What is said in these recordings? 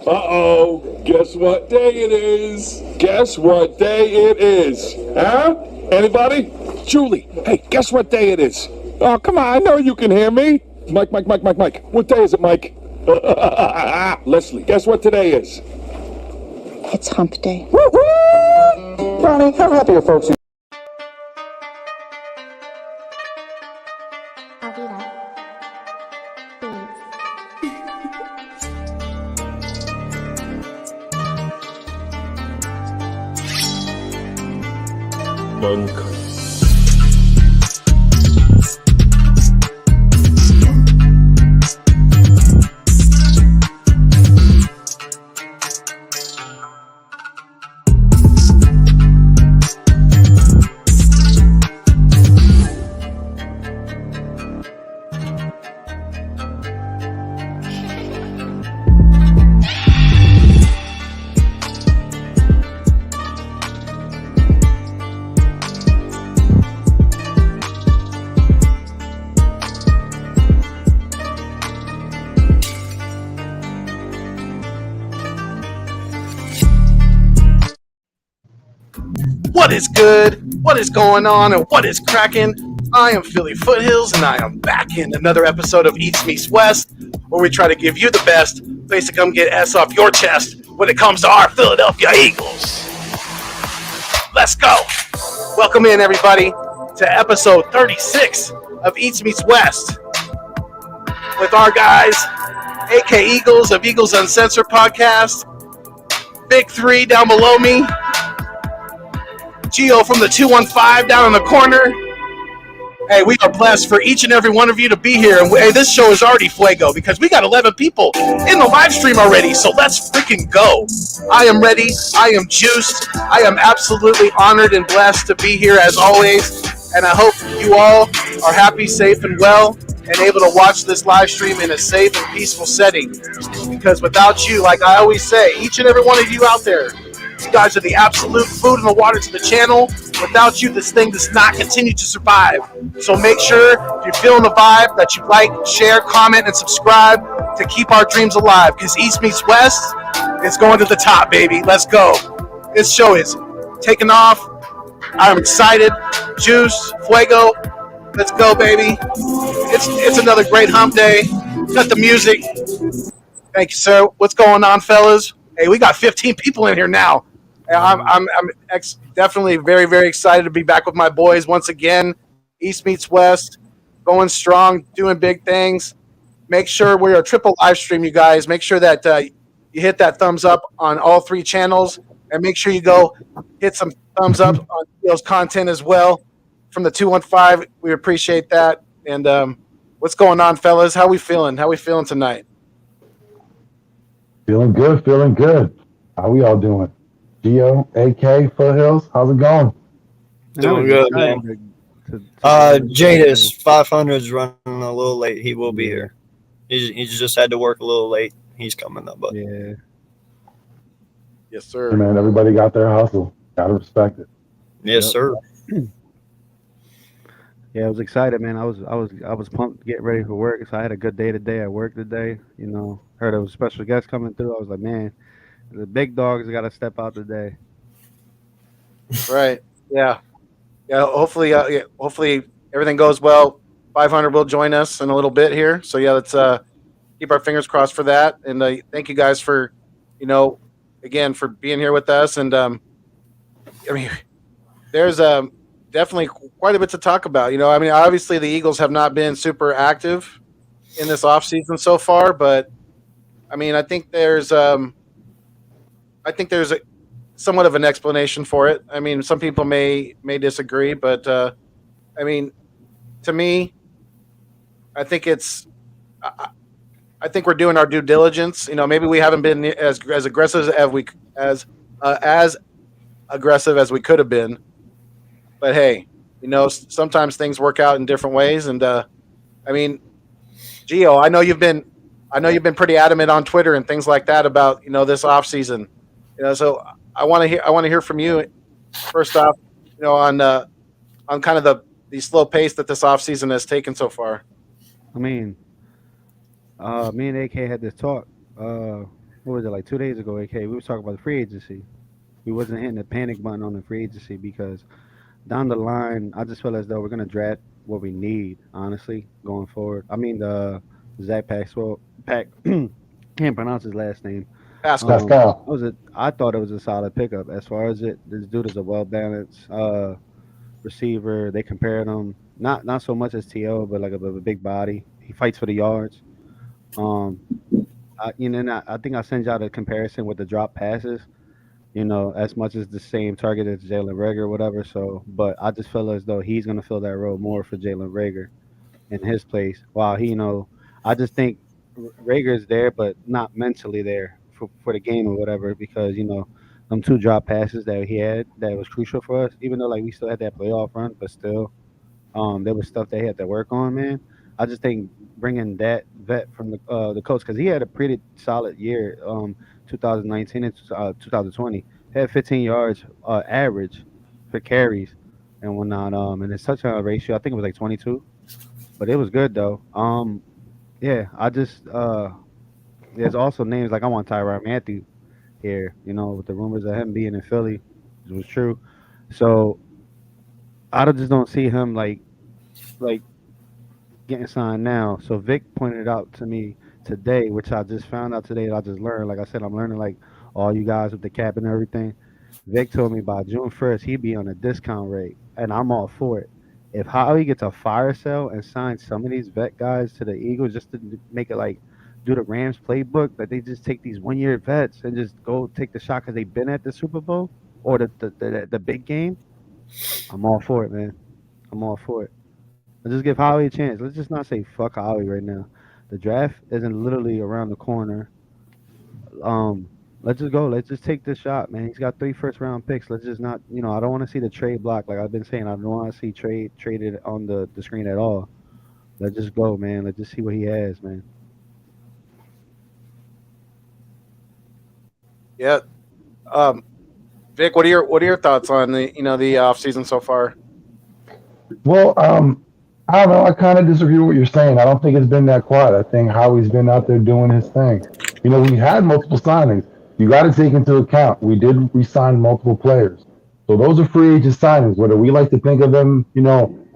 Uh-oh, guess what day it is? Guess what day it is? Huh? Anybody? Julie, hey, guess what day it is? Oh, come on, I know you can hear me. Mike. What day is it, Mike? Leslie, guess what today is? It's hump day. Woo-hoo! Brownie, how happy are folks? Monk. What is good? What is going on? And what is cracking? I am Philly Foothills, and I am back in another episode of East Meets West, where we try to give you the best place to come get S off your chest when it comes to our Philadelphia Eagles. Let's go. Welcome in, everybody, to episode 36 of East Meets West with our guys, a.k.a. Eagles of Eagles Uncensored Podcast, Big Three down below me, G.O.A.T from the 215 down in the corner. Hey, we are blessed for each and every one of you to be here. And hey, this show is already fuego because we got 11 people in the live stream already. So let's freaking go. I am ready. I am juiced. I am absolutely honored and blessed to be here as always. And I hope you all are happy, safe, and well, and able to watch this live stream in a safe and peaceful setting. Because without you, like I always say, each and every one of you out there, you guys are the absolute food and the water to the channel. Without you, this thing does not continue to survive. So make sure, if you're feeling the vibe, that you like, share, comment, and subscribe to keep our dreams alive. Because East Meets West is going to the top, baby. Let's go. This show is taking off. I'm excited. Juice, fuego. Let's go, baby. It's another great hump day. Cut the music. Thank you, sir. What's going on, fellas? Hey, we got 15 people in here now. I'm definitely very, very excited to be back with my boys once again. East Meets West, going strong, doing big things. Make sure we're a triple live stream, you guys. Make sure that you hit that thumbs up on all three channels, and make sure you go hit some thumbs up on those content as well from the 215. We appreciate that. And what's going on, fellas? How we feeling? How we feeling tonight? Feeling good. How we all doing? G.O.A.T, Foothills, how's it going? Doing good, man. G.O.A.T 500's running a little late. He will be here. He's just had to work a little late. He's coming up, but yeah. Yes, sir. Hey, man, everybody got their hustle. Gotta respect it. Yes, sir. Yeah, I was excited, man. I was pumped to get ready for work. So I had a good day today. I worked today. You know, heard there was a special guest coming through. I was like, man, the big dogs got to step out today. Right. Yeah. Hopefully everything goes well. 500 will join us in a little bit here. So yeah, let's keep our fingers crossed for that. And thank you guys for, again, for being here with us. And there's definitely quite a bit to talk about. Obviously the Eagles have not been super active in this offseason so far, but I think there's somewhat of an explanation for it. Some people may disagree, but to me, I think we're doing our due diligence. Maybe we haven't been as aggressive as aggressive as we could have been. But hey, sometimes things work out in different ways. And Gio, I know you've been pretty adamant on Twitter and things like that about this off season. So I want to hear from you first off. On kind of the slow pace that this off season has taken so far. Me and AK had this talk. what was it, like 2 days ago, AK, we was talking about the free agency. We wasn't hitting the panic button on the free agency because down the line, I just feel as though we're gonna draft what we need, honestly, going forward. I mean, the Zach Paxwell, can't pronounce his last name. Pascal. Pascal. I thought it was a solid pickup as far as it. This dude is a well balanced receiver. They compared him not so much as To, but like a big body. He fights for the yards. Um, and I think I sent y'all the comparison with the drop passes. As much as the same target as Jalen Rager or whatever. So, but I just feel as though he's gonna fill that role more for Jalen Rager in his place. While I just think Rager is there, but not mentally there for the game or whatever, because them two drop passes that he had that was crucial for us. Even though like we still had that playoff run, but still, there was stuff they had to work on, man. I just think bringing that vet from the coach, because he had a pretty solid year, 2019 and 2020, had 15 yards average for carries and whatnot. And his touchdown ratio, I think it was like 22, but it was good though. Yeah, I just there's also names like I want Tyrann Matthew here, with the rumors of him being in Philly, which was true. So just don't see him like getting signed now. So Vic pointed out to me today, which I just found out today that I just learned. Like I said, I'm learning like all you guys with the cap and everything. Vic told me by June 1st he'd be on a discount rate, and I'm all for it. If Howie gets a fire sale and signs some of these vet guys to the Eagles just to make it like do the Rams playbook, that they just take these 1 year vets and just go take the shot because they've been at the Super Bowl or the big game, I'm all for it, man. I'm all for it. Let's just give Howie a chance. Let's just not say fuck Howie right now. The draft isn't literally around the corner. Let's just go. Let's just take this shot, man. He's got 3 first-round picks. Let's just not, I don't want to see the trade block. Like I've been saying, I don't want to see traded on the screen at all. Let's just go, man. Let's just see what he has, man. Yeah. Vic, what are your thoughts on the off season so far? Well, I don't know. I kind of disagree with what you're saying. I don't think it's been that quiet. I think Howie's been out there doing his thing. We had multiple signings. You got to take into account we did re-sign multiple players. So those are free agent signings. Whether we like to think of them,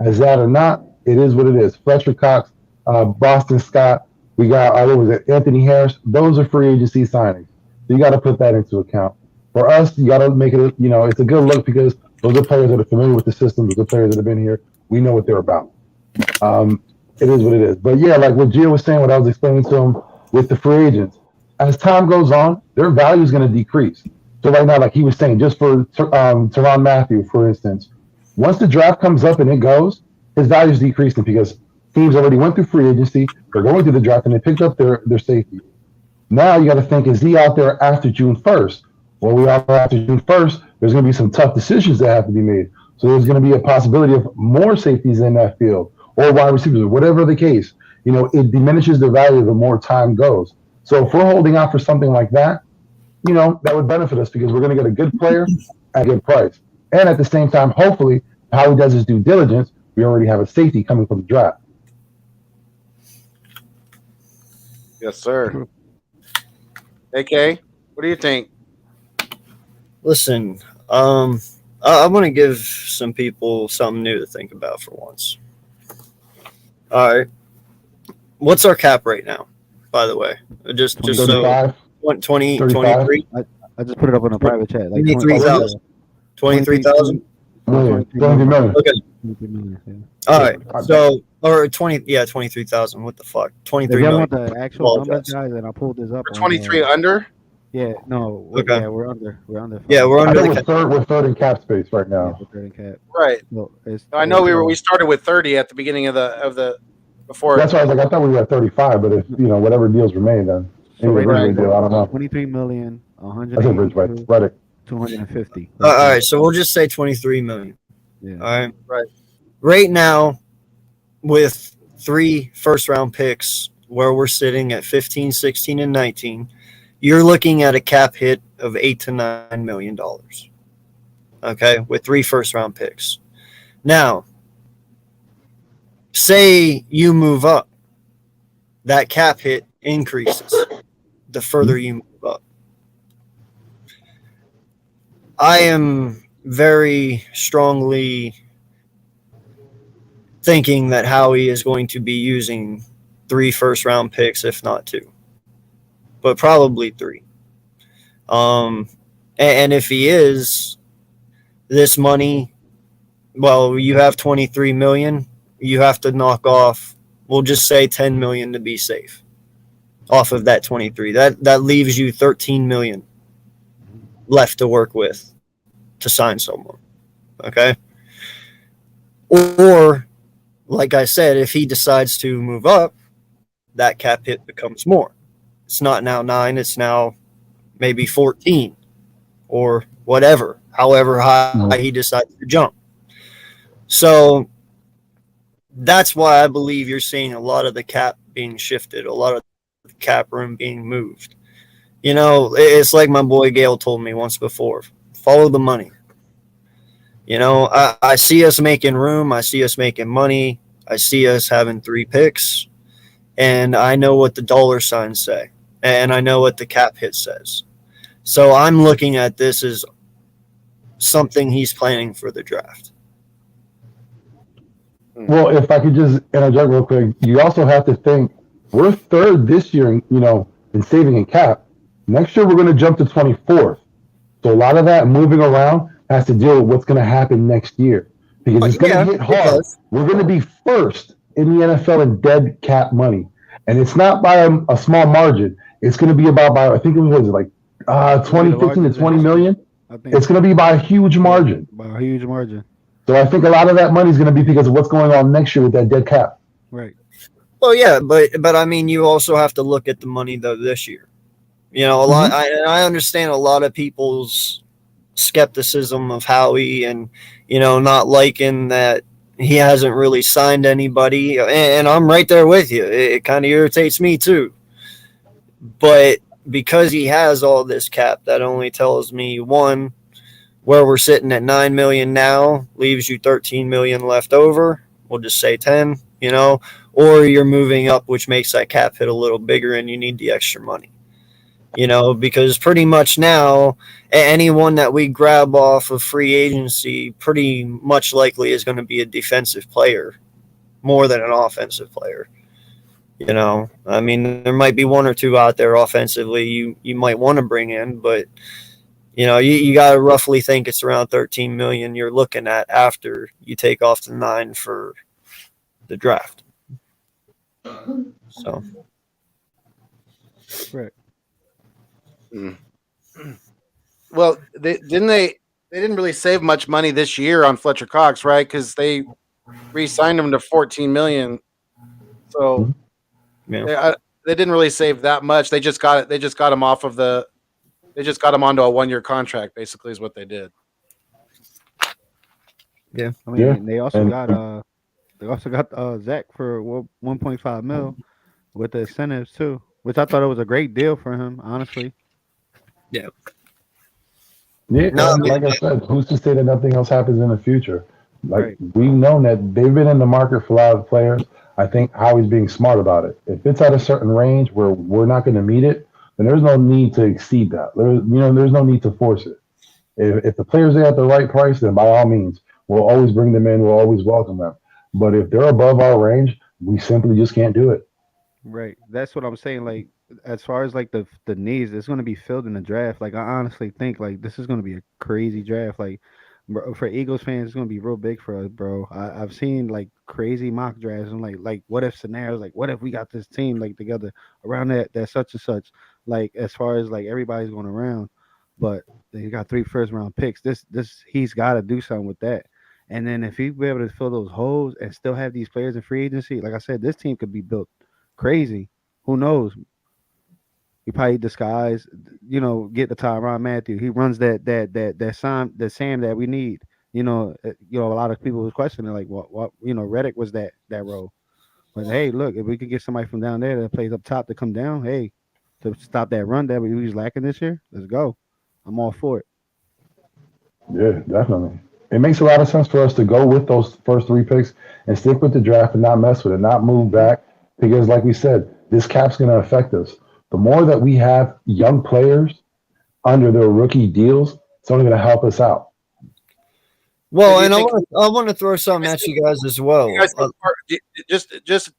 as that or not, it is what it is. Fletcher Cox, Boston Scott. We got what was it, Anthony Harris. Those are free agency signings. So you got to put that into account. For us, you got to make it. It's a good look because those are players that are familiar with the system. Those are players that have been here. We know what they're about. It is what it is. But yeah, like what Gio was saying, what I was explaining to him with the free agents, as time goes on, their value is going to decrease. So right now, like he was saying, just for Tyrann Mathieu, for instance, once the draft comes up and it goes, his value is decreasing because teams already went through free agency, they're going through the draft, and they picked up their safety. Now you got to think, is he out there after June 1st? Well, we are after June 1st. There's going to be some tough decisions that have to be made. So there's going to be a possibility of more safeties in that field or wide receivers, whatever the case. It diminishes the value the more time goes. So if we're holding out for something like that, that would benefit us because we're going to get a good player at a good price. And at the same time, hopefully, how he does his due diligence, we already have a safety coming from the draft. Yes, sir. AK, what do you think? Listen, I want to give some people something new to think about for once. All right. What's our cap right now, by the way? Just 35, so 20, 35. 23? I just put it up on a private chat. Like 23,000. 23,000? 23 million. Okay. 23 million, yeah. All right. So, or 23,000. What the fuck? 23 If y'all million. want the actual numbers, Apologize. guys, then I pulled this up. For 23 under? Yeah, no. Okay. Yeah, we're under. We're under. Yeah, we're I under think the cap. we're third in cap space right Yeah, now. we're third in cap. Right. So I know we started with 30 at the beginning of the before. That's why I was like, I thought we were at 35, but if whatever deals were made, then So right right now, deal, I don't know. 23 million, I think Bridge 182, right. 250. All right, so we'll just say 23 million. Yeah. All right. Right. Right now, with 3 first-round picks, where we're sitting at 15, 16, and 19, you're looking at a cap hit of $8 to $9 million. Okay, with 3 first-round picks. Now, say you move up, that cap hit increases the further you move up. I am very strongly thinking that Howie is going to be using 3 first-round picks, if not 2, but probably 3. And if he is, this money, well, you have 23 million. You have to knock off, we'll just say 10 million to be safe off of that 23. That leaves you 13 million left to work with to sign someone. Okay. Or, like I said, if he decides to move up, that cap hit becomes more. It's not now 9, it's now maybe 14 or whatever, however high he decides to jump. So that's why I believe you're seeing a lot of the cap being shifted, a lot of the cap room being moved. You know, it's like my boy Gail told me once before, follow the money. You know, I see us making room. I see us making money. I see us having 3 picks. And I know what the dollar signs say. And I know what the cap hit says. So I'm looking at this as something he's planning for the draft. Well, if I could just interject real quick, you also have to think we're third this year, in saving in cap. Next year, we're going to jump to 24th. So a lot of that moving around has to deal with what's going to happen next year because it's going to hit hard. We're going to be first in the NFL in dead cap money. And it's not by a small margin. It's going to be about by, I think it was like 15 to 20 million. It's going to be by a huge margin. By a huge margin. So I think a lot of that money is going to be because of what's going on next year with that dead cap. Right. Well, yeah, but I mean, you also have to look at the money though this year. You know, a lot. I understand a lot of people's skepticism of Howie and not liking that he hasn't really signed anybody, and I'm right there with you. It kind of irritates me too. But because he has all this cap, that only tells me one, where we're sitting at 9 million now leaves you 13 million left over. We'll just say 10, or you're moving up, which makes that cap hit a little bigger and you need the extra money. Because pretty much now anyone that we grab off of free agency pretty much likely is going to be a defensive player more than an offensive player. I mean, there might be 1 or 2 out there offensively you might want to bring in, but you got to roughly think it's around 13 million you're looking at after you take off the 9 for the draft. So. Right. Well, they didn't really save much money this year on Fletcher Cox, right? Because they re-signed him to 14 million. So they didn't really save that much. They just got him off of the. They just got him onto a 1-year contract. Basically, is what they did. Yeah, I mean, they also got Zach for 1.5 mil with the incentives too, which I thought it was a great deal for him, honestly. Yeah. Yeah, like I said, who's to say that nothing else happens in the future? Like we've known that they've been in the market for a lot of players. I think Howie's being smart about it. If it's at a certain range where we're not going to meet it, then there's no need to exceed that. There's no need to force it. If the players are at the right price, then by all means, we'll always bring them in. We'll always welcome them. But if they're above our range, we simply just can't do it. Right. That's what I'm saying. Like, as far as like the needs, it's going to be filled in the draft. Like, I honestly think like this is going to be a crazy draft. Like, for Eagles fans, it's going to be real big for us, bro. I've seen like crazy mock drafts and like what if scenarios. Like, what if we got this team like together around that such and such. Like, as far as like everybody's going around, but they got 3 first-round picks. This he's got to do something with that. And then if he be able to fill those holes and still have these players in free agency, like I said, this team could be built crazy. Who knows? He probably disguise, get the Tyrann Mathieu. He runs that Sam that we need. A lot of people was questioning like what Reddick was that role. But hey, look, if we could get somebody from down there that plays up top to come down, hey, to stop that run that we was lacking this year, let's go. I'm all for it. Yeah, definitely. It makes a lot of sense for us to go with those first 3 picks and stick with the draft and not mess with it, not move back. Because like we said, this cap's going to affect us. The more that we have young players under their rookie deals, It's only going to help us out. Well, Do you and think- I want to throw something at you guys as well. You guys think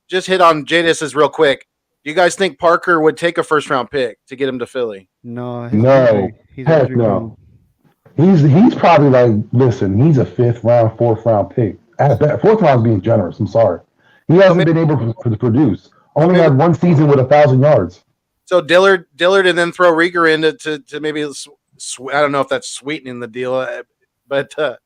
just hit on Jadis's real quick. Do you guys think Parker would take a first round pick to get him to Philly? No, No. He's Heck injury no. prone. He's probably like, listen, he's a 5th round, 4th round pick. At that, 4th round's being generous. I'm sorry. He hasn't been able to produce. Only had 1 season with 1,000 yards. So Dillard, and then throw Rieger in to maybe I don't know if that's sweetening the deal, but throw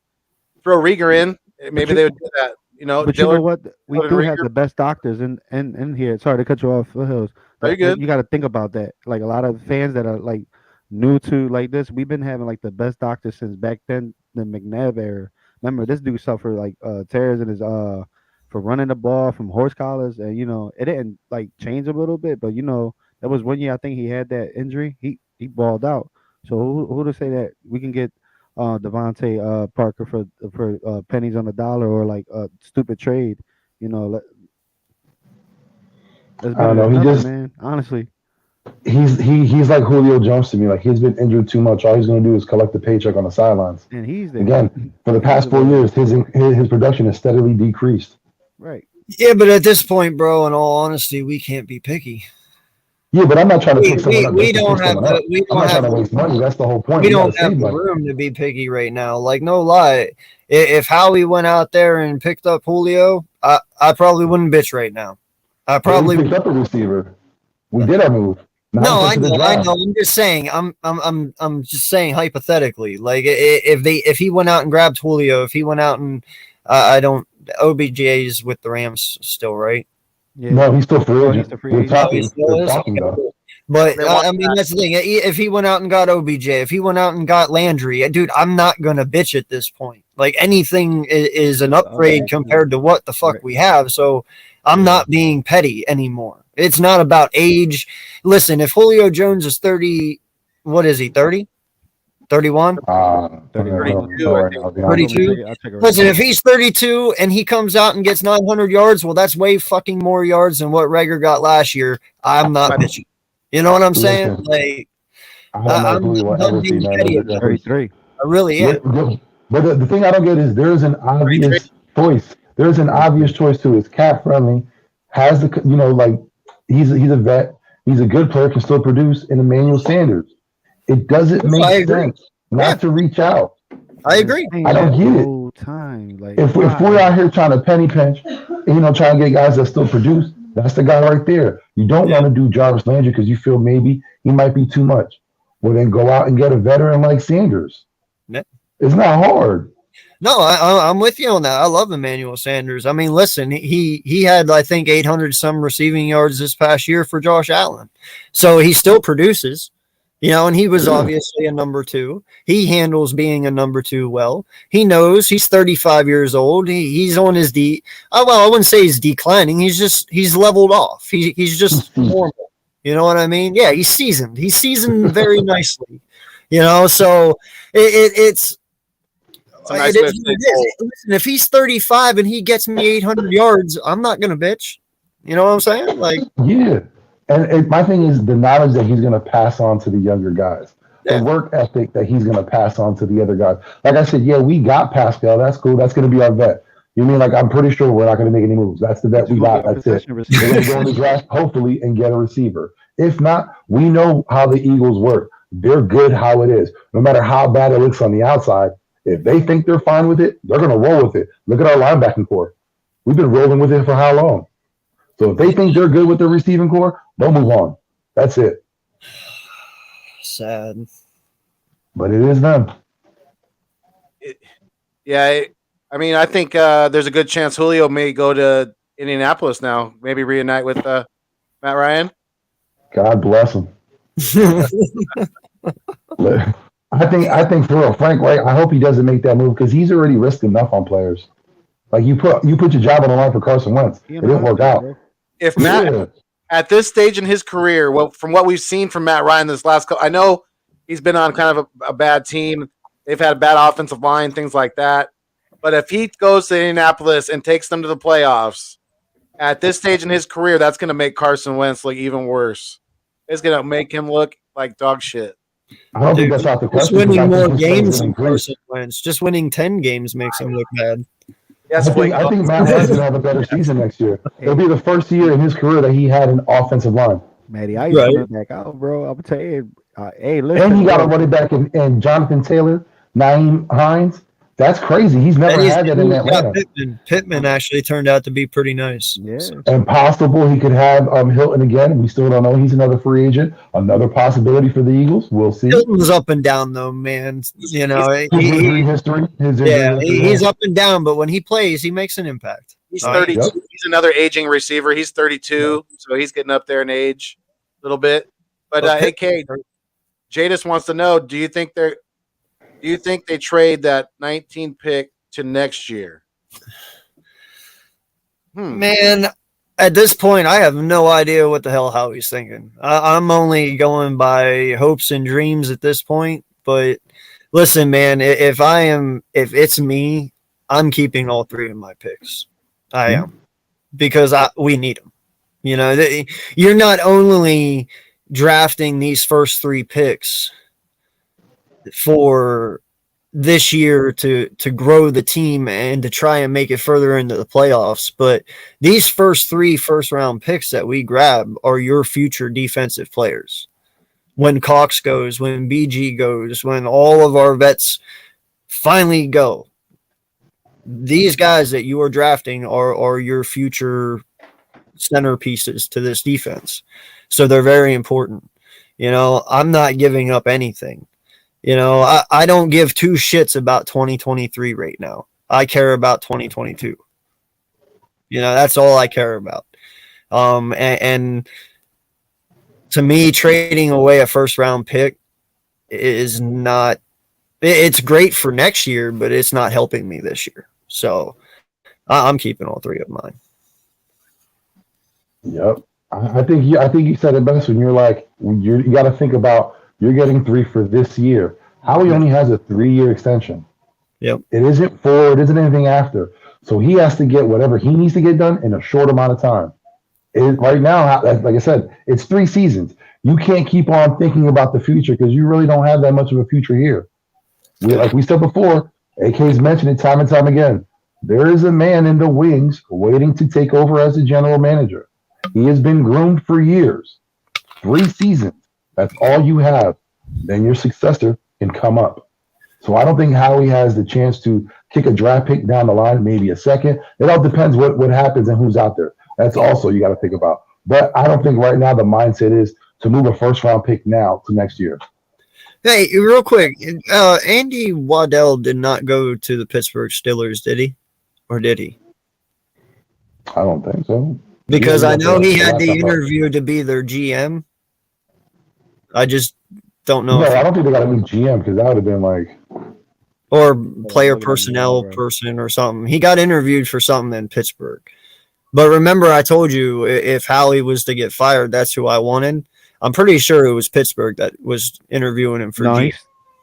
Rieger in. Maybe they would do that. You know, But Dillard, you know what? We Dillard do and have Rieger. the best doctors in here. Sorry to cut you off, Hills. Are you good? You got to think about that. Like a lot of fans that are like new to like this, we've been having like the best doctors since back then, the McNabb era. Remember, this dude suffered like tears in his for running the ball from horse collars, and it didn't like change a little bit, but that was 1 year I think he had that injury. He balled out. So who to say that we can get Devontae Parker for pennies on the dollar or like a stupid trade? That's I don't better know. than He nothing, just man. Honestly, he's like Julio Jones to me. Like he's been injured too much. All he's going to do is collect the paycheck on the sidelines. and he's there Again, for the past 4 years, his production has steadily decreased. right. Yeah, but at this point, bro, in all honesty, we can't be picky. Yeah, but I'm not trying to pick someone up. We just to don't pick have someone up. we I'm don't not have trying to waste money. That's the whole point. we You don't gotta have save the money. room to be picky right now. Like no lie, if Howie went out there and picked up Julio, I probably wouldn't bitch right now. I probably We picked up a receiver. We did our move. Now no, it's I up to the know. draft. I'm just saying. I'm just saying hypothetically. Like if he went out and grabbed Julio, if he went out and I don't OBJ's with the Rams still, right? Yeah. No, he's still free Oh, agent. he's the free We're agent. talking, Oh, he still we're is? talking though. But They want I mean, that's the thing. If he went out and got OBJ, if he went out and got Landry, dude, I'm not gonna bitch at this point. Like anything is an upgrade compared to what the fuck we have. So I'm not being petty anymore. It's not about age. Listen, if Julio Jones is 30, what is he? 30? 31? 32, I think. 32? I'll check it right Listen, now. if he's 32 and he comes out and gets 900 yards, well, that's way fucking more yards than what Rager got last year. I'm not bitching. You know what I'm saying? Listen, Like, I don't know I'm who he will done ever being see petty. 900 yards. 33. I really am. But the thing I don't get is there's an obvious choice. There's an obvious choice too. It's cap friendly. Has the like he's a vet. He's a good player. Can still produce. In Emmanuel Sanders, it doesn't I make agree. sense not to reach out. I agree. I don't get it. Whole time. Like, If we're out here trying to penny pinch, and, trying to get guys that still produce, that's the guy right there. You don't want to do Jarvis Landry because you feel maybe he might be too much. Well, then go out and get a veteran like Sanders. Yeah. It's not hard. No, I'm with you on that. I love Emmanuel Sanders. I mean, listen, he had, I think, 800 some receiving yards this past year for Josh Allen. So he still produces, and he was obviously a number 2. He handles being a number 2 well. He knows he's 35 years old. He's on his I wouldn't say he's declining. He's leveled off. He's just normal. You know what I mean? Yeah, he's seasoned. He's seasoned very nicely. So it's It's a nice it way is to what it say is. Listen, if he's 35 and he gets me 800 yards, I'm not gonna bitch. You know what I'm saying? Like, Yeah. And my thing is the knowledge that he's going to pass on to the younger guys, Yeah. the work ethic that he's going to pass on to the other guys. Like I said, yeah, we got Pascal. That's cool. That's going to be our vet. You mean like I'm pretty sure we're not going to make any moves. That's the vet we got. That's it. We're going to go in the draft, hopefully, and get a receiver. If not, we know how the Eagles work. They're good how it is. No matter how bad it looks on the outside, if they think they're fine with it, they're going to roll with it. Look at our linebacking core. We've been rolling with it for how long? So if they think they're good with their receiving core, they'll move on. That's it. sad. But it is them. I mean, I think there's a good chance Julio may go to Indianapolis now. Maybe reunite with Matt Ryan. God bless them. I think for real, Frank, right? I hope he doesn't make that move because he's already risked enough on players. Like you put your job on the line for Carson Wentz. It didn't work out. If Matt at this stage in his career, well, from what we've seen from Matt Ryan this last couple, I know he's been on kind of a bad team. They've had a bad offensive line, things like that. But if he goes to Indianapolis and takes them to the playoffs, at this stage in his career, that's going to make Carson Wentz look even worse. It's going to make him look like dog shit. I don't think Dude, that's out the just question because I winning think more his play is games going than to increase. Carson Wentz. Just winning 10 games makes him look bad. Yes, I think Matt Ryan's going to have a better season next year. It'll be the first year in his career that he had an offensive line. Matty Ice Right. coming back out, bro. I'm gonna tell you, hey, And listen, he got a bro. running back in Jonathan Taylor, Naeem Hines. That's crazy. He's never And had that in he's got Atlanta. Pittman. Pittman actually turned out to be pretty nice. Yeah, So, And possible he could have Hilton again. We still don't know. He's another free agent. Another possibility for the Eagles. We'll see. Hilton's up and down though, man. You know, His injury history. he's up and down, but when he plays, he makes an impact. He's All 32. Yep. He's another aging receiver. He's 32, so he's getting up there in age a little bit. But AK Jadis wants to know: Do you think they trade that 19 pick to next year? Man, at this point, I have no idea what the hell Howie's thinking. I'm only going by hopes and dreams at this point. But listen, man, if it's me, I'm keeping all three of my picks. I am, because we need them. You know, you're not only drafting these first three picks for this year to grow the team and to try and make it further into the playoffs, but these first three first-round picks that we grab are your future defensive players. When Cox goes, when BG goes, when all of our vets finally go, these guys that you are drafting are your future centerpieces to this defense. So they're very important. You know, I'm not giving up anything. You know, I don't give two shits about 2023 right now. I care about 2022. You know, that's all I care about. And to me, trading away a first round pick is not, it's great for next year, but it's not helping me this year. So I'm keeping all three of mine. Yep. I think you said it best when you're like, you got to think about you're getting three for this year. Howie only has a 3-year extension. Yep. It isn't 4. It isn't anything after. So he has to get whatever he needs to get done in a short amount of time. Right now, like I said, it's 3 seasons. You can't keep on thinking about the future because you really don't have that much of a future here. Like we said before, AK's mentioned it time and time again. There is a man in the wings waiting to take over as the general manager. He has been groomed for years. 3 seasons. That's all you have. Then your successor can come up. So I don't think Howie has the chance to kick a draft pick down the line, maybe a second. It all depends what happens and who's out there. That's also you got to think about. But I don't think right now the mindset is to move a first-round pick now to next year. Hey, real quick, Andy Waddell did not go to the Pittsburgh Steelers, did he? Or did he? I don't think so. Because I know he had the last time interview to be their GM. I just don't know. No, if I don't think they got a new GM because that would have been like. or player look at personnel him, bro. person or something. He got interviewed for something in Pittsburgh. But remember, I told you if Howie was to get fired, that's who I wanted. I'm pretty sure it was Pittsburgh that was interviewing him for No, GM.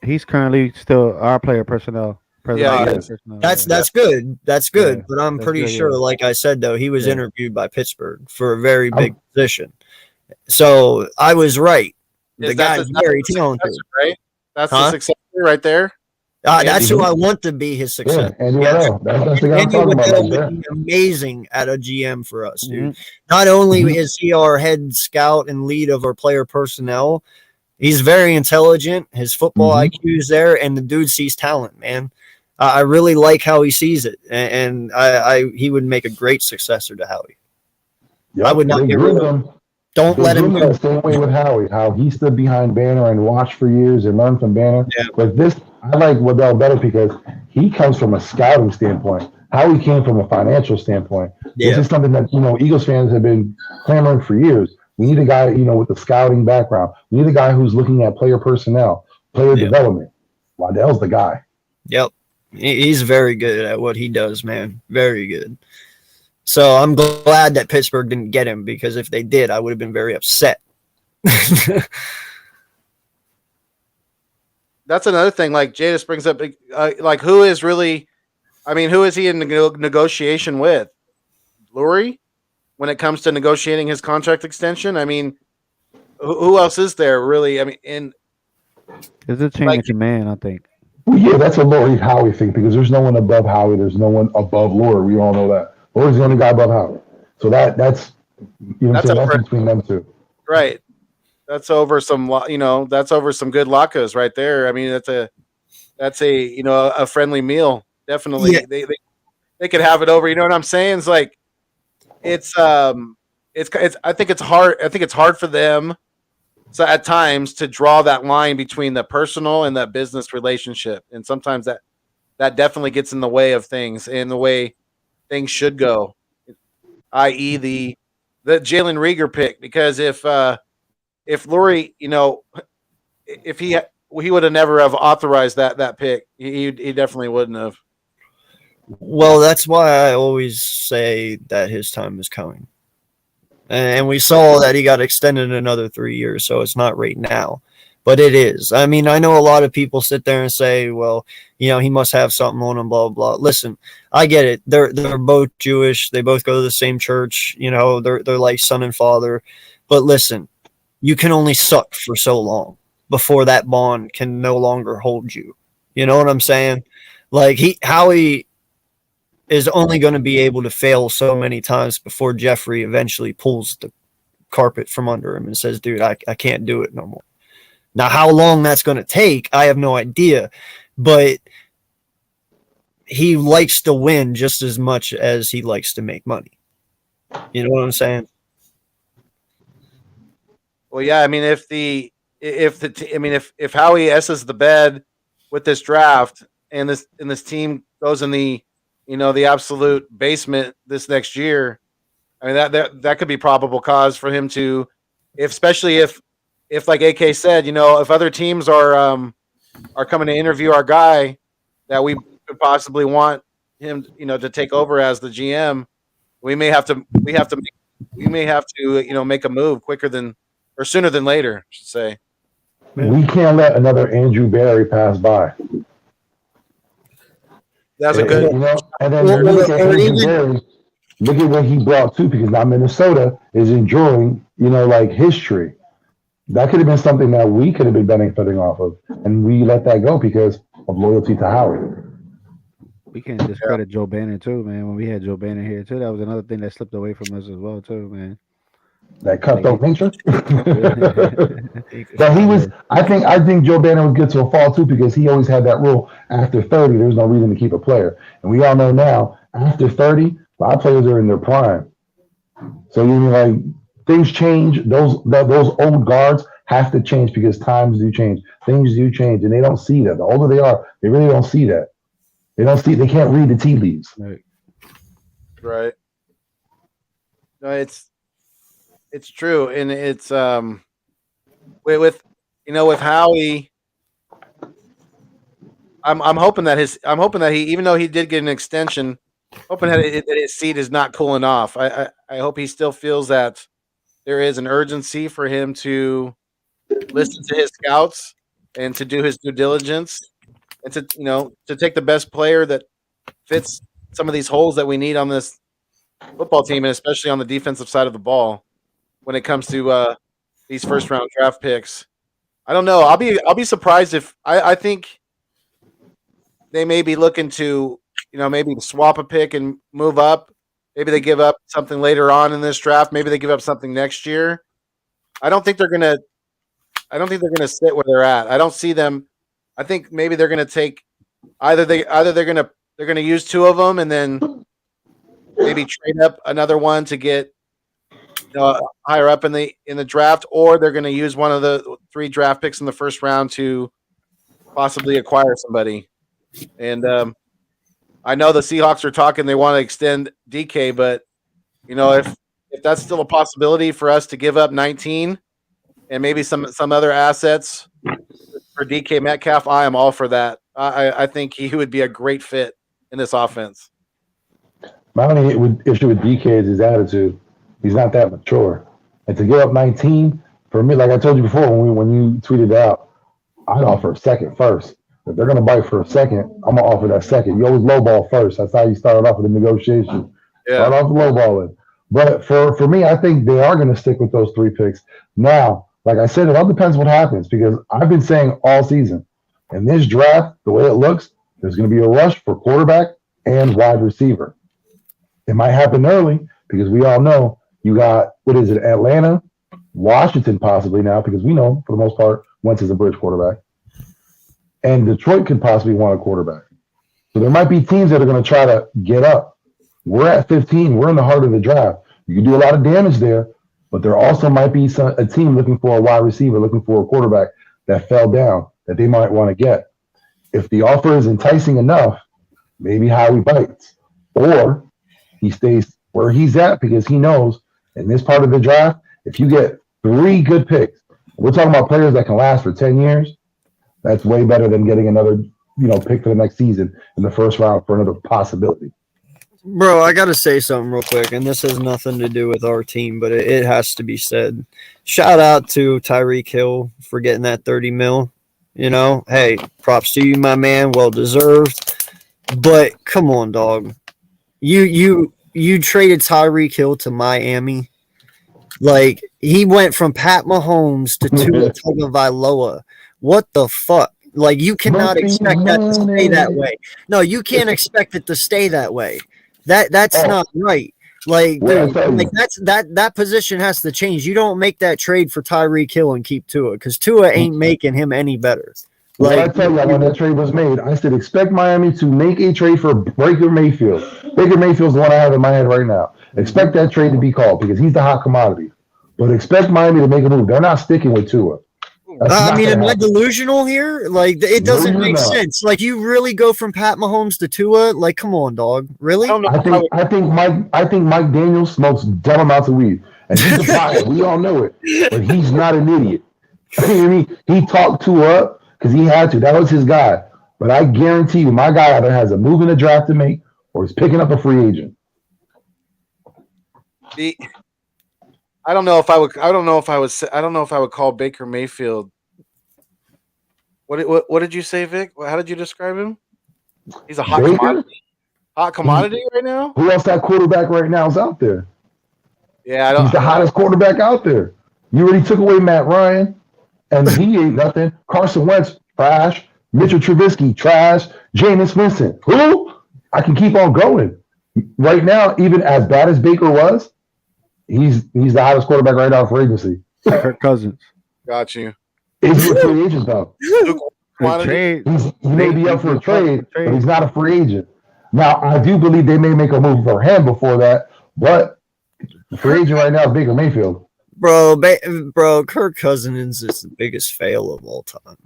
he's currently still our player personnel. Yeah, he player is. personnel, That's yeah. good. That's good. Yeah, But I'm that's pretty good, sure, yeah. like I said, though, he was Yeah. interviewed by Pittsburgh for a very big position. So I was right. The guy's very talented. Right? That's Huh? the successor right there. That's who I want to be his Yeah, successor. Andy Yes. Waddell. That's the guy I'm Andy talking about Waddell right there. would be amazing at a GM for us, dude. Mhm. Not only is he our head scout and lead of our player personnel, he's very intelligent. His football IQ is there, and the dude sees talent, man. I really like how he sees it, and he would make a great successor to Howie. Yep, I would not they get rid groomed of him. him. Don't They let him groomed go. the same way with Howie, how he stood behind Banner and watched for years and learned from Banner. Yeah. But I like Waddell better because he comes from a scouting standpoint. Howie came from a financial standpoint. Yeah. This is something that, Eagles fans have been clamoring for years. We need a guy, with the scouting background. We need a guy who's looking at player personnel, player development. Waddell's the guy. Yep. He's very good at what he does, man. Very good. So I'm glad that Pittsburgh didn't get him, because if they did, I would have been very upset. That's another thing. Like Jadis brings up, like who is he in negotiation with? Lurie, when it comes to negotiating his contract extension. I mean, who else is there really? I mean, It's a chain Like, of command, I think. Well, yeah, that's a Lori Howie thing because there's no one above Howie. There's no one above Lori. We all know that. Lori's the only guy above Howie. So that's you know what I'm that's saying. That's over, between them two. right? That's over some, that's over some good latkes right there. I mean, that's a a friendly meal. Yeah. Definitely, they could have it over. You know what I'm saying? It's like it's I think it's hard. I think it's hard for them, so at times, to draw that line between the personal and that business relationship, and sometimes that definitely gets in the way of things and the way things should go, i.e. the Jalen Rieger pick. Because if Lurie, if he would have never have authorized that pick, he definitely wouldn't have. Well, that's why I always say that his time is coming. And we saw that he got extended another 3 years, so it's not right now. But it is. I mean, I know a lot of people sit there and say, well, he must have something on him, blah, blah, blah. Listen, I get it. They're both Jewish. They both go to the same church. They're like son and father. But listen, you can only suck for so long before that bond can no longer hold you. You know what I'm saying? Like, Howie is only going to be able to fail so many times before Jeffrey eventually pulls the carpet from under him and says, dude, I can't do it no more. Now, how long that's going to take, I have no idea. But he likes to win just as much as he likes to make money. You know what I'm saying? Well, yeah. I mean, if Howie S's the bed with this draft and this team goes in the absolute basement this next year, I mean that could be probable cause for him to, especially if like AK said, if other teams are coming to interview our guy that we could possibly want him, to take over as the GM, we may have to make a move quicker than, or sooner than later, I should say. We can't let another Andrew Barry pass by. That's a good. And then when you look at Andrew Barry, look at what he brought too, because now Minnesota is enjoying, like history. That could have been something that we could have been benefiting off of, and we let that go because of loyalty to Howie. We can't discredit Joe Bannon too, man. When we had Joe Bannon here too, that was another thing that slipped away from us as well too, man. That cutthroat nature. But I think Joe Bannon would get to a fall too, because he always had that rule: after 30, there's no reason to keep a player. And we all know now, after 30, a lot of players are in their prime. So things change. Those old guards have to change because times do change. Things do change, and they don't see that. The older they are, they really don't see that. They can't read the tea leaves. Right. No, it's true, and it's with Howie. I'm hoping that he, even though he did get an extension, hoping that his seat is not cooling off. I hope he still feels that there is an urgency for him to listen to his scouts and to do his due diligence and to take the best player that fits some of these holes that we need on this football team, and especially on the defensive side of the ball when it comes to these first round draft picks. I don't know. I'll be surprised if I think they may be looking to maybe swap a pick and move up. Maybe they give up something later on in this draft. Maybe they give up something next year. I don't think they're gonna sit where they're at. I don't see them. I think maybe they're gonna take either they're gonna use two of them and then maybe trade up another one to get higher up in the draft, or they're gonna use one of the 3 draft picks in the first round to possibly acquire somebody. And I know the Seahawks are talking; they want to extend DK, but if that's still a possibility for us to give up 19 and maybe some other assets for DK Metcalf, I am all for that. I think he would be a great fit in this offense. My only issue with DK is his attitude. He's not that mature. And to give up 19, for me, like I told you before, when you tweeted out, I'd offer a second first. If they're going to bite for a second, I'm going to offer that second. You always lowball first. That's how you start off with the negotiation. Yeah. Start off lowballing. But for me, I think they are going to stick with those 3 picks. Now, like I said, it all depends what happens because I've been saying all season, in this draft, the way it looks, there's going to be a rush for quarterback and wide receiver. It might happen early because we all know you got, what is it, Atlanta, Washington possibly now because we know for the most part Wentz is a bridge quarterback. And Detroit could possibly want a quarterback. So there might be teams that are going to try to get up. We're at 15. We're in the heart of the draft. You can do a lot of damage there, but there also might be a team looking for a wide receiver, looking for a quarterback that fell down that they might want to get. If the offer is enticing enough, maybe Howie bites. Or he stays where he's at because he knows in this part of the draft, if you get 3 good picks, we're talking about players that can last for 10 years, that's way better than getting another, pick for the next season in the first round for another possibility. Bro, I got to say something real quick, and this has nothing to do with our team, but it has to be said. Shout out to Tyreek Hill for getting that 30 mil. Hey, props to you, my man. Well deserved. But come on, dog. You traded Tyreek Hill to Miami. Like, he went from Pat Mahomes to Tua Tagovailoa. What the fuck? Like, you cannot expect that to stay that way. No, you can't expect it to stay that way. That's not right. Like, dude, that position has to change. You don't make that trade for Tyreek Hill and keep Tua because Tua ain't making him any better. Like, I tell you, when that trade was made, I said expect Miami to make a trade for Baker Mayfield. Baker Mayfield's the one I have in my head right now. Expect that trade to be called because he's the hot commodity. But expect Miami to make a move. They're not sticking with Tua. Am I delusional here? Like, it doesn't make sense. Like, you really go from Pat Mahomes to Tua? Like, come on, dog. Really? I think Mike Daniels smokes dumb amounts of weed, and he's a pilot. We all know it, but he's not an idiot. He talked Tua up because he had to. That was his guy. But I guarantee you, my guy either has a move in the draft to make or he's picking up a free agent. I don't know if I would call Baker Mayfield. What did you say, Vic? How did you describe him? He's a hot commodity. Hot commodity right now. Who else that quarterback right now is out there? Yeah, he's the hottest quarterback out there. You already took away Matt Ryan, and he ain't nothing. Carson Wentz, trash. Mitchell Trubisky, trash. Jameis Winston, who? I can keep on going. Right now, even as bad as Baker was, he's the hottest quarterback right now for agency. Kirk Cousins. Got you. Is he a free agent though? He may be up for a trade, but he's not a free agent. Now, I do believe they may make a move for him before that, but the free agent right now is Baker Mayfield. Bro, Kirk Cousins is the biggest fail of all time.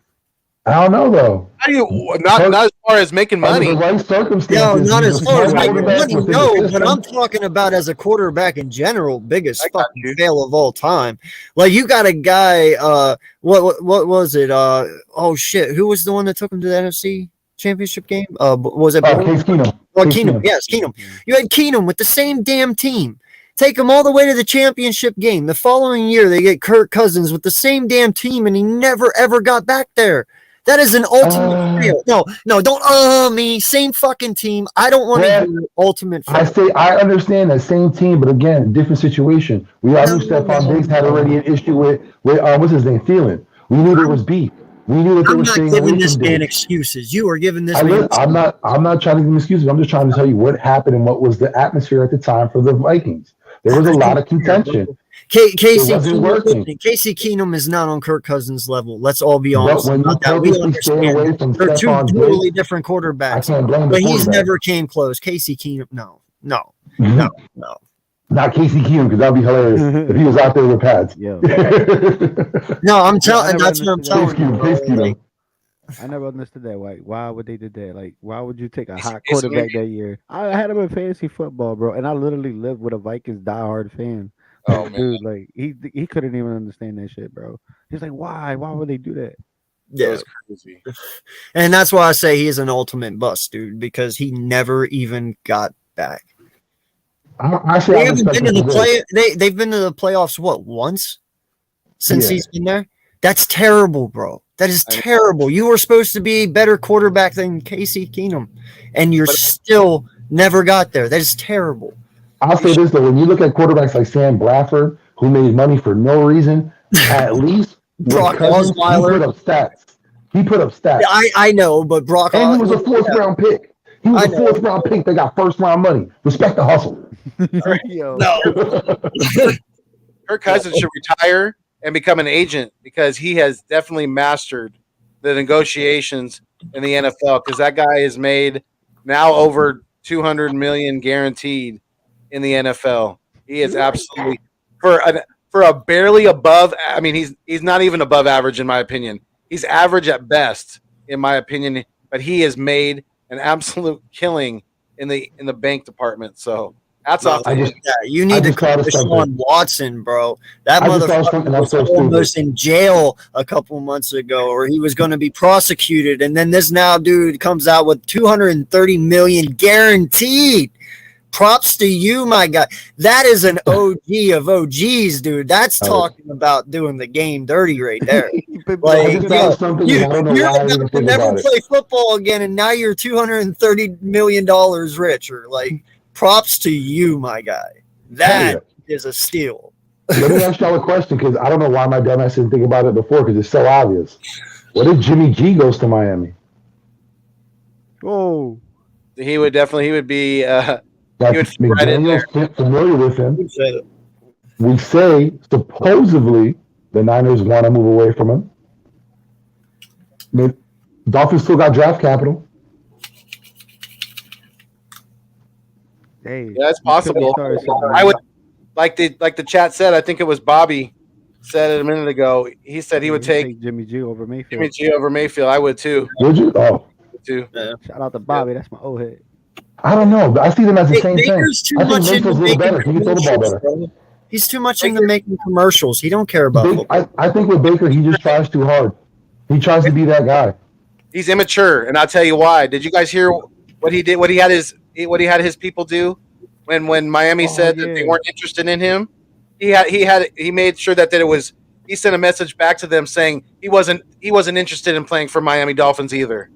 I don't know though. How do you not as far as making money? Right circumstances. No, not as far as making money. No, but I'm talking about as a quarterback in general, biggest fucking fail of all time. Like, you got a guy. What was it? Oh shit, who was the one that took him to the NFC Championship game? Was it? Case Keenum. Keenum. Yes, Keenum. You had Keenum with the same damn team. Take him all the way to the championship game. The following year, they get Kirk Cousins with the same damn team, and he never ever got back there. That is an ultimate fail. No, don't me. Same fucking team. I don't want to hear ultimate fail. I understand that same team, but again, different situation. We all knew Stephon Diggs had already an issue with what's his name, Thielen. We knew there was beef. We knew that there was I'm not giving this man excuses. You are giving this man I'm not trying to give him excuses. I'm just trying to tell you what happened and what was the atmosphere at the time for the Vikings. There was a lot of contention. Casey Keenum is not on Kirk Cousins' level. Let's all be honest about that. We understand. They're two totally different quarterbacks, but he's never came close. Casey Keenum, no. Not Casey Keenum, because that'd be hilarious if he was out there with pads. Yeah. No, I'm telling. That's what I'm telling you. I never understood that. Like, why would they do that? Like, why would you take a hot quarterback that year? I had him in fantasy football, bro, and I literally lived with a Vikings diehard fan. Oh, dude, like he couldn't even understand that shit, bro. He's like, why? Why would they do that? Yeah, that's crazy. And that's why I say he is an ultimate bust, dude, because he never even got back. They haven't been to the They've been to the playoffs once since he's been there. That's terrible, bro. That is terrible. You were supposed to be a better quarterback than Casey Keenum, and you're still never got there. That is terrible. I'll say this though: when you look at quarterbacks like Sam Bradford, who made money for no reason, at least Brock Cousins, Osweiler. He put up stats. Yeah, I know, but Brock. And he was a fourth round pick. He was a fourth round pick. They got first round money. Respect the hustle. Yo. No. Kirk Cousins should retire and become an agent because he has definitely mastered the negotiations in the NFL because that guy has made now over 200 million guaranteed in the NFL. He is absolutely for a barely above. I mean, he's not even above average in my opinion. He's average at best in my opinion, but he has made an absolute killing in the bank department. So that's off to him. You need to call Deshaun Watson, bro. That motherfucker was almost in jail a couple months ago, or he was going to be prosecuted. And then this now dude comes out with 230 million guaranteed. Props to you, my guy. That is an OG of OGs, dude. That's talking about doing the game dirty right there. Like, you're about to never play football again, and now you're $230 million richer. Like, props to you, my guy. That is a steal. Let me ask y'all a question because I don't know why my dumbass didn't think about it before because it's so obvious. What if Jimmy G goes to Miami? Oh, he would be. McDaniel's familiar with him. We say supposedly the Niners want to move away from him. The Dolphins still got draft capital. Hey, yeah, it's possible. I would like the chat said. I think it was Bobby said it a minute ago. He said he would take Jimmy G over Mayfield. Jimmy G over Mayfield. I would too. Would you? Oh, too. Yeah. Shout out to Bobby. That's my old head. I don't know. I see them as the same Baker's thing. I think Mayfield's a little better. He can throw the ball better. He's too much into making commercials. He don't care about I think with Baker, he just tries too hard. He tries to be that guy. He's immature, and I'll tell you why. Did you guys hear what he did? What he had his people do when Miami said that they weren't interested in him? He made sure that it was. He sent a message back to them saying he wasn't interested in playing for Miami Dolphins either.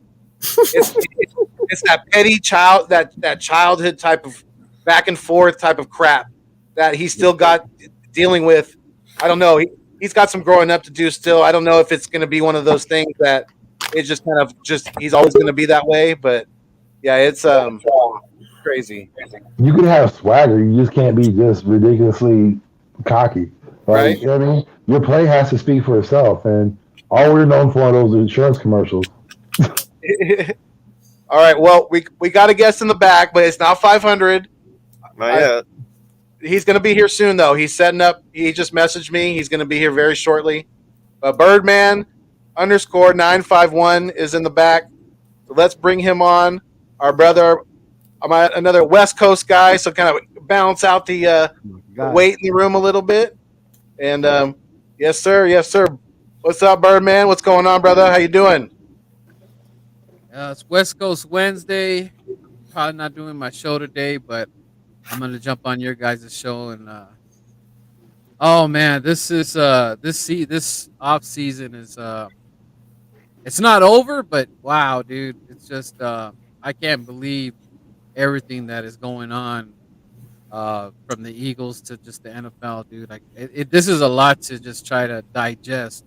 It's that petty that childhood type of back and forth type of crap that he still got dealing with. I don't know. He's got some growing up to do still. I don't know if it's going to be one of those things that it's just kind of he's always going to be that way. But yeah, it's crazy. You can have swagger. You just can't be just ridiculously cocky. Right. You know what I mean? Your play has to speak for itself. And all we're known for are those insurance commercials. All right. Well, we got a guest in the back, but it's not 500. Not yet. He's going to be here soon, though. He's setting up. He just messaged me. He's going to be here very shortly. Birdman _951 is in the back. So let's bring him on. Our brother, another West Coast guy, so kind of balance out the weight in the room a little bit. And yes, sir. Yes, sir. What's up, Birdman? What's going on, brother? How you doing? It's West Coast Wednesday. Probably not doing my show today, but I'm gonna jump on your guys' show and oh man, this off season is it's not over, but wow, dude, it's just I can't believe everything that is going on from the Eagles to just the NFL, dude. Like this is a lot to just try to digest,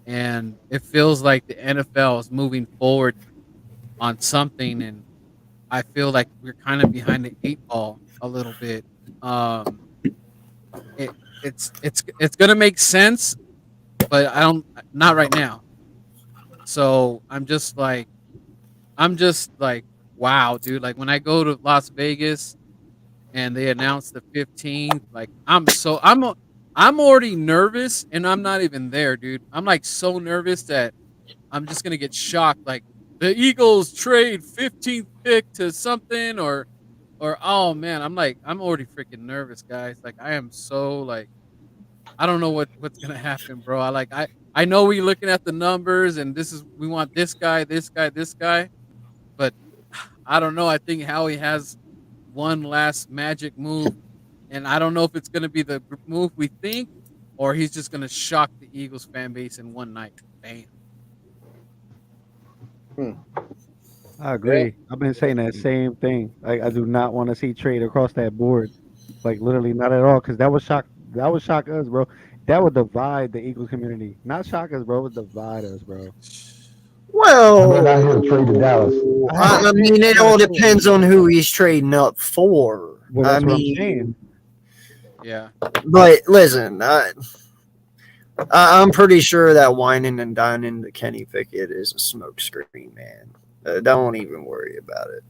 and it feels like the NFL is moving forward on something, and I feel like we're kind of behind the 8 ball a little bit. It's gonna make sense, but not right now. So I'm just like, wow, dude. Like when I go to Las Vegas and they announce the 15th, like I'm already nervous, and I'm not even there, dude. I'm like so nervous that I'm just gonna get shocked. Like the Eagles trade 15th pick to something, or oh man, I'm already freaking nervous, guys. Like I am so like, I don't know what's gonna happen, bro. I know we're looking at the numbers, and we want this guy, but I don't know. I think Howie has one last magic move, and I don't know if it's gonna be the move we think, or he's just gonna shock the Eagles fan base in one night. Bam. I agree. I've been saying that same thing. I do not want to see trade across that board. Like literally not at all, because that would shock us, bro. That would divide the Eagles community. Not shock us, bro. It would divide us, bro. I mean, I hear trade to Dallas. Well, I I understand. mean, it I all understand. depends on who he's trading up for. Well, I that's what I'm saying. mean, Yeah. but listen, I'm pretty sure that whining and dining to Kenny Pickett is a smokescreen, man. Don't even worry about it,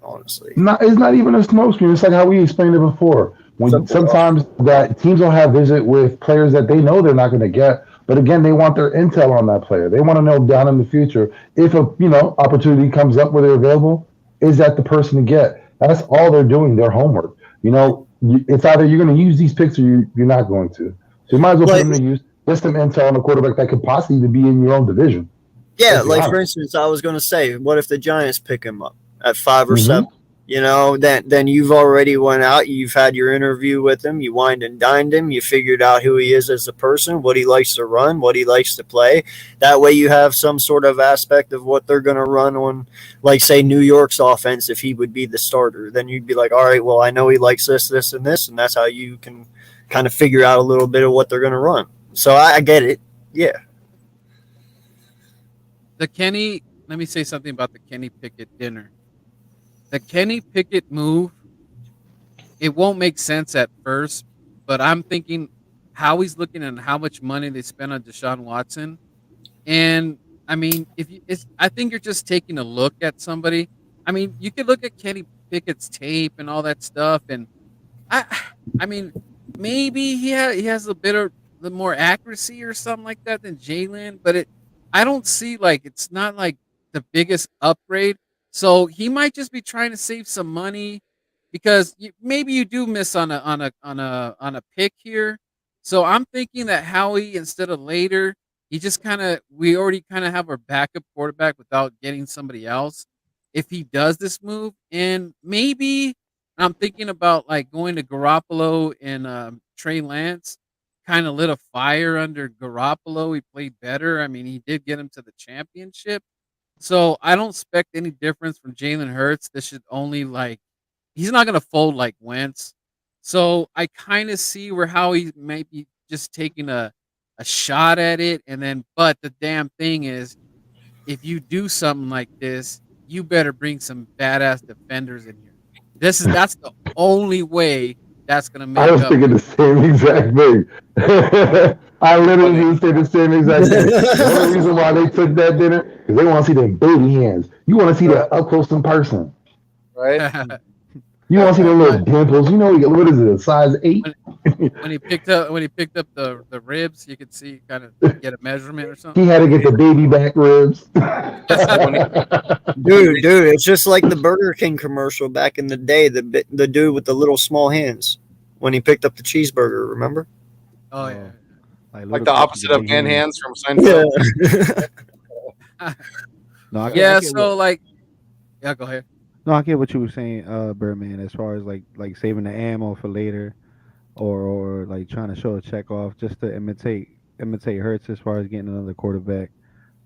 honestly. It's not even a smokescreen. It's like how we explained it before. When sometimes that teams will have visit with players that they know they're not going to get, but again, they want their intel on that player. They want to know down in the future if a opportunity comes up where they're available, is that the person to get? That's all they're doing. Their homework. It's either you're going to use these picks or you're not going to. So you might as well put Like, them to use. Get some intel on a quarterback that could possibly even be in your own division. yeah, Let's be like for honest. instance, I was going to say, what if the Giants pick him up at 5 or 7? Mm-hmm. Then you've already went out, you've had your interview with him, you wined and dined him, you figured out who he is as a person, what he likes to run, what he likes to play. That way you have some sort of aspect of what they're going to run on, like say New York's offense if he would be the starter. Then you'd be like, all right, well, I know he likes this, and this, and that's how you can kind of figure out a little bit of what they're going to run. So I get it. Yeah. Let me say something about the Kenny Pickett dinner. The Kenny Pickett move, it won't make sense at first, but I'm thinking how he's looking at how much money they spent on Deshaun Watson. And I mean, I think you're just taking a look at somebody. I mean, you could look at Kenny Pickett's tape and all that stuff, and I, I mean, maybe he has a bit of the more accuracy or something like that than Jalen, but I don't see like it's not like the biggest upgrade. So he might just be trying to save some money because maybe you do miss on a pick here. So I'm thinking that Howie instead of later, he just we already kind of have our backup quarterback without getting somebody else. If he does this move, and maybe I'm thinking about like going to Garoppolo and Trey Lance, kind of lit a fire under Garoppolo. He played better. I mean, he did get him to the championship. So I don't expect any difference from Jalen Hurts. This should only like he's not gonna fold like Wentz. So I kind of see where Howie might be just taking a shot at it, and then but the damn thing is, if you do something like this, you better bring some badass defenders in here. That's the only way that's gonna I make was up. thinking the same exact thing. I literally was thinking the same exact thing. The only reason why they took that dinner is they want to see them booty hands. You want to see that up close in person. Right? You want to see the little But dimples. What is it? A size 8? when he picked up the ribs, you could see kind of get a measurement or He something. had to get the baby back ribs. Dude, it's just like the Burger King commercial back in the day. The dude with the little small hands when he picked up the cheeseburger. Remember? Oh yeah. Like the opposite of man hands from Seinfeld. Yeah. No, I Yeah. get So like, yeah. Go ahead. no, I get what you were saying, Birdman, as far as like saving the ammo for later, or like trying to show a check off just to imitate Hurts as far as getting another quarterback.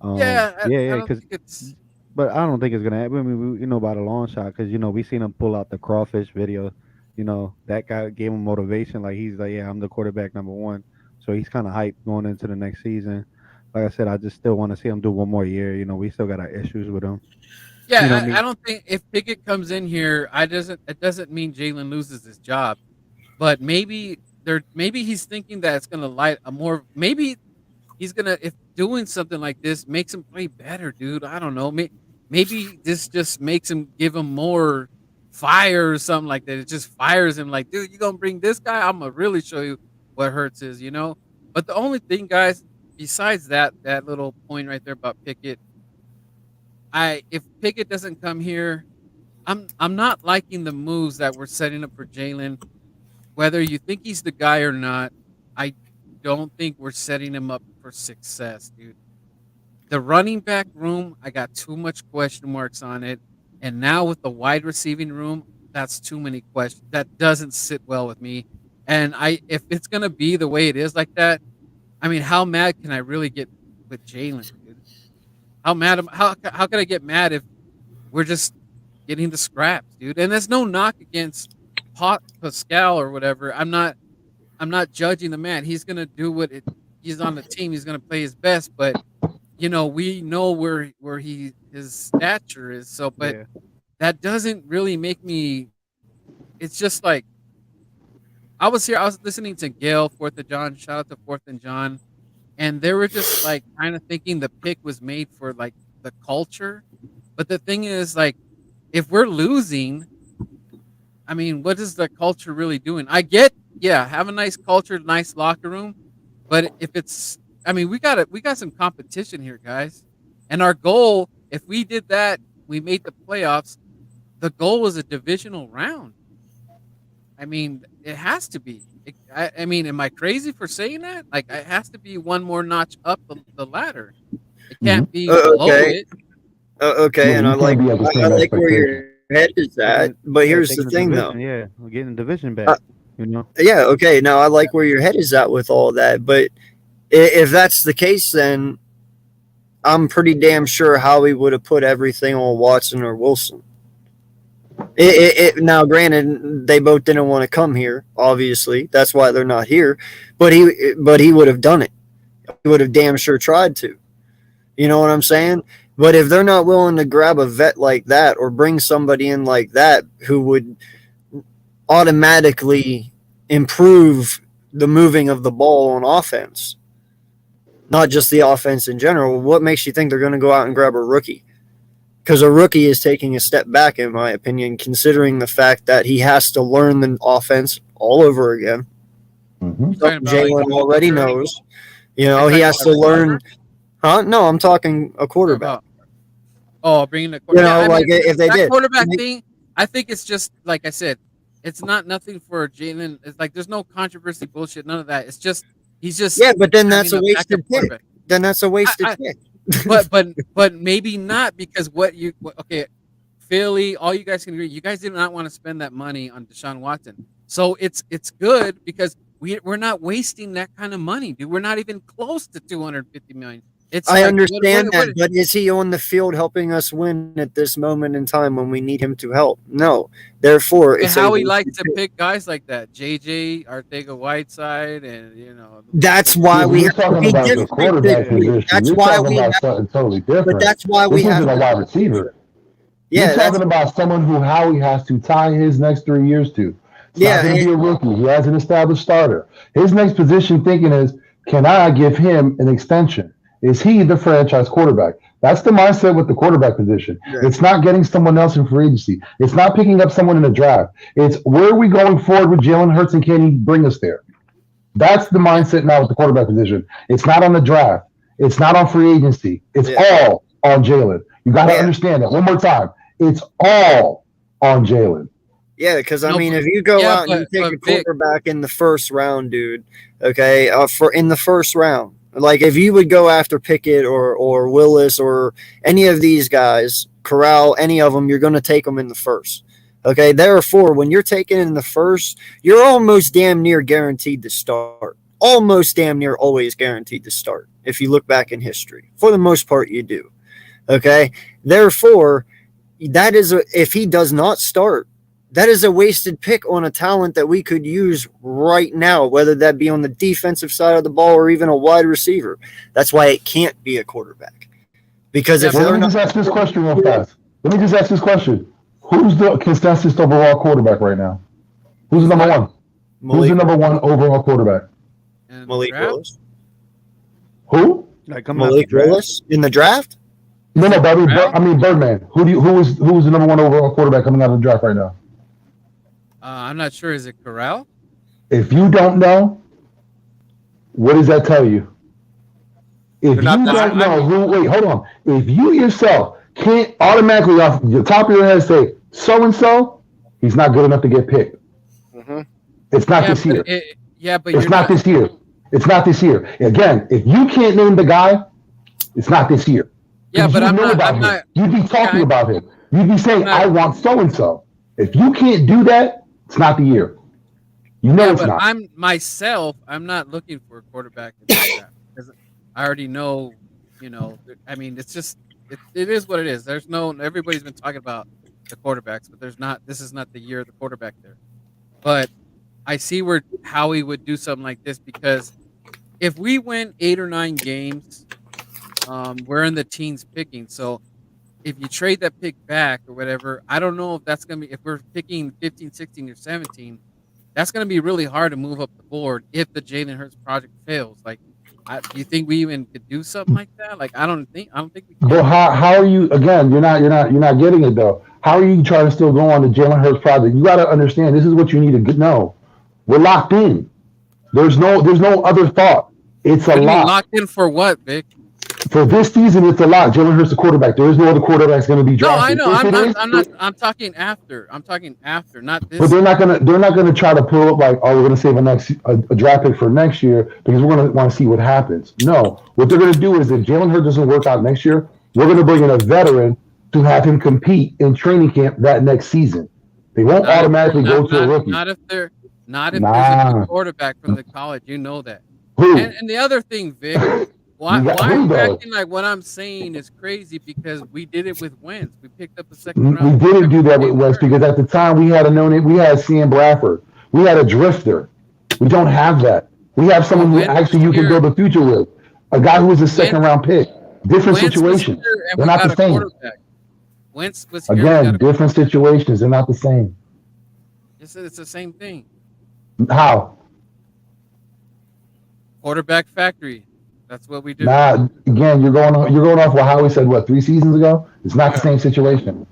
Yeah. I don't Because think it's. but I don't think it's gonna happen. I mean, by the long shot, because we seen him pull out the crawfish video. That guy gave him motivation. Like he's like, yeah, I'm the quarterback number one. So he's kind of hyped going into the next season. Like I said, I just still want to see him do one more year. We still got our issues with him. Yeah, Me. I don't think if Pickett comes in here, it doesn't mean Jalen loses his job, but maybe he's thinking that it's gonna light a more maybe he's gonna if doing something like this makes him play better, dude. I don't know. Maybe this just makes him give him more fire or something like that. It just fires him like, dude, you gonna bring this guy? I'm gonna really show you what Hurts is. But the only thing, guys, besides that little point right there about Pickett, if Pickett doesn't come here, I'm not liking the moves that we're setting up for Jalen. Whether you think he's the guy or not, I don't think we're setting him up for success, dude. The running back room, I got too much question marks on it. And now with the wide receiving room, that's too many questions. That doesn't sit well with me. And if it's gonna be the way it is like that, I mean, how mad can I really get with Jalen, dude? How mad how can I get mad if we're just getting the scraps, dude? And there's no knock against Pascal or whatever. I'm not I'm not judging the man. He's gonna do he's on the team. He's gonna play his best, but we know where his stature is. So, but Yeah. that doesn't really make me. It's just like I was here. I was listening to Gail Fourth of John. Shout out to Fourth and John, and they were just like kind of thinking the pick was made for like the culture. But the thing is, like, if we're losing, I mean, what is the culture really doing? I get, yeah, have a nice culture, nice locker room, but if it's, I mean, we got some competition here, guys, and our goal, if we did that, we made the playoffs. The goal was a divisional round. I mean, it has to be. I mean, am I crazy for saying that? Like, it has to be one more notch up the ladder. It can't be below Okay. it. Okay, Yeah, and you I like can't be at the same where expectation. your head is at, but here's the Taking the thing, though. division. Yeah, we're getting the division back. Yeah, okay. Now I like where your head is at with all that, but if that's the case, then I'm pretty damn sure Howie would have put everything on Watson or Wilson. Now, granted, they both didn't want to come here. Obviously, that's why they're not here. But he would have done it. He would have damn sure tried to. You know what I'm saying? But if they're not willing to grab a vet like that or bring somebody in like that who would automatically improve the moving of the ball on offense, not just the offense in general, what makes you think they're going to go out and grab a rookie? Because a rookie is taking a step back, in my opinion, considering the fact that he has to learn the offense all over again. Jalen already knows. He has to learn. Huh? No, I'm talking a quarterback. Bringing the quarterback. If they did quarterback thing, I think it's just like I said. It's not nothing for Jalen. It's like there's no controversy, bullshit, none of that. It's just he's just but then that's a wasted pick. Then that's a wasted pick. but maybe not because Philly, all you guys can agree. You guys did not want to spend that money on Deshaun Watson, so it's good because we're not wasting that kind of money, dude. We're not even close to $250 million. I understand that, but is he on the field helping us win at this moment in time when we need him to help? No. Therefore, it's how he likes to pick guys like that, JJ, Arcega-Whiteside, and That's why we have to be different. That's why we have something totally different. But that's why we have a wide receiver. Yeah, you're talking about someone who Howie has to tie his next 3 years to. It's not going to be a rookie. He has an established starter. His next position thinking is, can I give him an extension? Is he the franchise quarterback? That's the mindset with the quarterback position. Yeah. It's not getting someone else in free agency. It's not picking up someone in the draft. It's where are we going forward with Jalen Hurts and can he bring us there? That's the mindset now with the quarterback position. It's not on the draft. It's not on free agency. It's all on Jalen. You got to understand that one more time. It's all on Jalen. Yeah, because I mean, if you go out and you take a quarterback in the first round, dude, okay, in the first round, like if you would go after Pickett or Willis or any of these guys, Corral, any of them, you're going to take them in the first. Okay, therefore, when you're taking in the first, you're almost damn near guaranteed to start. Almost damn near always guaranteed to start. If you look back in history, for the most part, you do. Okay, therefore, that is if he does not start, that is a wasted pick on a talent that we could use right now, whether that be on the defensive side of the ball or even a wide receiver. That's why it can't be a quarterback. Because if let me just ask this question real fast. Let me just ask this question. Who's the consensus overall quarterback right now? Who's the number one? Who's the number one overall quarterback? Malik Willis. Who? Malik Willis in the draft? No, I mean Birdman. Who is the number one overall quarterback coming out of the draft right now? I'm not sure. Is it Corral? If you don't know, what does that tell you? If you don't know wait, hold on. If you yourself can't automatically off the top of your head say so-and-so, he's not good enough to get picked. Mm-hmm. It's not this year. It's not this year. It's not this year. Again, if you can't name the guy, it's not this year. Yeah, but I'm not. You'd be talking about him. You'd be saying, I want so-and-so. If you can't do that, it's not the year. You know it's not. I'm not looking for a quarterback in the draft because I already know, I mean, it's just, it is what it is. Everybody's been talking about the quarterbacks, but this is not the year of the quarterback there. But I see where Howie would do something like this because if we win 8 or 9 games, we're in the teens picking. So if you trade that pick back or whatever, I don't know if that's going to be, if we're picking 15, 16, or 17, that's going to be really hard to move up the board if the Jalen Hurts project fails. Like, do you think we even could do something like that? Like, I don't think we can. But how are you again? You're not getting it though. How are you trying to still go on the Jalen Hurts project? You got to understand. This is what you need to know. We're locked in. There's no other thought. It's a What do you mean lot. locked in for what, Vic? For this season, it's a lot. Jalen Hurts the quarterback. There is no other quarterback going to be No, I drafted. know. If it is, I'm not. I'm talking after. I'm talking after, not this. but they're not gonna try to pull up like, oh, we're gonna save a draft pick for next year because we're gonna want to see what happens. No, what they're gonna do is if Jalen Hurts doesn't work out next year, we're gonna bring in a veteran to have him compete in training camp that next season. They won't automatically go to a rookie. Not if there's a good quarterback from the college. You know that. Who? And the other thing, Vic, why are you acting like what I'm saying is crazy? Because we did it with Wentz. We picked up a second We round. didn't do that with West because at the time we had Sam Bradford. We had a drifter. We don't have that. We have someone who actually you can build a future with. A guy who was a second round pick. Different situation. They're not the same. Wentz was here. Again, different situations. They're not the same. It's the same thing. How? Quarterback factory. That's what we do. Nah, again, you're going off what Howie said, 3 seasons ago? It's not the same situation.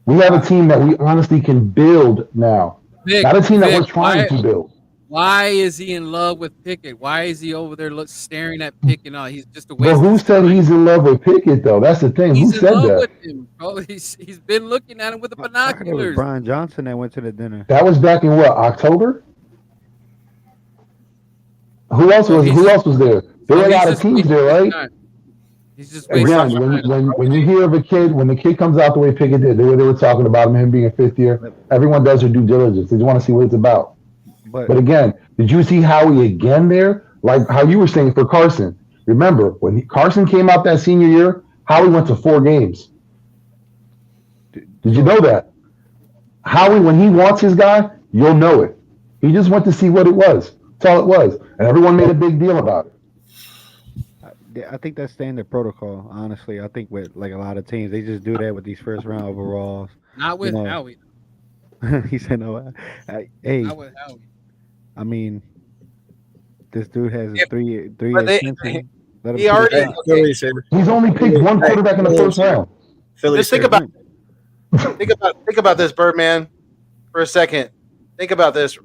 We have a team that we honestly can build now. Vic, not a team that we're trying to build. Why is he in love with Pickett? Why is he over there staring at Pickett? No, he's just a waste. But who said he's in love with Pickett, though? That's the thing. Who said that? He's in love with him, bro. He's been looking at him with the binoculars. It was Brian Johnson that went to the dinner. That was back in what, October? Who else was there? There were a lot of teams there, right? He's just again, when you hear of a kid, when the kid comes out the way Pickett did, they were talking about him being a 5th year. Everyone does their due diligence. They just want to see what it's about. But again, did you see Howie again there? Like how you were saying for Carson. Remember, when Carson came out that senior year, Howie went to 4 games. Did you know that? Howie, when he wants his guy, you'll know it. He just went to see what it was. That's all it was. And everyone made a big deal about it. I think that's standard protocol, honestly. I think with like a lot of teams, they just do that with these first round overalls. Not with Howie. He said no. Hey, not with Howie. I mean, this dude has a 3 extension. He already. He's only picked 1 quarterback in the first round. Just think about this, Birdman, for a second. Think about this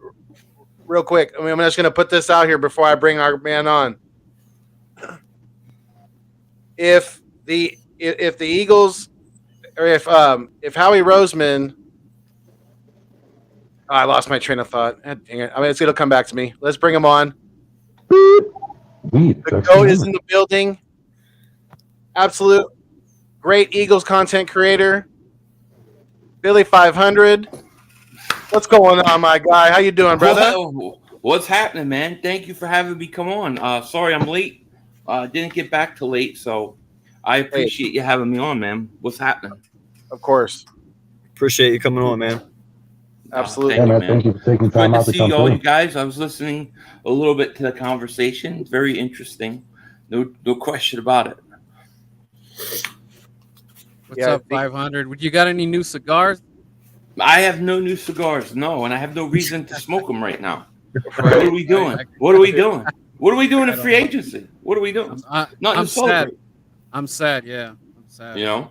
real quick. I mean, I'm just going to put this out here before I bring our man on. If the Eagles, or if Howie Roseman, I lost my train of thought. Dang it. I mean, it'll come back to me. Let's bring him on. The GO.A.T is in the building. Absolute great Eagles content creator. Philly.500. What's going on, my guy? How you doing, brother? What's happening, man? Thank you for having me come on. Sorry I'm late. Didn't get back till late, so I appreciate you having me on, man. What's happening? Of course. Appreciate you coming on, man. Absolutely. Thank you for taking time out to come all through. you guys. I was listening a little bit to the conversation. Very interesting. No question about it. What's up, 500? Would you got any new cigars? I have no new cigars, no, and I have no reason to smoke them right now. What are we doing? What are we doing? What are we doing in free agency? What are we doing? I'm sad. I'm sad. Yeah, I'm sad. You know,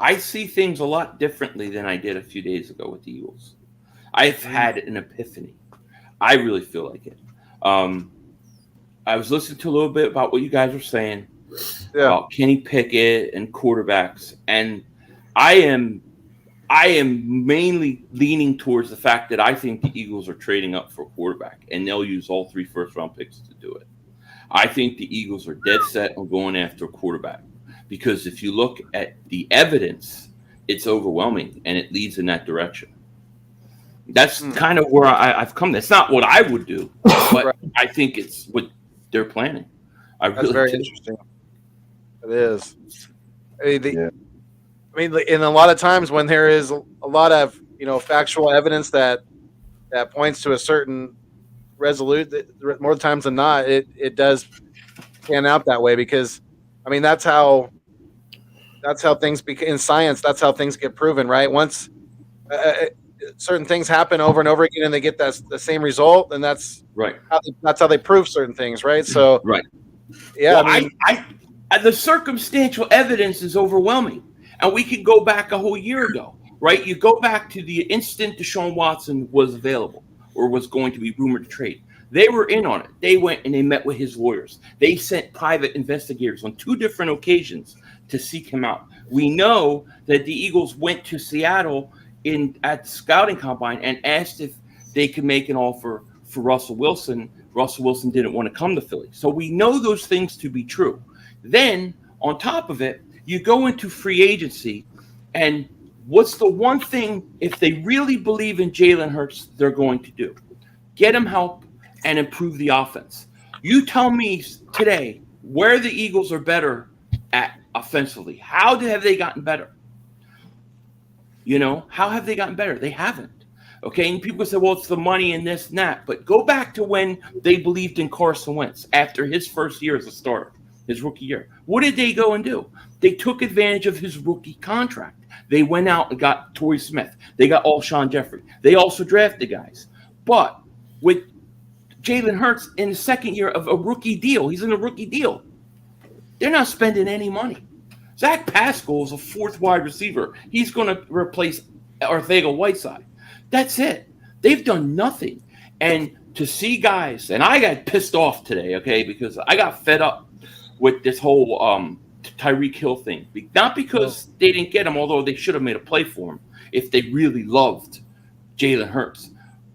I see things a lot differently than I did a few days ago with the Eagles. I've had an epiphany. I really feel like it. I was listening to a little bit about what you guys were saying about Kenny Pickett and quarterbacks, and I am mainly leaning towards the fact that I think the Eagles are trading up for a quarterback, and they'll use all 3 first-round picks to do it. I think the Eagles are dead set on going after a quarterback because if you look at the evidence, it's overwhelming, and it leads in that direction. That's kind of where I've come. That's not what I would do, but I think it's what they're planning. That's very interesting. It is. I mean, and a lot of times when there is a lot of factual evidence that that points to a certain resolute. More times than not, it does pan out that way because, I mean, that's how things in science. That's how things get proven, right? Once certain things happen over and over again, and they get the same result, and that's right. That's how they prove certain things, right? So, right. Yeah, well, the circumstantial evidence is overwhelming, and we could go back a whole year ago, right? You go back to the instant Deshaun Watson was available or was going to be rumored to trade. They were in on it. They went and they met with his lawyers. They sent private investigators on 2 different occasions to seek him out. We know that the Eagles went to Seattle at the scouting combine and asked if they could make an offer for Russell Wilson. Russell Wilson didn't want to come to Philly. So we know those things to be true. Then on top of it, you go into free agency, and what's the one thing, if they really believe in Jalen Hurts, they're going to do? Get him help and improve the offense. You tell me today where the Eagles are better at offensively. How have they gotten better? How have they gotten better? They haven't. Okay, and people say, well, it's the money and this and that. But go back to when they believed in Carson Wentz after his first year as a starter, his rookie year. What did they go and do? They took advantage of his rookie contract. They went out and got Torrey Smith. They got Alshon Jeffrey. They also drafted guys. But with Jalen Hurts in the second year of a rookie deal, he's in a rookie deal. They're not spending any money. Zach Pascal is a 4th wide receiver. He's going to replace Arcega-Whiteside. That's it. They've done nothing. And to see guys, and I got pissed off today, okay, because I got fed up with this whole Tyreek Hill thing. Not because they didn't get him, although they should have made a play for him if they really loved Jalen Hurts.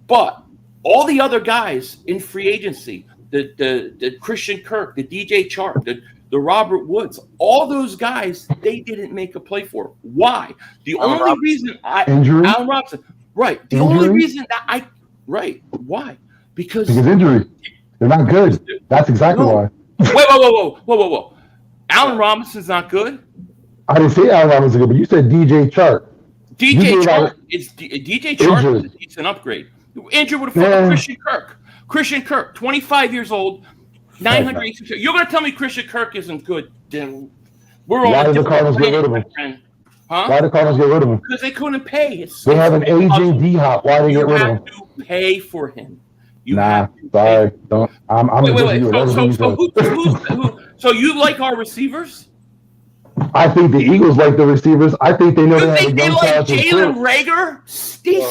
But all the other guys in free agency, the Christian Kirk, the DJ Chark, the Robert Woods, all those guys, they didn't make a play for. Why? The only reason Allen Robinson. Right. The only reason that why? Because injury. They're not good. That's exactly why. Whoa. Allen Robinson's not good? I didn't say Allen Robinson good, but you said DJ Chark. DJ Chark is a decent upgrade. Injured with a Christian Kirk. Christian Kirk, 25 years old, 900. You're going to tell me Christian Kirk isn't good? Then we're all. Why did the Cardinals get rid of him? Huh? Why did the Cardinals get rid of him? Because they couldn't pay. They have an aging D-Hop. Why did they get rid of him? You have to pay for him. Sorry. Don't. So you like our receivers? I think the Eagles like the receivers. I think they know you they think they like Jalen Reagor? He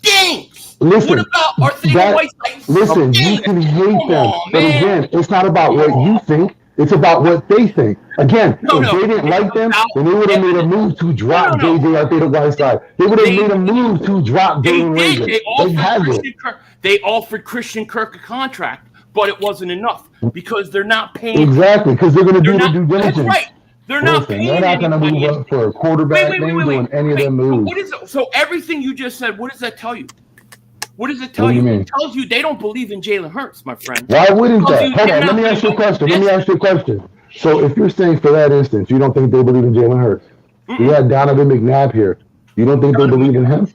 stinks. Listen, what about Arcega-Whiteside? Listen, you can hate them, but again, it's not about what you think. It's about what they think. Again, if they didn't like them, then they would have made a move to drop JJ Arcega-Whiteside. They would have made a move to drop Jalen Reagor. They offered Christian Kirk a contract, but it wasn't enough because they're not paying. Exactly, because they're going to do the due diligence. That's right. They're not paying. They're not going to move up for a quarterback. They ain't doing any of them moves. So everything you just said, what does that tell you? What does it tell you? It tells you they don't believe in Jalen Hurts, my friend. Why wouldn't that? Hold on, let me ask you a question. So if you're saying for that instance, you don't think they believe in Jalen Hurts. We had Donovan McNabb here. You don't think they believe in him?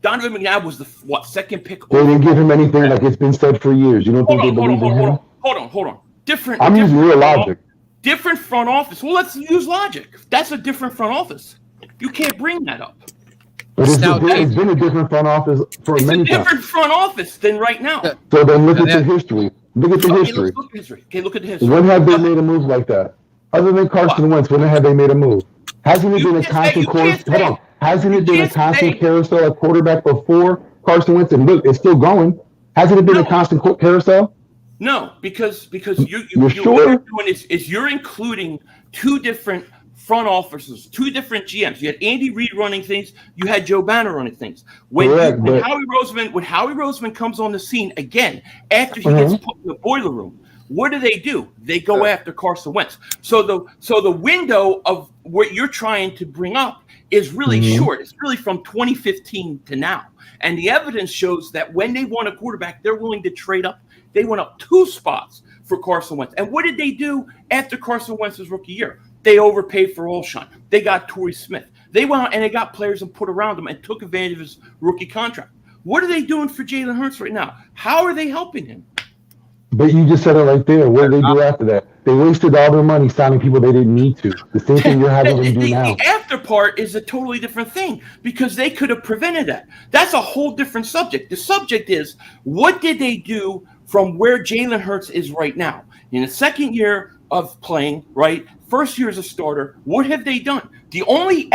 Donovan McNabb was the second pick. They didn't give him anything like it's been said for years. You don't think they believe in him? Hold on. I'm using real logic. Different front office. Well, let's use logic. That's a different front office. You can't bring that up. But it's been a different front office for many times. It's a different front office than right now. So then look at the history. Look at the history. Okay, look at the history. When have they made a move like that? Other than Carson Wentz, when have they made a move? Hasn't it been a constant carousel at quarterback before Carson Wentz? And look, it's still going. Hasn't it been a constant carousel? No, because you're sure? what you're doing is you're including 2 different front officers, 2 different GMs. You had Andy Reid running things. You had Joe Banner running things. When Howie Roseman comes on the scene again after he gets put in the boiler room, what do? They go after Carson Wentz. So the window of what you're trying to bring up is really short. It's really from 2015 to now. And the evidence shows that when they want a quarterback, they're willing to trade up. They went up 2 spots for Carson Wentz. And what did they do after Carson Wentz's rookie year? They overpaid for Alshon. They got Torrey Smith. They went out and they got players and put around him and took advantage of his rookie contract. What are they doing for Jalen Hurts right now? How are they helping him? But you just said it right there. What did they do after that? They wasted all their money signing people they didn't need to. The same thing you're having them do now. The after part is a totally different thing because they could have prevented that. That's a whole different subject. The subject is, what did they do from where Jalen Hurts is right now? In the second year of playing, right? First year as a starter, what have they done? The only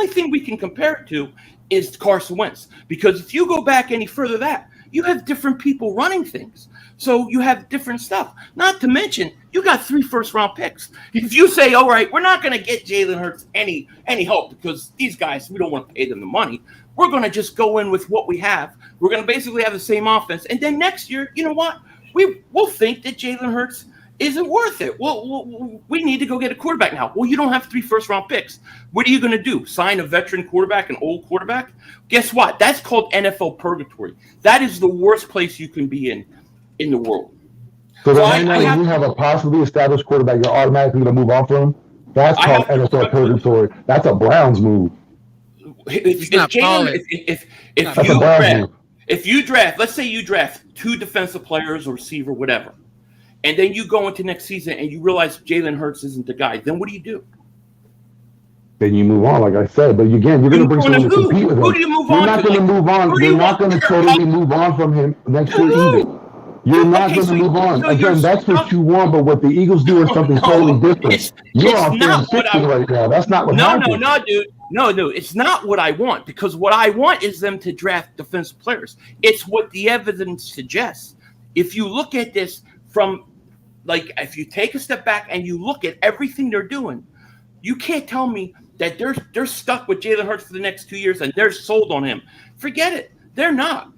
thing we can compare it to is Carson Wentz. Because if you go back any further that, you have different people running things. So you have different stuff. Not to mention, you got 3 first-round picks. If you say, all right, we're not going to get Jalen Hurts any help because these guys, we don't want to pay them the money. We're going to just go in with what we have. We're going to basically have the same offense. And then next year, you know what? We'll think that Jalen Hurts isn't worth it. We need to go get a quarterback now. Well, you don't have 3 first-round picks. What are you going to do? Sign a veteran quarterback, an old quarterback? Guess what? That's called NFL purgatory. That is the worst place you can be in the world. So right now, if you have a possibly established quarterback, you're automatically going to move on from him? That's called NFL purgatory. That's a Browns move. If you draft, let's say you draft 2 defensive players or receiver, whatever, and then you go into next season and you realize Jalen Hurts isn't the guy, then what do you do? Then you move on, like I said. But again, you're going to bring someone to compete with him. Who do you move you're on not to? going to move on. You're not going to totally move on from him next year either. You're not going to move on. Again, that's what you want, but what the Eagles do is something totally different. You're on film 60 right now. That's not what happened. No, dude. No, it's not what I want, because what I want is them to draft defensive players. It's what the evidence suggests. If you look at this from, like, if you take a step back and you look at everything they're doing, you can't tell me that they're stuck with Jalen Hurts for the next 2 years and they're sold on him. Forget it. They're not.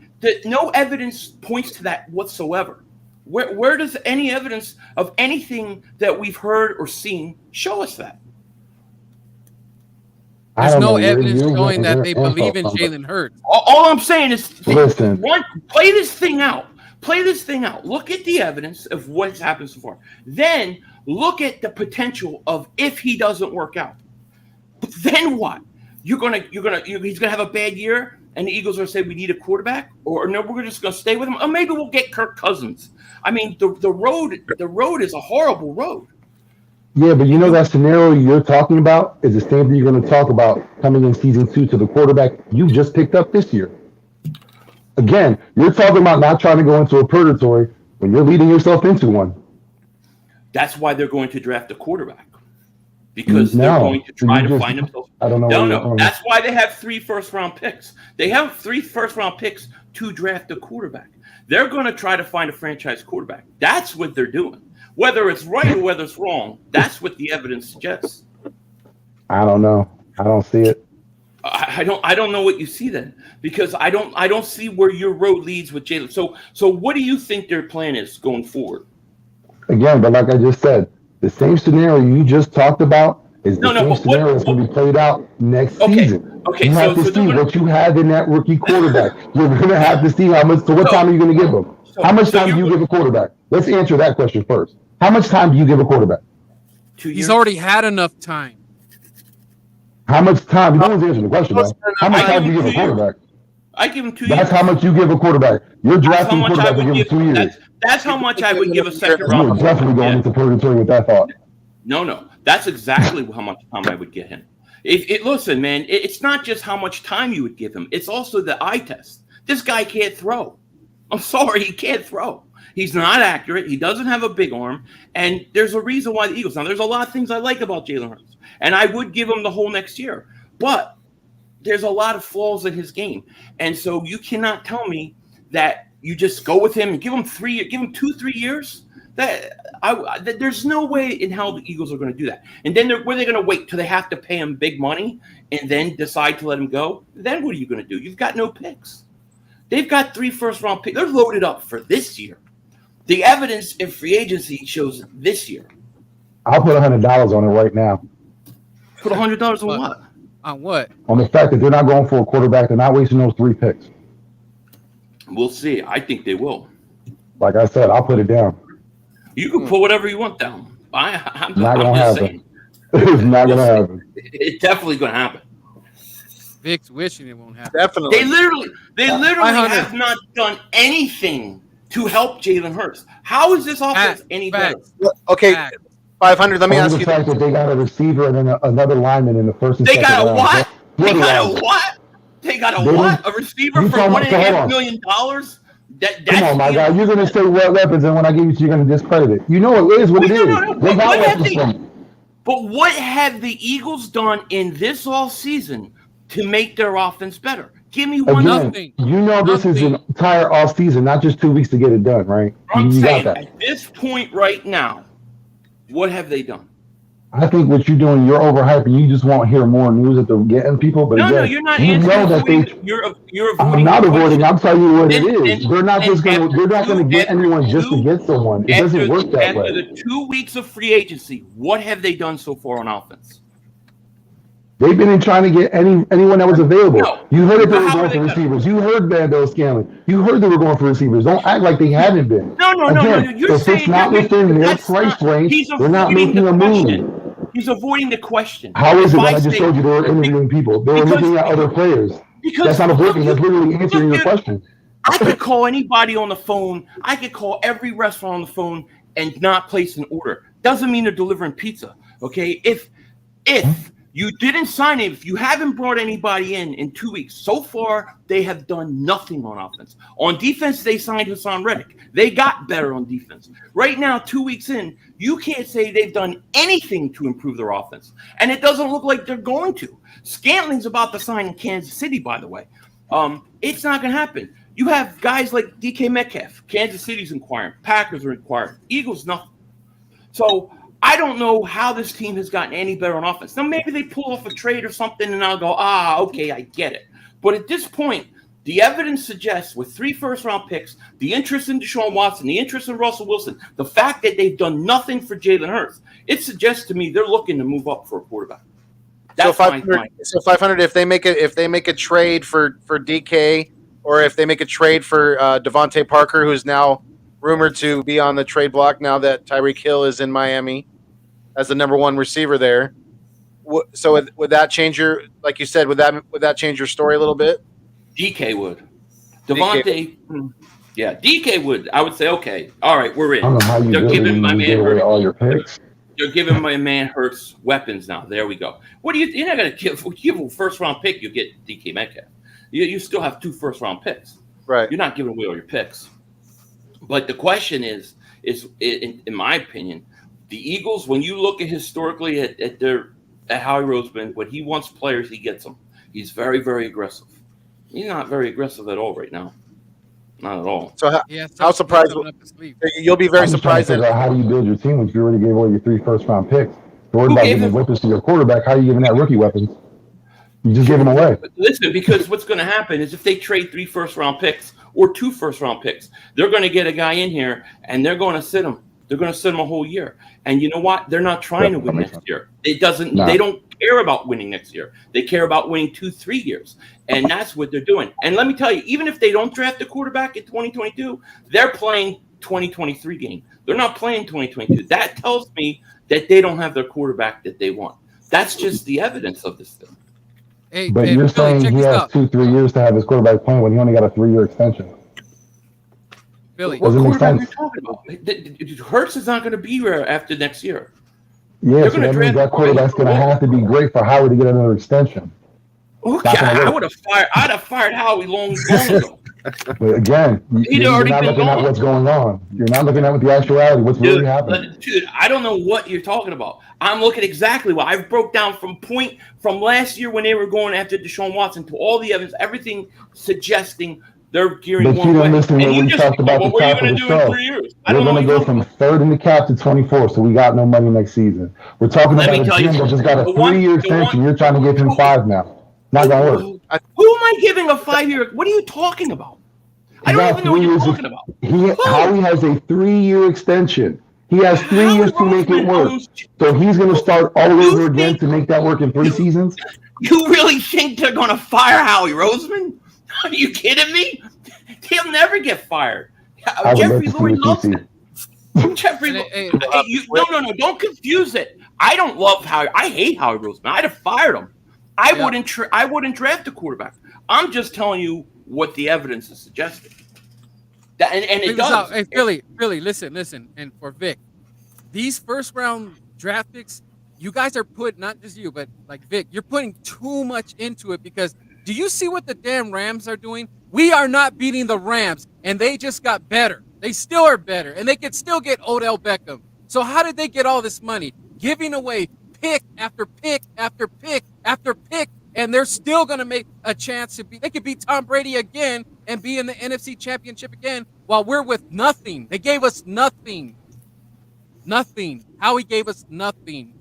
No evidence points to that whatsoever. Where does any evidence of anything that we've heard or seen show us that? There's no evidence showing that they believe in Jalen Hurts. All I'm saying is, listen. Play this thing out. Look at the evidence of what's happened so far. Then look at the potential of if he doesn't work out. Then what? He's gonna have a bad year, and the Eagles are gonna say we need a quarterback, or no, we're just gonna stay with him, or maybe we'll get Kirk Cousins. I mean, the road is a horrible road. Yeah, but you know that scenario you're talking about is the same thing you're going to talk about coming in season 2 to the quarterback you just picked up this year. Again, you're talking about not trying to go into a purgatory when you're leading yourself into one. That's why they're going to draft a quarterback. Because they're going to try to find themselves. I don't know. No. That's why they have 3 first-round picks. They have 3 first-round picks to draft a quarterback. They're going to try to find a franchise quarterback. That's what they're doing. Whether it's right or whether it's wrong, that's what the evidence suggests. I don't know. I don't see it. I don't know what you see then, because I don't see where your road leads with Jalen. So what do you think their plan is going forward? Again, but like I just said, the same scenario you just talked about is the same scenario that's going to be played out next season. Okay, you have to see what you have in that rookie quarterback. You're going to have to see how much. So what time are you going to give them? How much time do you give a quarterback? Let's answer that question first. How much time do you give a quarterback? 2 years. He's already had enough time. How much time? No one's answering the question, though. How much time do you give a quarterback? I give him 2 years. That's how much you give a quarterback. You're drafting a quarterback and give him 2 years. That's how much I would give a second You're round. definitely going into purgatory with that thought. No. That's exactly how much time I would get him. Listen, man, it's not just how much time you would give him. It's also the eye test. This guy can't throw. I'm sorry, he can't throw. He's not accurate. He doesn't have a big arm. And there's a reason why the Eagles. Now, there's a lot of things I like about Jalen Hurts. And I would give him the whole next year. But there's a lot of flaws in his game. And so you cannot tell me that you just go with him and give him 2-3 years. There's no way in hell the Eagles are going to do that. And then were they going to wait till they have to pay him big money and then decide to let him go? Then what are you going to do? You've got no picks. They've got 3 first-round picks. They're loaded up for this year. The evidence in free agency shows this year. I'll put $100 on it right now. Put $100 on what? On what? On the fact that they're not going for a quarterback. They're not wasting those 3 picks. We'll see. I think they will. Like I said, I'll put it down. You can put whatever you want down. I'm not going to happen. saying. It's not going to happen. It's definitely going to happen. Vic's wishing it won't happen. Definitely. They literally 500. have not done anything to help Jalen Hurts. How is this offense any better? Okay, Facts. 500. Let me Only ask the you. fact that they got a receiver and then another lineman in the first and They second got a round. what? They Bloody got a lineman. what? They got a They what? don't- A receiver you for talking about- $1.5 hold on. million? Come on, my guy. You're going to say what weapons, and when I give you, you're going to discredit it. You know it is what it is. No. They got weapons from it. But what have the Eagles done in this all season to make their offense better? Give me one. Again, Nothing. you know this is an entire off season, not just 2 weeks to get it done, right? I'm You saying got that. at this point right now, what have they done? I think what you're doing, you're overhyping. You just want to hear more news that they're getting people. But No, again, you're not you answering. know that they. You're I'm avoiding. not the avoiding. question. I'm telling you what it Then- is. They're not just then gonna. They're not after gonna get two- anyone just to get someone. It doesn't work that After way. the 2 weeks of free agency, what have they done so far on offense? They've been in trying to get anyone that was available. No. You heard that they But were how going are for they receivers. You heard Bando Scanlon. You heard they were going for receivers. Don't act like they haven't been. No. Again, You're if saying it's not within their that's price not- range, he's they're not avoiding making the a question. move. He's avoiding the question. How is If it when I just say- told you they were interviewing people? They were because- looking at other players. Because That's not avoiding. That's literally answering your dude, question. I could call anybody on the phone. I could call every restaurant on the phone and not place an order. Doesn't mean they're delivering pizza. Okay, if you didn't sign it, if you haven't brought anybody in 2 weeks, so far they have done nothing on offense. On defense, they signed Hassan Reddick. They got better on defense. Right now, 2 weeks in, you can't say they've done anything to improve their offense, and it doesn't look like they're going to. Scantling's about to sign in Kansas City, by the way. It's not going to happen. You have guys like DK Metcalf. Kansas City's inquiring. Packers are inquiring. Eagles, nothing. So I don't know how this team has gotten any better on offense. Now, maybe they pull off a trade or something, and I'll go, okay, I get it. But at this point, the evidence suggests with 3 first-round picks, the interest in Deshaun Watson, the interest in Russell Wilson, the fact that they've done nothing for Jalen Hurts, it suggests to me they're looking to move up for a quarterback. That's So 500. So 500. If they make a trade for DK, or if they make a trade for Devontae Parker, who's now rumored to be on the trade block now that Tyreek Hill is in Miami as the number 1 receiver there. So would that change your, like you said, would that change your story a little bit? DK would. Devontae, yeah, DK would. I would say, okay, all right, we're in. I don't know how you They're really giving my give man away Hurts. all your picks. You're giving my man Hurts weapons now. There we go. What do you're not going to give a first-round pick, you get DK Metcalf. You still have 2 first-round picks. Right. You're not giving away all your picks. But the question is in my opinion, the Eagles, when you look at historically at Howie Roseman, when he wants players, he gets them. He's very, very aggressive. He's not very aggressive at all right now. Not at all. So how surprised? You'll be very surprised. How do you build your team when you already gave away your 3 first-round picks? You're worried about giving weapons to your quarterback. How are you giving that rookie weapons? You just give them away. Listen, because what's going to happen is if they trade 3 first-round picks or 2 first-round picks, they're going to get a guy in here and they're going to sit him. They're going to sit him a whole year. And you know what? They're not trying to win next year. They don't care about winning next year. They care about winning 2-3 years. And that's what they're doing. And let me tell you, even if they don't draft a quarterback in 2022, they're playing 2023 game. They're not playing 2022. That tells me that they don't have their quarterback that they want. That's just the evidence of this thing. But you're saying he has 2-3 years to have his quarterback playing when he only got a 3-year extension. Philly, what quarterback are you talking about? Hurts is not going to be here after next year. Yeah, so that means that quarterback's going to have to be great for Howie to get another extension. Okay, I'd have fired Howie long ago. But again, you're not looking at what's going on. You're not looking at what the actuality, what's really happening. Dude, I don't know what you're talking about. I'm looking exactly what I broke down from last year when they were going after Deshaun Watson to all the evidence, everything suggesting they're gearing but one you way. didn't listen when we talked about the top of the show. We're going to go from 3rd in the cap to 24, so we got no money next season. We're talking about a team that just got a 3-year extension. You're trying to give him 5 now. Not going to work. Who am I giving a 5-year? What are you talking about? I don't even know what you're talking about. Howie has a 3-year extension. He has 3 years to make it work. So he's going to start all over again to make that work in 3 seasons? You really think they're going to fire Howie Roseman? Are you kidding me? He'll never get fired. Jeffrey Lurie loves him. Jeffrey, no, don't confuse it. I don't love Howie. I hate Howie Roseman. I'd have fired him. I wouldn't draft a quarterback. I'm just telling you what the evidence is suggesting. That, and it does. Hey, Philly, listen. And for Vic, these first round draft picks, you guys are putting, not just you, but like Vic, you're putting too much into it because do you see what the damn Rams are doing? We are not beating the Rams, and they just got better. They still are better, and they could still get Odell Beckham. So how did they get all this money? Giving away pick after pick after pick after pick, and they're still going to make a chance to be. They could beat Tom Brady again and be in the NFC Championship again while we're with nothing. They gave us nothing. Nothing. Howie gave us nothing.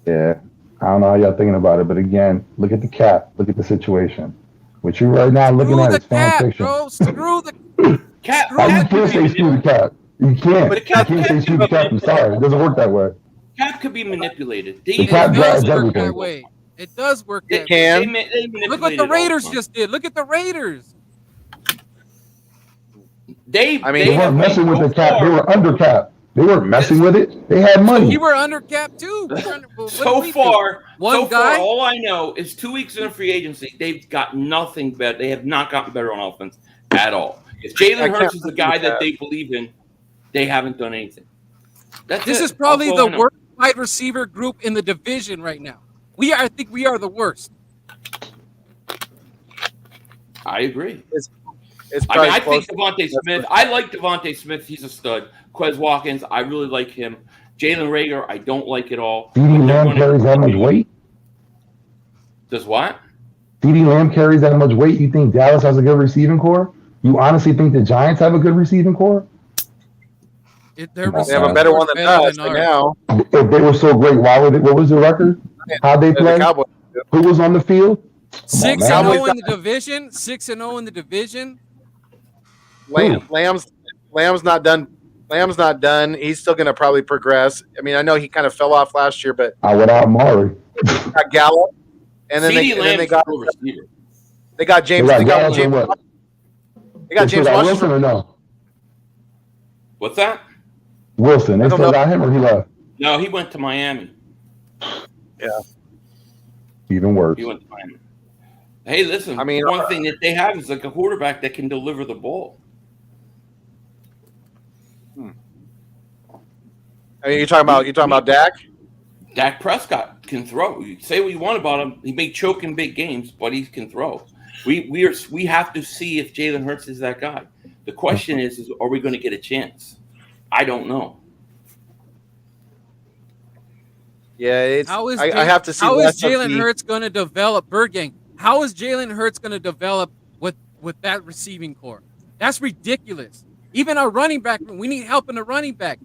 Yeah. I don't know how y'all thinking about it, but again, look at the cap. Look at the situation. What you right now looking at is fan fiction. Bro. Screw the cap. You can't say screw the cap. You can't. But you can't say screw the cap. I'm sorry. It doesn't work that way. Cap could be manipulated. The cap drives everything. That way. It does work that can. way. Look what the Raiders just did. Look at the Raiders. They weren't messing with the cap. They were under cap. They weren't messing with it. They had money. So we were under cap too. So far, guy. All I know is 2 weeks in free agency, they've got nothing better. They have not gotten better on offense at all. If Jalen Hurts is the guy that they believe in, they haven't done anything. This is probably the worst wide receiver group in the division right now. I think we are the worst. I agree. I think Devontae Smith. I like Devontae Smith. He's a stud. Quez Watkins, I really like him. Jalen Reagor, I don't like at all. CeeDee Lamb carries that much weight? Does what? CeeDee Lamb carries that much weight? You think Dallas has a good receiving core? You honestly think the Giants have a good receiving core? They have a better one than us right now. If they were so great, what was the record? How'd they play? Who was on the field? 6-0 in the division. 6-0 in the division. Lamb's not done. Lamb's not done. He's still going to probably progress. I mean, I know he kind of fell off last year, but without Maury, got Gallup, and then they got James. They got James. They got James Wilson or no? What's that? Wilson. They still got him, or he left? No, he went to Miami. Yeah. Even worse. He went to Miami. Hey, listen. I mean, one thing that they have is like a quarterback that can deliver the ball. I mean, you're talking about Dak? Dak Prescott can throw. You say what you want about him. He may choke in big games, but he can throw. We have to see if Jalen Hurts is that guy. The question is are we going to get a chance? I don't know. Yeah, I have to see. How is Jalen Hurts going to develop, Bird Gang? How is Jalen Hurts going to develop with that receiving core? That's ridiculous. Even our running back, we need help in the running back.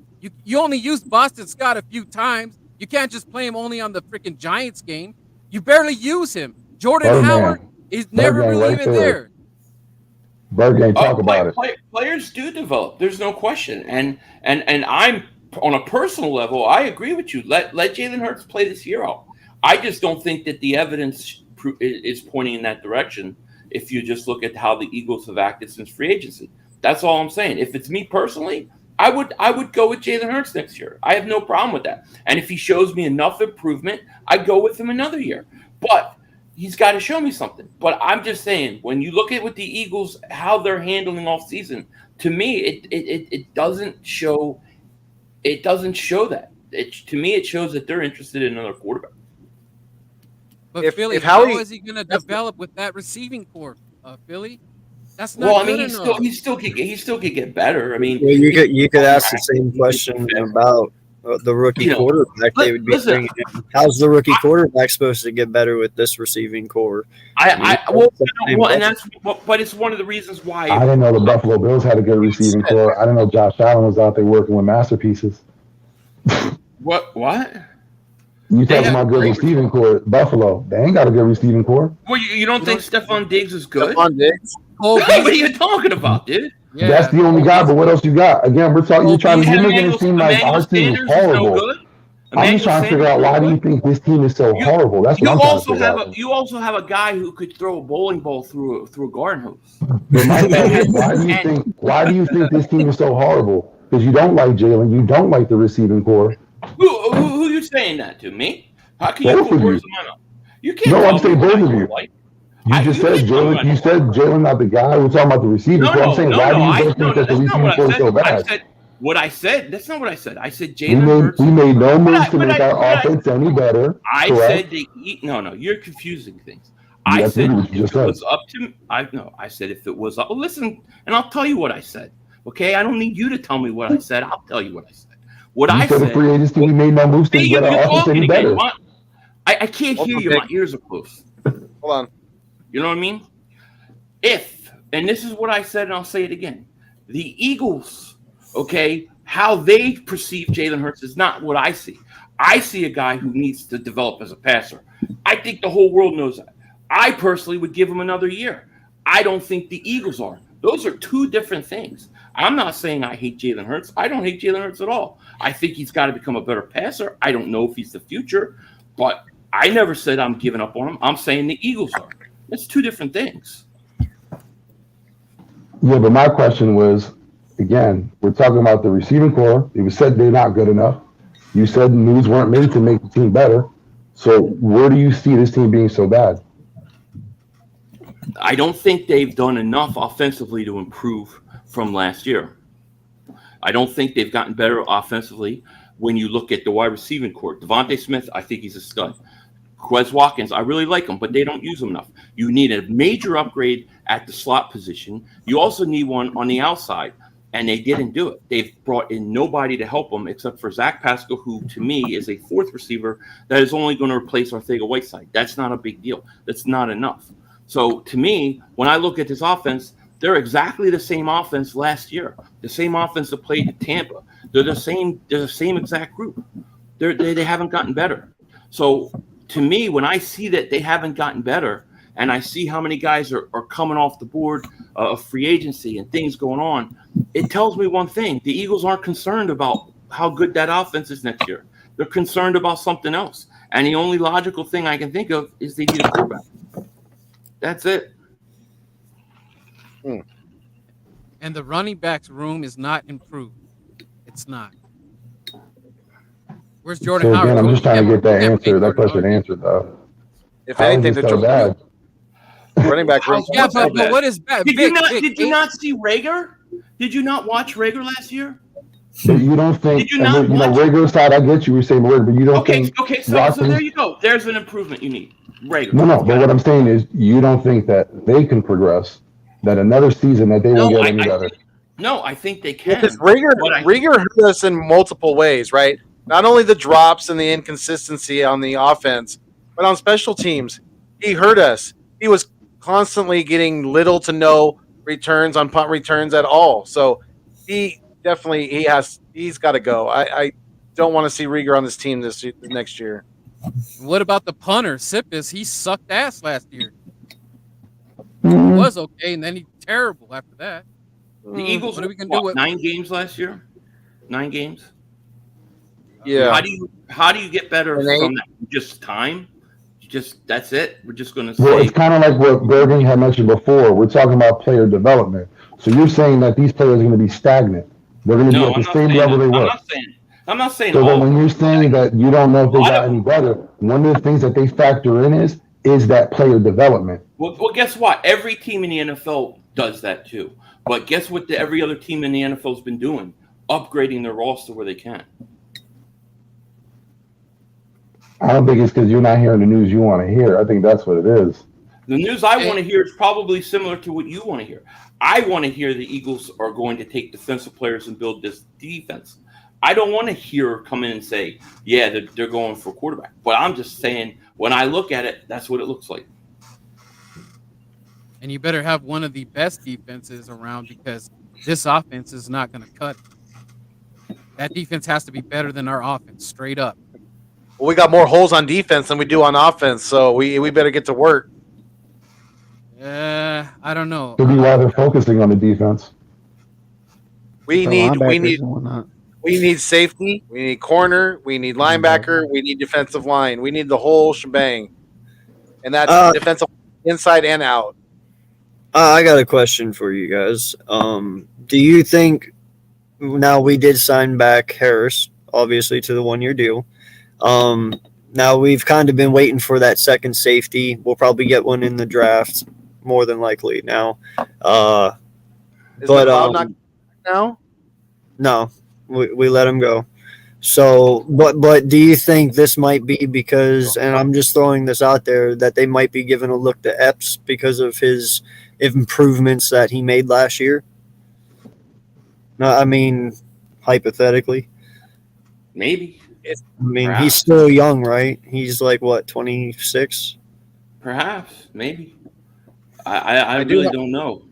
You only used Boston Scott a few times. You can't just play him only on the freaking Giants game. You barely use him. Jordan Howard is never really even there. Bird Gang, talk about it. Players do develop. There's no question. And I'm on a personal level, I agree with you. Let Jalen Hurts play this year out. I just don't think that the evidence is pointing in that direction. If you just look at how the Eagles have acted since free agency, that's all I'm saying. If it's me personally, I would go with Jalen Hurts next year. I have no problem with that. And if he shows me enough improvement, I'd go with him another year. But he's got to show me something. But I'm just saying, when you look at what the Eagles, how they're handling off season, to me, it doesn't show. It doesn't show that. To me, it shows that they're interested in another quarterback. But Philly, how is he going to develop with that receiving core, Philly? That's not good enough. he still could get better. I mean, you could ask the same question about the rookie quarterback. They would be saying, how's the rookie quarterback supposed to get better with this receiving core? But it's one of the reasons why. I didn't know the Buffalo Bills had a good receiving core. I didn't know Josh Allen was out there working with masterpieces. What? You talking about good receiving core? Buffalo, they ain't got a good receiving core. Well, you don't think Stephon Diggs is good? Stephon Diggs? No, what are you talking about, dude? Yeah. That's the only guy, but what else you got? Again, we're talking. You're making it seem like our team is horrible. I'm just trying to figure out why do you think this team is so horrible? That's what I'm trying to figure out. You also have a guy who could throw a bowling ball through a garden hose. Why do you think this team is so horrible? Because you don't like Jalen, you don't like the receiving core. Who you saying that to? Me? How can you put words in my mouth? You can't. No, tell I'm saying me what both I of don't you. like. You just said can't tell me what I Jalen. You don't said like. Jalen not the guy. We're talking about the receiving core. I'm saying, why do you both think that the That's not receiving what I core is said. so I bad? said what I said. That's not what I said. I said We Jalen made Hurts. no But moves to make our offense any better. I Correct? said no. You're confusing things. I That's said literally what you if just it said. was up to I said if it was up. Well, listen, and I'll tell you what I said. Okay, I don't need you to tell me what I said. I'll tell you what I said. What You I said in said. free agency we made no moves to See get you our offense talking any again. better. I can't Hold hear on, you. Vic. My ears are closed. Hold on. You know what I mean? If, and this is what I said, and I'll say it again, the Eagles, okay, how they perceive Jalen Hurts is not what I see. I see a guy who needs to develop as a passer. I think the whole world knows that. I personally would give him another year. I don't think the Eagles are. Those are two different things. I'm not saying I hate Jalen Hurts. I don't hate Jalen Hurts at all. I think he's got to become a better passer. I don't know if he's the future, but I never said I'm giving up on him. I'm saying the Eagles are. That's two different things. Yeah, but my question was, again, we're talking about the receiving core. It was said they're not good enough. You said moves weren't made to make the team better. So where do you see this team being so bad? I don't think they've done enough offensively to improve from last year. I don't think they've gotten better offensively when you look at the wide receiving core. Devontae Smith, I think he's a stud. Quez Watkins, I really like him, but they don't use him enough. You need a major upgrade at the slot position. You also need one on the outside, and they didn't do it. They've brought in nobody to help them except for Zach Pascal, who to me is a fourth receiver that is only going to replace Arcega-Whiteside. That's not a big deal. That's not enough. So to me, when I look at this offense, they're exactly the same offense last year. The same offense that played at Tampa. They're the same exact group. They haven't gotten better. So to me, when I see that they haven't gotten better, and I see how many guys are coming off the board of free agency and things going on, it tells me one thing. The Eagles aren't concerned about how good that offense is next year. They're concerned about something else. And the only logical thing I can think of is they need a quarterback. That's it. And the running backs room is not improved. It's not. Where's Jordan So Howard? again, I'm just trying to get that Can't play answer, that Jordan question Howard. answered though. If How is anything, it so bad? running back room. Yeah, but what is bad? Did Vic, you not see Rager? Did you not watch Rager last year? But you don't think, Did you not you know, watch? regular side, I get you, we're saying word, but you don't Okay, think so Watkins, there you go. There's an improvement you need. Rager. no, but what I'm saying is you don't think that they can progress, that another season that they will get any better. I think they can. Because Rieger hurt us in multiple ways, right? Not only the drops and the inconsistency on the offense, but on special teams. He hurt us. He was constantly getting little to no returns on punt returns at all. So he's got to go. I don't want to see Rieger on this team this next year. What about the punter, Sippis? He sucked ass last year. He was okay, and then he's terrible after that. The Eagles, what are we gonna do with 9 games last year? 9 games. Yeah. How do you get better And from that? Just time. That's it. We're just going to say. Well, it's kind of like what Bergen had mentioned before. We're talking about player development. So you're saying that these players are going to be stagnant. They're going to be at the same level they were. I'm not saying. So then when you're saying that you don't know if they got any better, one of the things that they factor in is that player development. Well, guess what? Every team in the NFL does that too. But guess what? Every other team in the NFL has been doing, upgrading their roster where they can. I don't think it's because you're not hearing the news you want to hear. I think that's what it is. The news I want to hear is probably similar to what you want to hear. I want to hear the Eagles are going to take defensive players and build this defense. I don't want to hear come in and say, yeah, they're going for quarterback. But I'm just saying, when I look at it, that's what it looks like. And you better have one of the best defenses around because this offense is not going to cut it. That defense has to be better than our offense, straight up. Well, we got more holes on defense than we do on offense, so we better get to work. I don't know. Could be why they're focusing on the defense. We need safety. We need corner. We need linebacker. We need defensive line. We need the whole shebang, and that's defensive inside and out. I got a question for you guys. Do you think now we did sign back Harris, obviously, to the 1-year deal? Now we've kind of been waiting for that second safety. We'll probably get one in the draft, more than likely. Now, Is but McLeod not now? no, we let him go. So, but do you think this might be because, and I'm just throwing this out there, that they might be giving a look to Epps because of his improvements that he made last year? No, I mean, hypothetically. Maybe. I mean, Perhaps. he's still young, right? He's like, what, 26? Perhaps, maybe. I really don't know.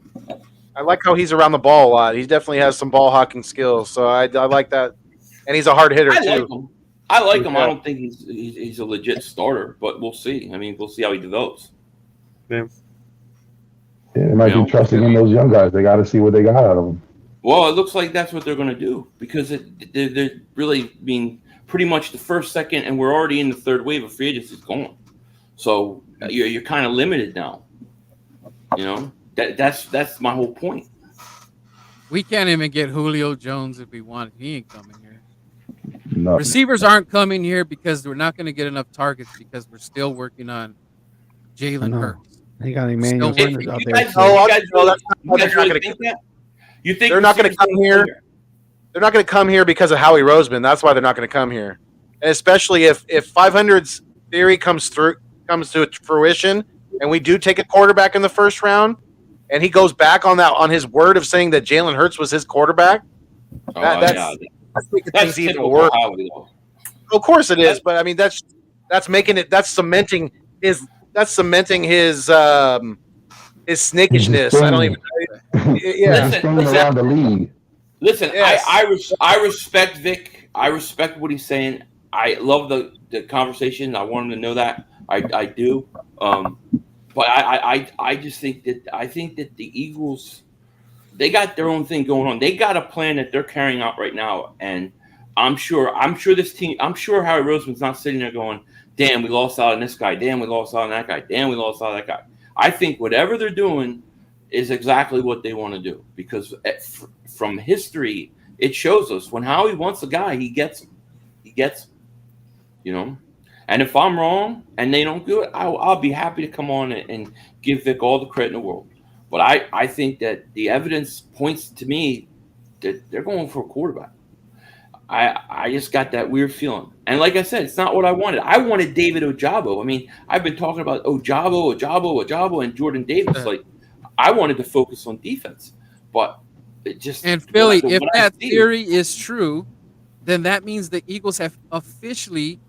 I like how he's around the ball a lot. He definitely has some ball hawking skills, so I like that. And he's a hard hitter too. I like him. I don't think he's a legit starter, but we'll see. I mean, we'll see how he develops. Yeah. Yeah, they might be trusting in those young guys. They got to see what they got out of them. Well, it looks like that's what they're going to do because they're really being pretty much the first, second, and we're already in the third wave of free agency is gone. So you're kind of limited now. You know, that's my whole point. We can't even get Julio Jones if we want. He ain't coming here. No. Receivers aren't coming here because we're not going to get enough targets because we're still working on Jalen Hurts. They got Emmanuel Still Sanders out You there. guys, too. you guys really think that? You think They're not going to come here? They're not going to come here because of Howie Roseman. That's why they're not going to come here. And especially if 500's theory comes to fruition, and we do take a quarterback in the first round, and he goes back on his word of saying that Jalen Hurts was his quarterback. That's making things even worse. Of course it is, but I mean that's cementing his snickishness. I don't even. Yeah. Around the league. Listen, Yes. I respect Vic. I respect what he's saying. I love the conversation. I want him to know that. I do. But I just think that the Eagles, they got their own thing going on. They got a plan that they're carrying out right now, and I'm sure this team. I'm sure Howie Roseman's not sitting there going, "Damn, we lost out on this guy. Damn, we lost out on that guy. Damn, we lost out on that guy." I think whatever they're doing is exactly what they want to do because from history it shows us when Howie wants a guy, he gets him. He gets him. You know. And if I'm wrong and they don't do it, I'll be happy to come on and give Vic all the credit in the world. But I think that the evidence points to me that they're going for a quarterback. I just got that weird feeling. And like I said, it's not what I wanted. I wanted David Ojabo. I mean, I've been talking about Ojabo, and Jordan Davis. Like, I wanted to focus on defense. But it just... And Philly, if that theory is true, then that means the Eagles have officially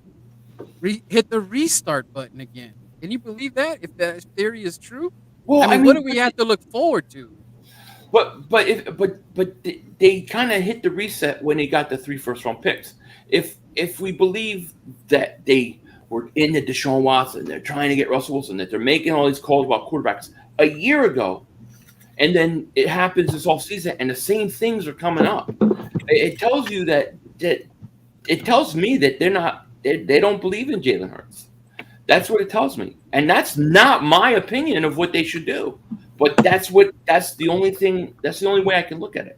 hit the restart button again. Can you believe that? If that theory is true, well, I mean what do we have to look forward to? But they kind of hit the reset when they got the 3 first-round picks. If we believe that they were in the Deshaun Watson, they're trying to get Russell Wilson, that they're making all these calls about quarterbacks a year ago, and then it happens this off season, and the same things are coming up. It tells you that it tells me that they don't believe in Jalen Hurts. That's what it tells me. And that's not my opinion of what they should do. But that's the only way I can look at it.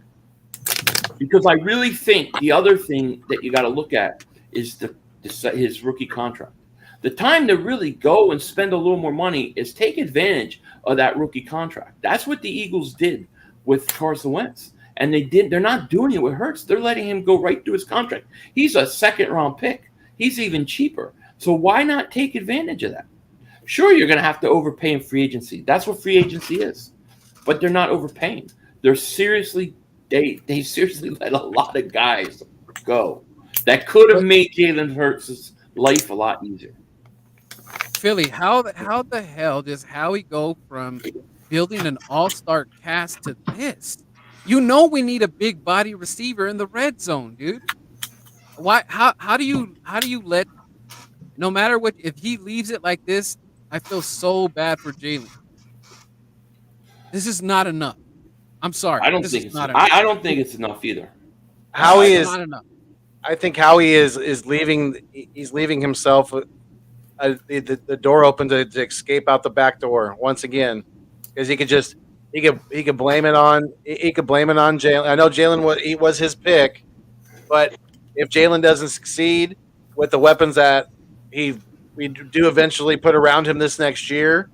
Because I really think the other thing that you got to look at is his rookie contract. The time to really go and spend a little more money is take advantage of that rookie contract. That's what the Eagles did with Carson Wentz. And they're not doing it with Hurts. They're letting him go right through his contract. He's a second-round pick. He's even cheaper. So why not take advantage of that? Sure, you're going to have to overpay in free agency. That's what free agency is. But they're not overpaying. They seriously let a lot of guys go that could have made Jalen Hurts' life a lot easier. Philly, how the hell does Howie go from building an all-star cast to this? You know we need a big body receiver in the red zone, dude. Why? How do you let? No matter what, if he leaves it like this, I feel so bad for Jalen. This is not enough. I'm sorry. I don't think it's enough either. Howie is not enough. I think Howie is leaving. He's leaving himself the door open to escape out the back door once again, because he could blame it on Jalen. I know Jalen was his pick, but if Jalen doesn't succeed with the weapons that we do eventually put around him this next year,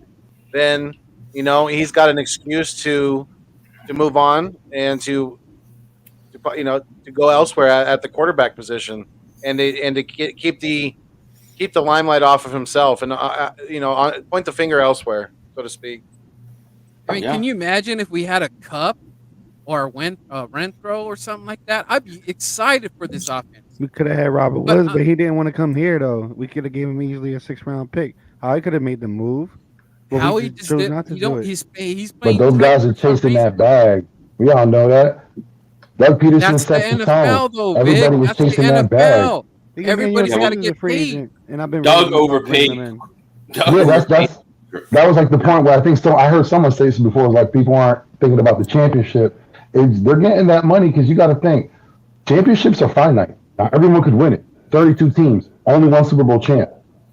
then he's got an excuse to move on and to go elsewhere at the quarterback position, and to keep the limelight off of himself, and point the finger elsewhere, so to speak. I mean, can you imagine if we had a Cup or Renfro or something like that? I'd be excited for this offense. We could have had Robert Woods, but he didn't want to come here though. We could have given him easily a 6th-round pick. Howie could have made the move. Howie just did not to do it. He's but those guys are chasing that bag. We all know that. Doug Peterson set the tone. Though, everybody was chasing that bag. Everybody's got to get paid. And I've been Doug overpaid. That was like the point where I think I heard someone say this before. Like people aren't thinking about the championship. They're getting that money because you got to think championships are finite. Not everyone could win it. 32 teams, only one Super Bowl champ.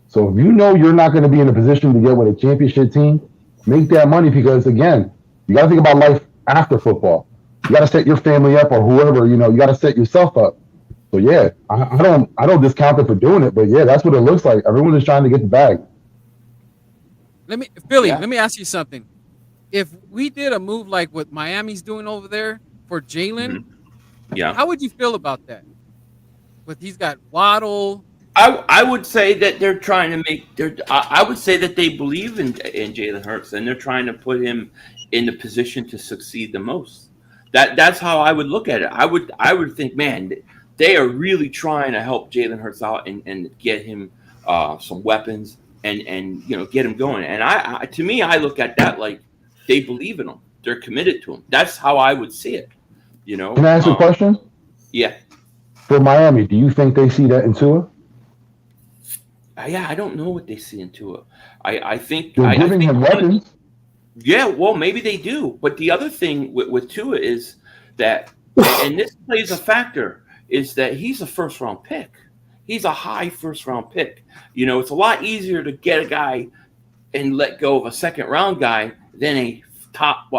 So if you know you're not going to be in a position to get with a championship team, make that money because again, you got to think about life after football. You got to set your family up or whoever. You got to set yourself up. So yeah, I don't discount them for doing it, but yeah, that's what it looks like. Everyone is trying to get the bag. Let me ask you something. If we did a move like what Miami's doing over there for Jalen, how would you feel about that? But he's got Waddle. I would say that they're trying to make. I would say that they believe in Jalen Hurts, and they're trying to put him in the position to succeed the most. That's how I would look at it. I would think, man, they are really trying to help Jalen Hurts out and get him some weapons and get him going. And to me, I look at that like they believe in him. They're committed to him. That's how I would see it. Can I ask a question? Yeah. For Miami, do you think they see that in Tua? Yeah, I don't know what they see in Tua. I think they're giving him weapons. Yeah, well, maybe they do. But the other thing with Tua is that, and this plays a factor, is that he's a first-round pick. He's a high first-round pick. It's a lot easier to get a guy and let go of a second-round guy than a top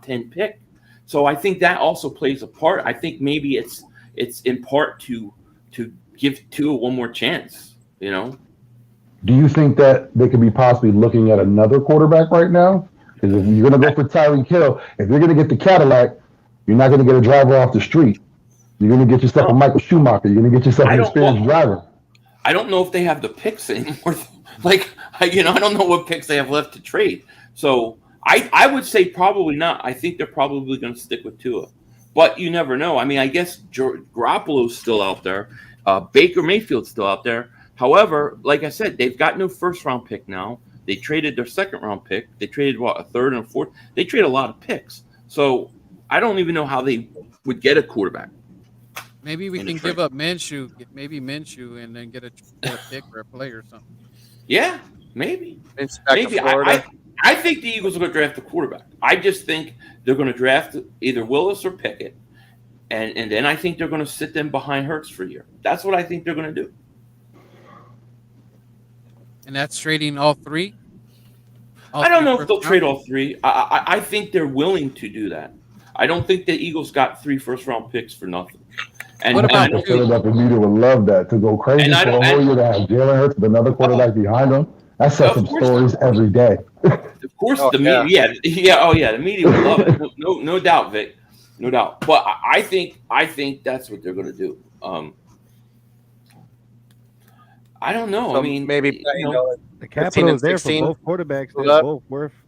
10 pick. So I think that also plays a part. I think maybe it's in part to give Tua one more chance. Do you think that they could be possibly looking at another quarterback right now? Because if you're going to go for Tyreek Hill, if you're going to get the Cadillac, you're not going to get a driver off the street. You're going to get yourself a Michael Schumacher. You're going to get yourself an experienced driver. I don't know if they have the picks anymore. I don't know what picks they have left to trade. So I would say probably not. I think they're probably going to stick with Tua. But you never know. I mean, I guess Garoppolo's still out there. Baker Mayfield's still out there. However, like I said, they've got no first-round pick now. They traded their second-round pick. They traded, a third and a fourth? They trade a lot of picks. So I don't even know how they would get a quarterback. Maybe we can give up Minshew, and then get a pick or a player or something. Yeah, maybe. Maybe. I think the Eagles are going to draft a quarterback. I just think they're going to draft either Willis or Pickett, and then I think they're going to sit them behind Hurts for a year. That's what I think they're going to do. And that's trading all three? I don't know if they'll trade all three. I think they're willing to do that. I don't think the Eagles got 3 first-round picks for nothing. And what about the Philadelphia media would love that, to go crazy for a whole year to have Jalen Hurts with another quarterback behind him. That sets some stories every day. Of course, the media. The media would love it. No doubt, Vic. No doubt. But I think that's what they're going to do. I don't know. I mean, maybe the capital is there for both quarterbacks.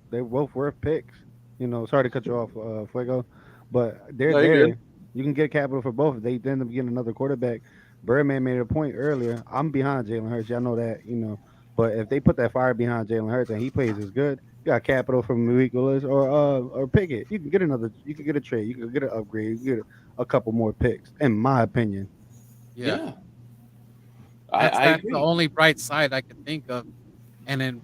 They're both worth picks. Sorry to cut you off, Fuego, but they're there. Good. You can get capital for both. They end up getting another quarterback. Birdman made a point earlier. I'm behind Jalen Hurts. Y'all know that, But if they put that fire behind Jalen Hurts and he plays as good, you got capital from Malik Willis or Pickett. You can get You can get a trade. You can get an upgrade. You can get a couple more picks, in my opinion. Yeah. That's the only bright side I could think of. And then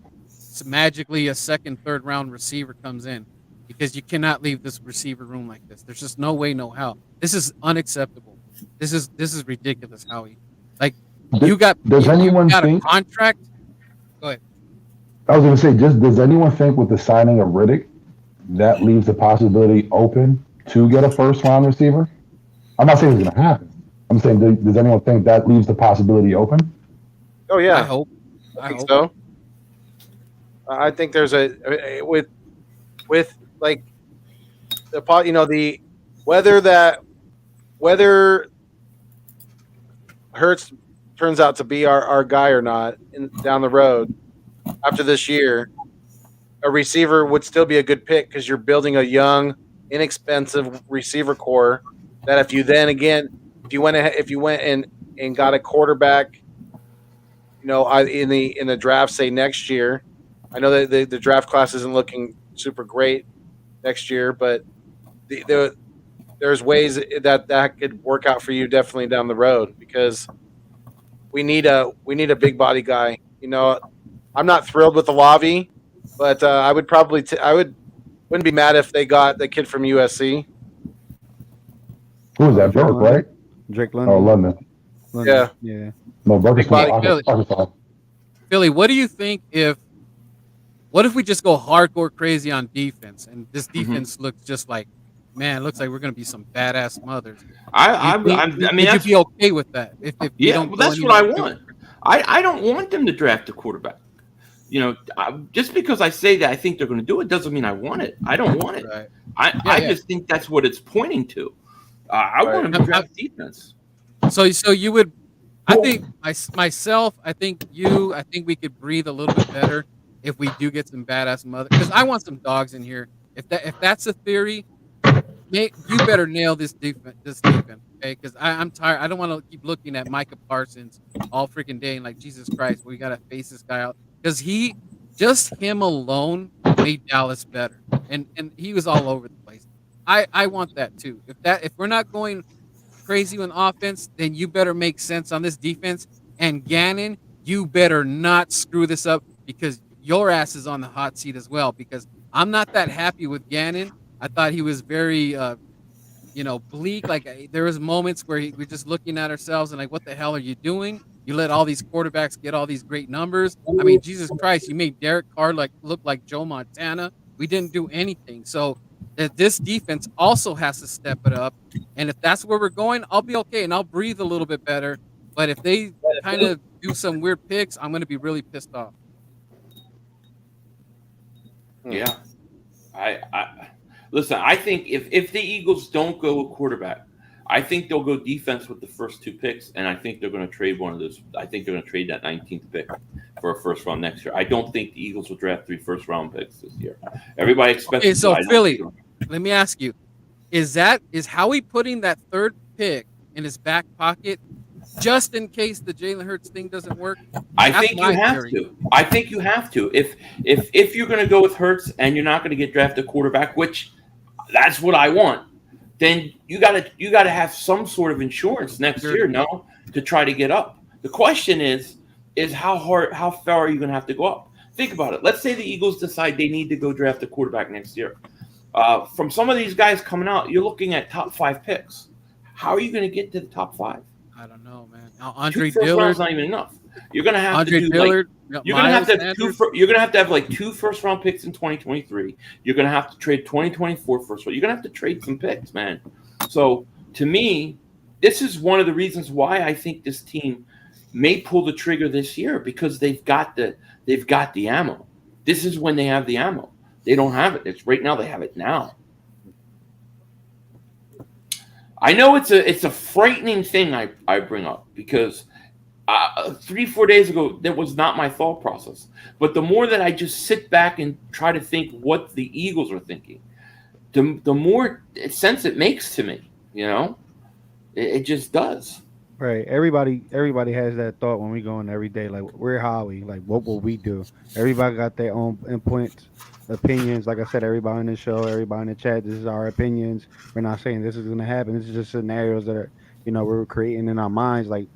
magically a second, third round receiver comes in, because you cannot leave this receiver room like this. There's just no way, no how. This is unacceptable. This is ridiculous, Howie. Like, you got a contract. Go ahead. I was going to say, does anyone think with the signing of Riddick, that leaves the possibility open to get a first round receiver? I'm not saying it's going to happen. I'm saying, does anyone think that leaves the possibility open? Oh yeah, I hope. I think so. I think there's with like the whether Hurts turns out to be our guy or not down the road after this year, a receiver would still be a good pick because you're building a young, inexpensive receiver core. That if you went and got a quarterback, in the draft, say next year. I know that the draft class isn't looking super great next year, but there's ways that could work out for you definitely down the road because we need a big body guy. I'm not thrilled with the Lavi, but I would probably wouldn't be mad if they got the kid from USC. Who was that? Burke, right? Drake London. Oh, London. Yeah. No, Burke is Philly. Arkansas. Philly, what do you think what if we just go hardcore crazy on defense and this defense looks just like, man, looks like we're going to be some badass mothers. Would you be okay with that? If that's what I want. I don't want them to draft a quarterback. Just because I say that I think they're going to do it doesn't mean I want it. I don't want it. Right. I just think that's what it's pointing to. I want them to draft defense. So you would, I think myself, I think we could breathe a little bit better if we do get some badass mothers. Because I want some dogs in here. If that's a theory, you better nail this defense, okay? Because I'm tired. I don't want to keep looking at Micah Parsons all freaking day and like, Jesus Christ, we got to face this guy out. Because him alone made Dallas better. And he was all over the place. I want that too. If we're not going crazy on offense, then you better make sense on this defense. And Gannon, you better not screw this up because your ass is on the hot seat as well. Because I'm not that happy with Gannon. I thought he was very, bleak. Like there was moments where we're just looking at ourselves and like, what the hell are you doing? You let all these quarterbacks get all these great numbers. I mean, Jesus Christ, you made Derek Carr look like Joe Montana. We didn't do anything. So this defense also has to step it up. And if that's where we're going, I'll be okay and I'll breathe a little bit better. But if they kind of do some weird picks, I'm going to be really pissed off. Yeah. I listen, I think if the Eagles don't go a quarterback, I think they'll go defense with the first two picks, and I think they're going to trade one of those. I think they're going to trade that 19th pick for a first round next year. I don't think the Eagles will draft 3 first round picks this year. Everybody expects. Okay, so Philly, let me ask you: is Howie putting that third pick in his back pocket just in case the Jalen Hurts thing doesn't work? I think you have to. I think you have to. If you're going to go with Hurts and you're not going to get drafted quarterback, which that's what I want, then you got to have some sort of insurance next year, to try to get up. The question is how far are you going to have to go up? Think about it. Let's say the Eagles decide they need to go draft a quarterback next year. From some of these guys coming out, you're looking at top 5 picks. How are you going to get to the top 5? I don't know, man. Now, Andre Dillard's not even enough. You're going to have Andre to do Dillard. You're going to have to have you're going to have like 2 first round picks in 2023. You're going to have to trade 2024 first round. You're going to have to trade some picks, man. So to me, this is one of the reasons why I think this team may pull the trigger this year because they've got the ammo. This is when they have the ammo. They don't have it. It's right now. They have it now. I know it's a frightening thing I bring up because 3-4 days ago that was not my thought process. But the more that I just sit back and try to think what the Eagles are thinking, the more sense it makes to me. It just does. Right. Everybody has that thought when we go in every day. Like, we're Howie. Like, what will we do? Everybody got their own opinions. Like I said, everybody in the show, everybody in the chat, this is our opinions. We're not saying this is going to happen. This is just scenarios that are, we're creating in our minds. Like,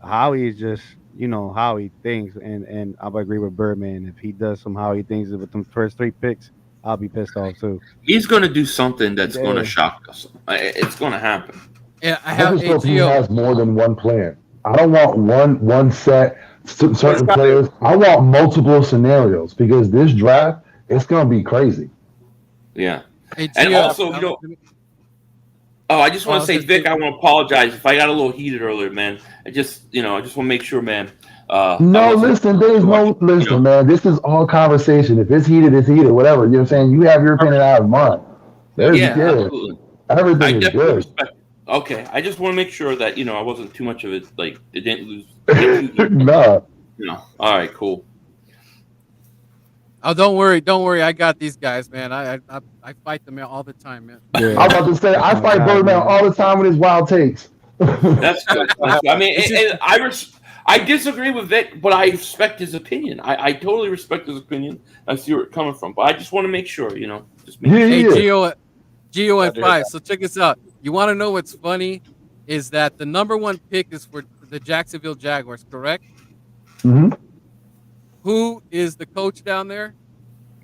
Howie is just, how he thinks. And I agree with Birdman. If he does some Howie things with them first 3 picks, I'll be pissed off too. He's going to do something that's going to shock us. It's going to happen. Yeah, I have just hope he has more than one plan. I don't want one set, certain players. I want multiple scenarios because this draft, it's going to be crazy. Yeah. And also, I just want to say, Vic, I want to apologize if I got a little heated earlier, man. I just want to make sure, man. Listen, man. This is all conversation. If it's heated, it's heated. Whatever. You know what I'm saying? You have your opinion, I have mine. Absolutely. Everything is good. Respect. Okay, I just want to make sure that I wasn't too much of it. Like it didn't lose. No. All right. Cool. Oh, don't worry. I got these guys, man. I fight them all the time, man. Yeah. I'm about to say I fight Birdman all the time with his wild takes. That's good. I mean, I disagree with Vic, but I respect his opinion. I totally respect his opinion. I see where it's coming from, but I just want to make sure, Just make Hey, G.O.A.T. So check this out. You want to know what's funny? Is that the number one pick is for the Jacksonville Jaguars, correct? Mm-hmm. Who is the coach down there?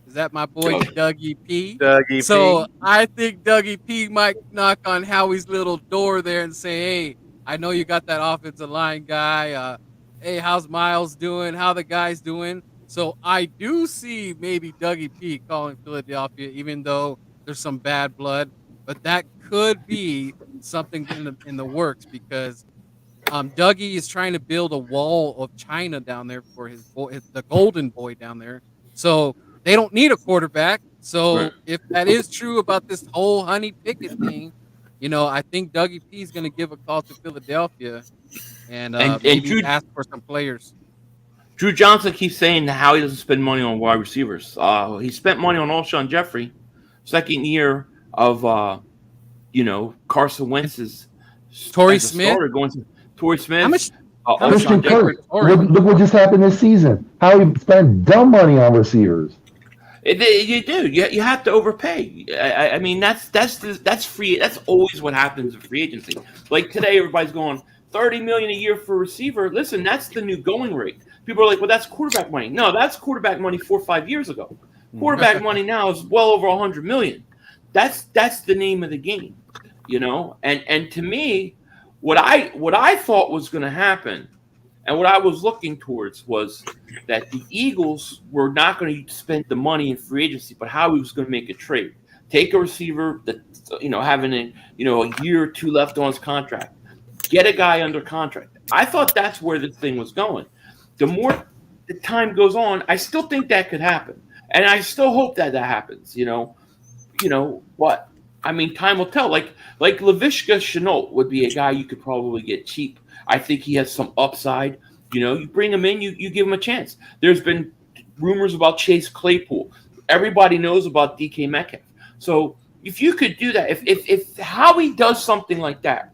Is that my boy Dougie P? So I think Dougie P might knock on Howie's little door there and say, "Hey, I know you got that offensive line guy. Hey, how's Miles doing? How the guys doing?" So I do see maybe Dougie P calling Philadelphia, even though there's some bad blood. But that could be something in the works because Dougie is trying to build a wall of China down there for the golden boy down there. So they don't need a quarterback. So if that is true about this whole Honey Pickett thing, I think Dougie P is going to give a call to Philadelphia and maybe ask for some players. Drew Johnson keeps saying how he doesn't spend money on wide receivers. He spent money on Alshon Jeffrey, second year of Carson Wentz's Torrey Smith. Torrey Smith. How much Christian Kirk. Look what just happened this season. How he spent dumb money on receivers. You do. You have to overpay. I mean, that's free. That's always what happens in free agency. Like today, everybody's going $30 million a year for a receiver. Listen, that's the new going rate. People are like, well, that's quarterback money. No, that's quarterback money 4 or 5 years ago. Quarterback money now is well over $100 million. That's the name of the game, And to me, what I thought was going to happen, and what I was looking towards was that the Eagles were not going to spend the money in free agency, but how he was going to make a trade, take a receiver that having a year or two left on his contract, get a guy under contract. I thought that's where this thing was going. The more the time goes on, I still think that could happen, and I still hope that happens. But I mean, time will tell. Like Laviska Shenault would be a guy you could probably get cheap. I think he has some upside. You bring him in, you give him a chance. There's been rumors about Chase Claypool. Everybody knows about DK Metcalf. So if you could do that, if Howie does something like that,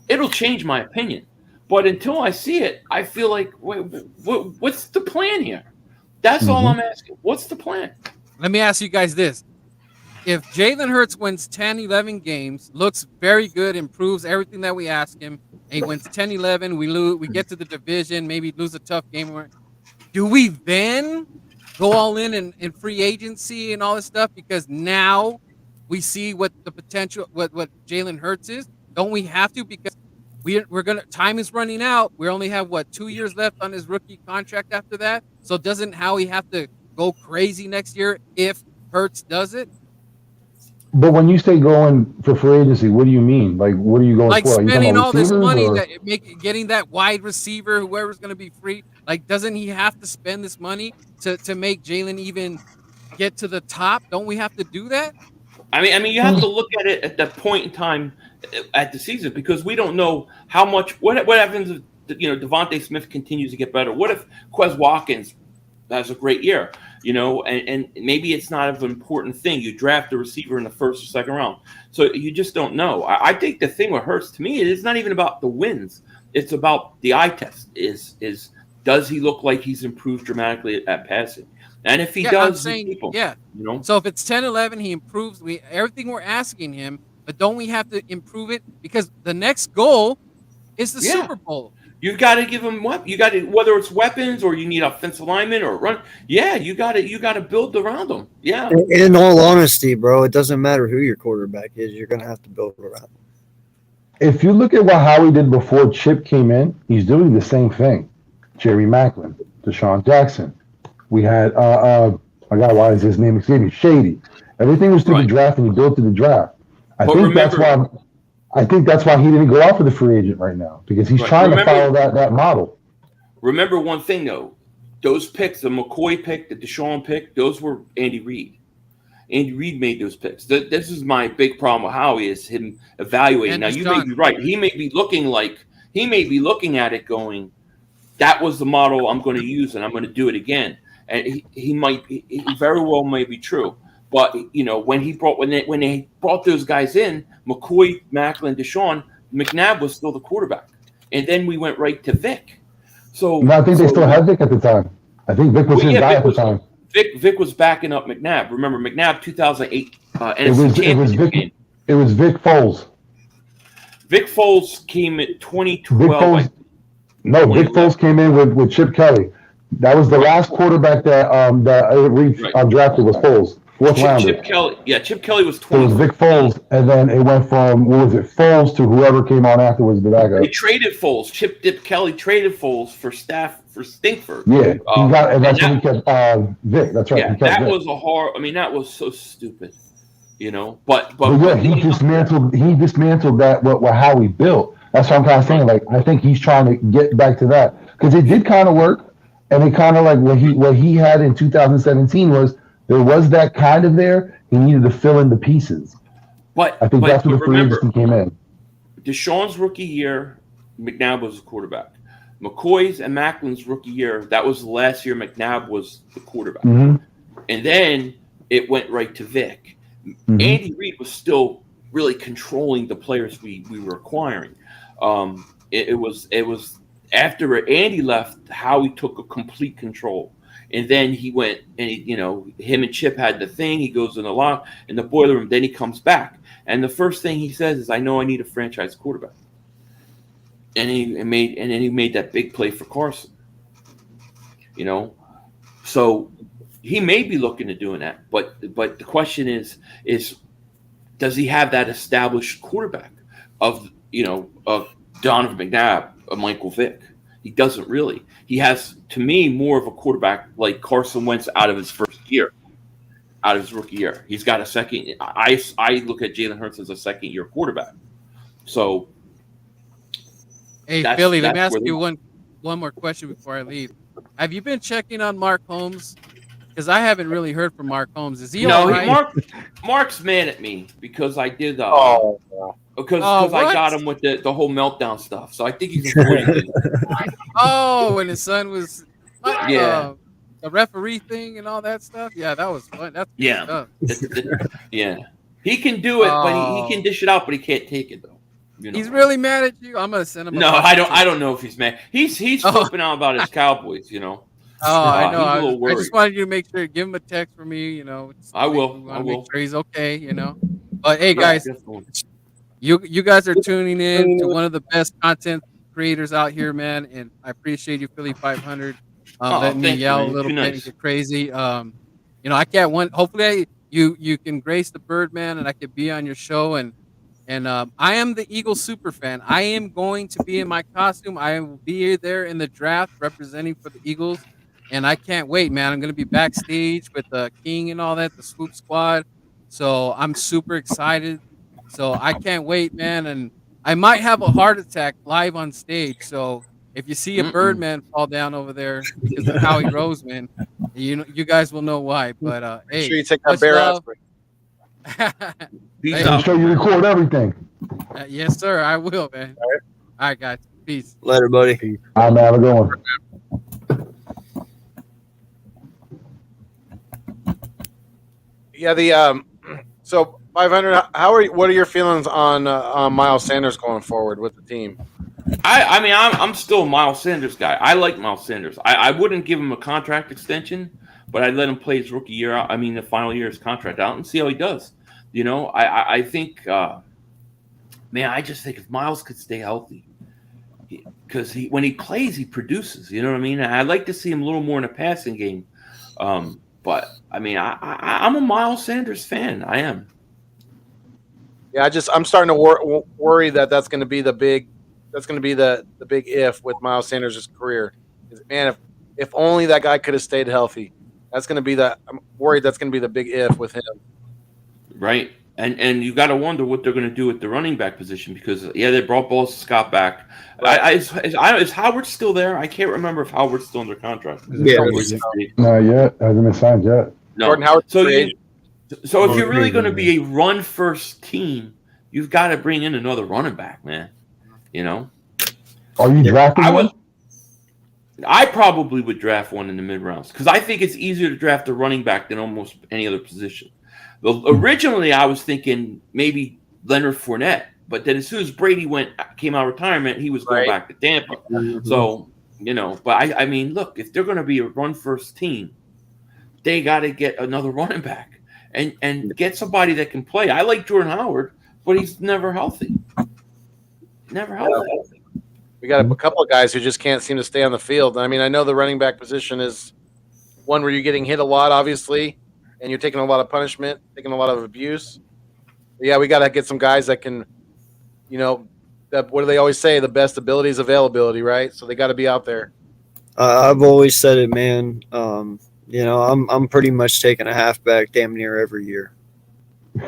it'll change my opinion. But until I see it, I feel like, what's the plan here? That's all I'm asking. What's the plan? Let me ask you guys this. If Jalen Hurts wins 10, 11 games, looks very good, improves everything that we ask him, and he wins 10, 11, we get to the division, maybe lose a tough game. Do we then go all in free agency and all this stuff? Because now we see what the potential, what Jalen Hurts is. Don't we have to? Because time is running out. We only have 2 years left on his rookie contract after that. So doesn't Howie have to go crazy next year if Hurts does it? But when you say going for free agency, what do you mean? Like, what are you going for? Like spending all this money, getting that wide receiver, whoever's going to be free. Like, doesn't he have to spend this money to make Jalen even get to the top? Don't we have to do that? I mean, you have to look at it at that point in time at the season because we don't know how much. What happens if Devontae Smith continues to get better? What if Quez Watkins has a great year? And maybe it's not an important thing. You draft a receiver in the first or second round. So you just don't know. I think the thing with Hurts, to me, it's not even about the wins. It's about the eye test. Does he look like he's improved dramatically at passing? And if he does, So if it's 10, 11, he improves. Everything we're asking him, but don't we have to improve it? Because the next goal is the Super Bowl. You've got to give him what you got to, whether it's weapons or you need offensive linemen or run. Yeah, you got to build around them. Yeah. In all honesty, bro, it doesn't matter who your quarterback is. You're going to have to build around him. If you look at what Howie did before Chip came in, he's doing the same thing. Jerry Maclin, Deshaun Jackson. We had why is his name escaping? Shady. Everything was through the draft, and he built to the draft. I think that's why he didn't go out for the free agent right now because he's trying to follow that model. remember one thing though. Those picks, the McCoy pick, the Deshaun pick, those were Andy Reid. Andy Reid made those picks. This is my big problem with Howie is him evaluating. And now you may be right. He may be looking at it going, that was the model I'm going to use and I'm going to do it again. And he very well may be true. But when they brought those guys in, McCoy, Macklin, Deshaun, McNabb was still the quarterback. And then we went right to Vic. So no, I think they still had Vic at the time. I think Vic was his guy at the time. Vic was backing up McNabb. Remember McNabb 2008 It was Vic Foles. Vic Foles came in 2012. Vic Foles came in with Chip Kelly. That was the last quarterback that Reid drafted was Foles. Fourth rounder. Chip Kelly was 20. So it was Vic Foles, and then it went from Foles to whoever came on afterwards. The backup. They traded Foles. Chip Kelly traded Foles for Stinkford. Yeah, that's when he kept Vic. That's right. Yeah, that was a horror. I mean, that was so stupid. But yeah, he dismantled that what Howie built. That's what I'm kind of saying. Like, I think he's trying to get back to that because it did kind of work, and it kind of like what he had in 2017 was. There was that kind of there. He needed to fill in the pieces. But I think that's where the free agency came in. Deshaun's rookie year, McNabb was the quarterback. McCoy's and Macklin's rookie year, that was the last year McNabb was the quarterback. Mm-hmm. And then it went right to Vic. Mm-hmm. Andy Reid was still really controlling the players we were acquiring. It was after Andy left, Howie took a complete control. And then he went and him and Chip had the thing. He goes in the boiler room. Then he comes back, and the first thing he says is, "I know I need a franchise quarterback." And he made that big play for Carson. So he may be looking at doing that, but the question is does he have that established quarterback of Donovan McNabb, of Michael Vick? He doesn't really. He has, to me, more of a quarterback like Carson Wentz out of his first year, out of his rookie year. He's got a second. I look at Jalen Hurts as a second-year quarterback. So, hey, Philly, let me ask you one more question before I leave. Have you been checking on Mark Holmes? Because I haven't really heard from Mark Holmes. Is he all right? Mark's mad at me because I did because I got him with the whole meltdown stuff. So I think he's avoiding it. When his son was the referee thing and all that stuff. Yeah, that was fun. That's stuff. Yeah. He can do it, but he can dish it out, but he can't take it though. He's really mad at you. I'm gonna send him. No, I don't know if he's mad. He's flipping out about his Cowboys. I know. I just wanted you to make sure, give him a text for me. I will. Make sure he's okay. But hey, guys. You guys are tuning in to one of the best content creators out here, man, and I appreciate you, Philly.500, letting me yell a little bit and get crazy. I can't wait. Hopefully, you can grace the Birdman, and I could be on your show. And I am the Eagles super fan. I am going to be in my costume. I will be there in the draft representing for the Eagles, and I can't wait, man. I'm going to be backstage with the King and all that, the Swoop Squad. So I'm super excited. So I can't wait, man, and I might have a heart attack live on stage. So if you see a Birdman fall down over there because of Howie Roseman, you guys will know why. But hey, make sure you take that bear aspirin. Make sure you record everything. Yes, sir. I will, man. All right, guys. Peace. Later, buddy. All right, man. Have a good one. Yeah, so 500. What are your feelings on Miles Sanders going forward with the team? I'm still a Miles Sanders guy. I like Miles Sanders. I wouldn't give him a contract extension, but I'd let him play his rookie year out. The final year of his contract out and see how he does. I think, I just think if Miles could stay healthy, because when he plays, he produces. You know what I mean? I'd like to see him a little more in a passing game. But I'm a Miles Sanders fan. I am. Yeah, I'm starting to worry that's going to be the big if with Miles Sanders' career. Man, if only that guy could have stayed healthy. I'm worried that's going to be the big if with him. Right. And you got to wonder what they're going to do with the running back position because they brought Ball Scott back. Right. Is Howard still there? I can't remember if Howard's still under contract. Yeah, not yet. Hasn't been signed yet. No. Jordan Howard. So if you're really going to be a run first team, you've got to bring in another running back, man. You know. Are you drafting one? I probably would draft one in the mid rounds because I think it's easier to draft a running back than almost any other position. Originally, I was thinking maybe Leonard Fournette, but then as soon as Brady came out of retirement, he was going back to Tampa. Mm-hmm. So, but I mean, look, if they're going to be a run-first team, they got to get another running back and get somebody that can play. I like Jordan Howard, but he's never healthy. Never healthy. We got a couple of guys who just can't seem to stay on the field. I mean, I know the running back position is one where you're getting hit a lot, obviously, and you're taking a lot of punishment, taking a lot of abuse. But yeah, we got to get some guys that can, what do they always say? The best ability is availability, right? So they got to be out there. I've always said it, man. I'm pretty much taking a halfback damn near every year.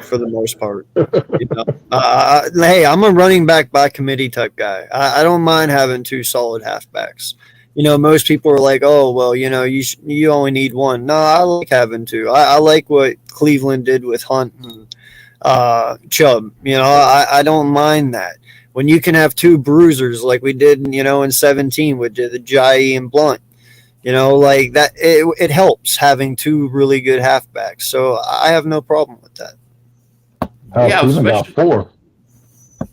For the most part, hey, I'm a running back by committee type guy. I don't mind having two solid halfbacks. Most people are like, oh, well, you only need one. No, I like having two. I like what Cleveland did with Hunt and Chubb. I don't mind that. When you can have two bruisers like we did, in 17 with the G.O.A.T and Blunt, like that, it helps having two really good halfbacks. So I have no problem with that. Cleveland got four.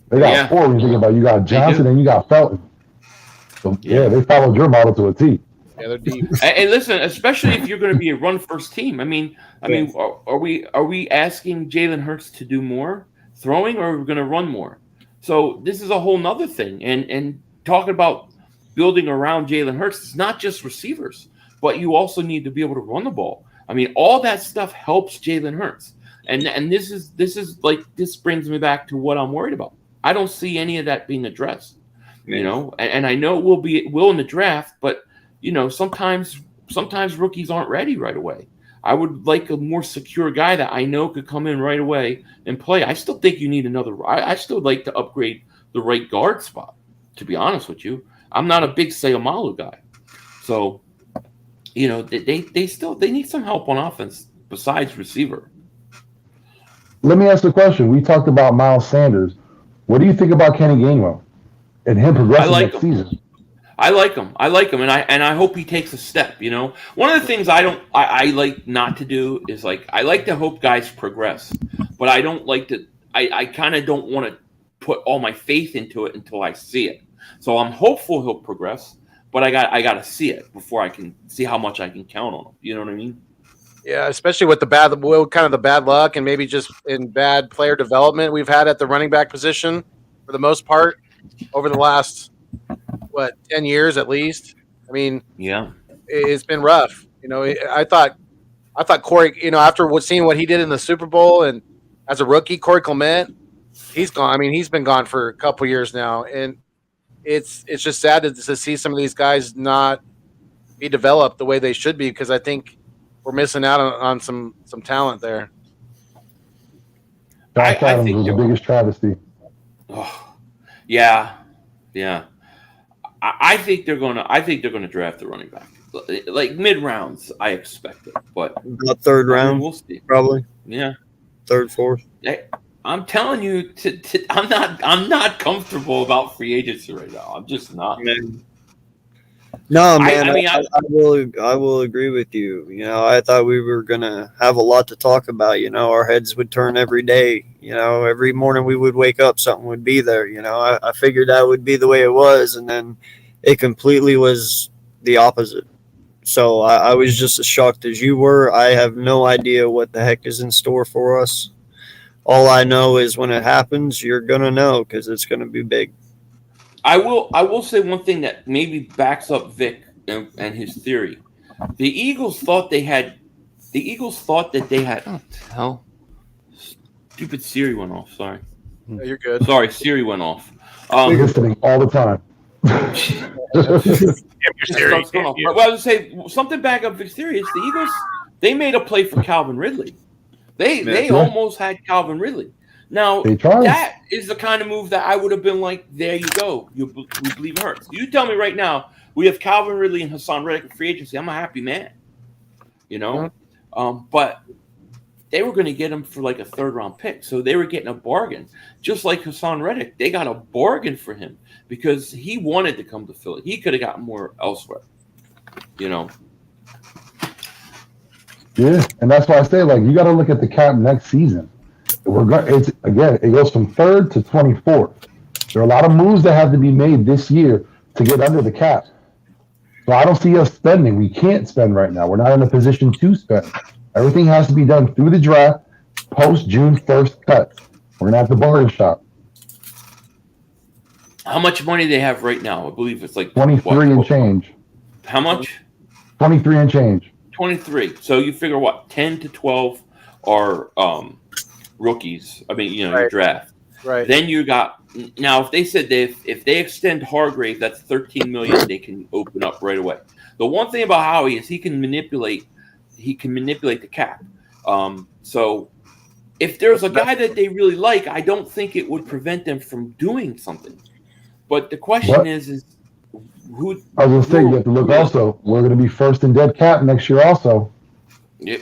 They got four when you think about it. You got Johnson and you got Felton. So, they followed your model to a T. Yeah, they're deep. And listen, especially if you're going to be a run first team. I mean, are we asking Jalen Hurts to do more throwing, or are we going to run more? So this is a whole nother thing. And talking about building around Jalen Hurts, it's not just receivers, but you also need to be able to run the ball. I mean, all that stuff helps Jalen Hurts. And this brings me back to what I'm worried about. I don't see any of that being addressed, and I know it will in the draft, but sometimes rookies aren't ready right away. I would like a more secure guy that I know could come in right away and play. I still think you need another. I still like to upgrade the right guard spot. To be honest with you, I'm not a big Sayamalu guy, so they need some help on offense besides receiver. Let me ask the question. We talked about Miles Sanders. What do you think about Kenny Gainwell and him progressing next season? I like him, and I hope he takes a step. One of the things I like not to do is I like to hope guys progress, but I don't like to. I kind of don't want to put all my faith into it until I see it. So I'm hopeful he'll progress, but I got to see it before I can see how much I can count on him. You know what I mean? Yeah, especially with the bad luck and maybe just in bad player development we've had at the running back position for the most part over the last 10 years at least. I mean, it's been rough. I thought Corey, after seeing what he did in the Super Bowl and as a rookie, Corey Clement, he's gone. I mean, he's been gone for a couple years now, and it's just sad to see some of these guys not be developed the way they should be because I think we're missing out on some talent there. Josh Adams was the biggest travesty. Oh, yeah. I think they're gonna draft the running back, like mid rounds. I expect it, but about third round, we'll see. Probably. Yeah, third, fourth. I'm telling you, I'm not comfortable about free agency right now. I'm just not. No, man, I will agree with you. I thought we were going to have a lot to talk about. Our heads would turn every day. Every morning we would wake up, something would be there. I figured that would be the way it was, and then it completely was the opposite. So I was just as shocked as you were. I have no idea what the heck is in store for us. All I know is when it happens, you're going to know because it's going to be big. I will say one thing that maybe backs up Vic and his theory. The Eagles thought that they had. Oh, hell! Stupid Siri went off. Sorry. Yeah, you're good. Sorry, Siri went off. Listening all the time. Well, I was say something back up Vic's theory is the Eagles. They made a play for Calvin Ridley. They Yeah. almost had Calvin Ridley. Now They tried. that is the kind of move that I would have been like, there you go. We believe in Hurts. You tell me right now, we have Calvin Ridley and Hassan Reddick in free agency. I'm a happy man. You know, but they were going to get him for like a 3rd-round pick, so they were getting a bargain. Just like Hassan Reddick, they got a bargain for him because he wanted to come to Philly. He could have gotten more elsewhere. You know. Yeah, and that's why I say, like, you got to look at the cap next season. It goes from 3rd to 24th. There are a lot of moves that have to be made this year to get under the cap. So I don't see us spending. We can't spend right now. We're not in a position to spend. Everything has to be done through the draft, post June 1st cut. We're gonna have the bargain shop. How much money do they have right now? I believe it's like 23 and change. How much? 23 and change. 23. So you figure what? 10 to 12 are rookies. I mean, your draft. Right. Then you got now. If they said if they extend Hargrave, that's 13 million. They can open up right away. The one thing about Howie is he can manipulate the cap. So if there's a guy that they really like, I don't think it would prevent them from doing something. But the question is who? I was gonna say you have to look also. We're gonna be first in dead cap next year also. Yeah.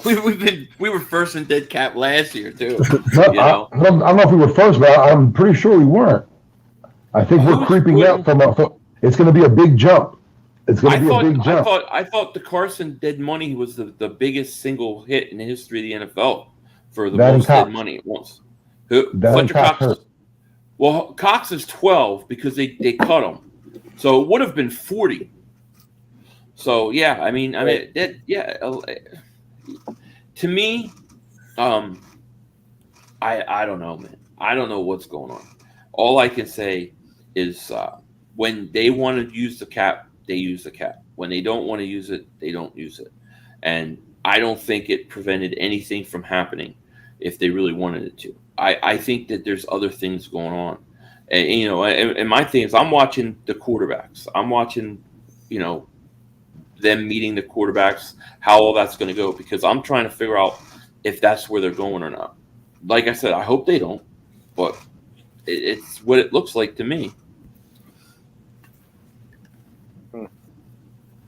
We were first in dead cap last year too. I don't know if we were first, but I'm pretty sure we weren't. I think we're creeping up from it's going to be a big jump. It's going to be a big jump. I thought the Carson dead money was the biggest single hit in the history of the NFL for the most dead money at once. Fletcher Cox. Well, Cox is 12 because they cut him, so it would have been 40. So yeah, I mean, to me, I don't know, man. I don't know what's going on. All I can say is when they want to use the cap, they use the cap. When they don't want to use it, they don't use it. And I don't think it prevented anything from happening if they really wanted it to. I think that there's other things going on. And, and my thing is I'm watching the quarterbacks. I'm watching, them meeting the quarterbacks, how all that's going to go, because I'm trying to figure out if that's where they're going or not. Like I said, I hope they don't, but it's what it looks like to me.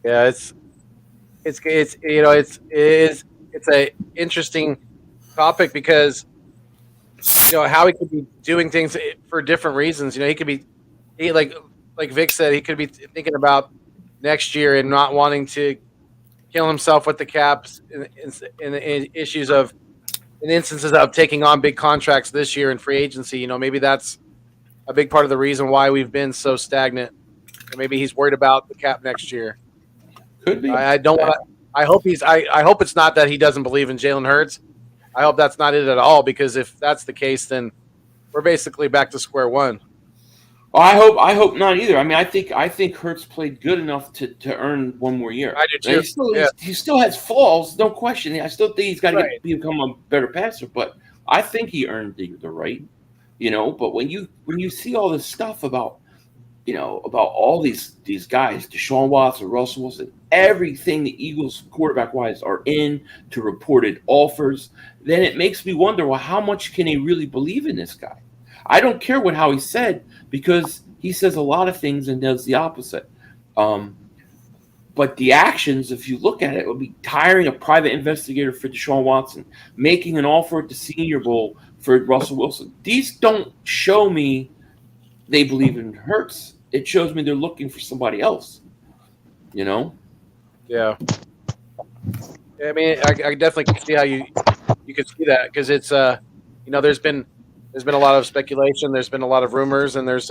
Yeah, it's a interesting topic because Howie could be doing things for different reasons. He could be like Vic said, he could be thinking about next year and not wanting to kill himself with the caps in issues of in instances of taking on big contracts this year in free agency. Maybe that's a big part of the reason why we've been so stagnant. Or maybe he's worried about the cap next year. Could be. I don't want. I hope it's not that he doesn't believe in Jalen Hurts. I hope that's not it at all, because if that's the case, then we're basically back to square one. Well, I hope not either. I mean, I think Hurts played good enough to earn one more year. I do too. He still has flaws, no question. I still think he's got to become a better passer, but I think he earned the right. But when you see all this stuff about all these guys, Deshaun Watson, Russell Wilson, everything the Eagles quarterback-wise are in to reported offers, then it makes me wonder, well, how much can he really believe in this guy? I don't care what Howie said, because he says a lot of things and does the opposite. But the actions, if you look at it, would be hiring a private investigator for Deshaun Watson, making an offer at the Senior Bowl for Russell Wilson. These don't show me they believe in Hurts. It shows me they're looking for somebody else. Yeah. I mean, I definitely can see how you could see that, because it's there's been a lot of speculation, there's been a lot of rumors, and there's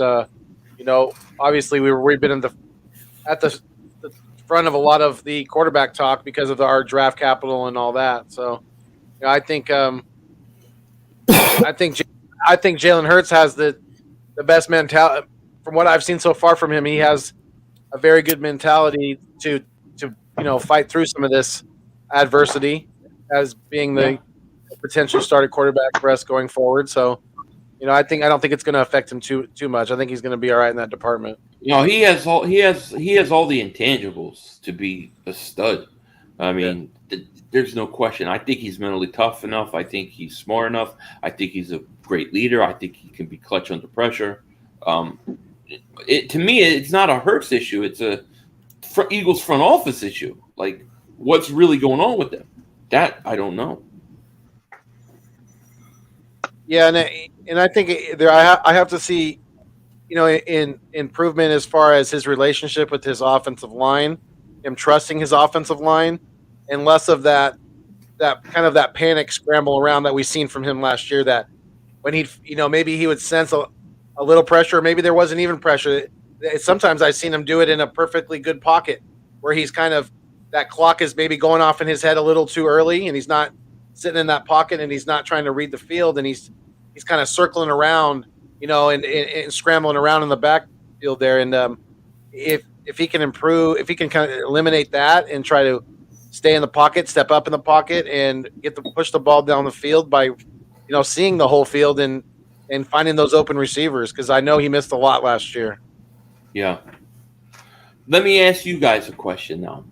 obviously we've been at the front of a lot of the quarterback talk because of our draft capital and all that. So I think Jalen Hurts has the best mentality. From what I've seen so far from him, he has a very good mentality to fight through some of this adversity as being the potential starting quarterback for us going forward. So, I don't think it's going to affect him too much. I think he's going to be all right in that department. He has all the intangibles to be a stud. I mean, there's no question. I think he's mentally tough enough. I think he's smart enough. I think he's a great leader. I think he can be clutch under pressure. To me, it's not a Hurts issue. It's a Eagles front office issue. Like, what's really going on with them? That I don't know. Yeah, and I think I have to see, in improvement as far as his relationship with his offensive line, him trusting his offensive line, and less of that kind of that panic scramble around that we seen from him last year. That when he'd maybe he would sense a little pressure, or maybe there wasn't even pressure. Sometimes I've seen him do it in a perfectly good pocket where he's kind of that clock is maybe going off in his head a little too early, and he's not sitting in that pocket and he's not trying to read the field, and he's kind of circling around, and scrambling around in the backfield there. And if he can improve, if he can kind of eliminate that and try to stay in the pocket, step up in the pocket, and push the ball down the field by, seeing the whole field and finding those open receivers, because I know he missed a lot last year. Yeah. Let me ask you guys a question now.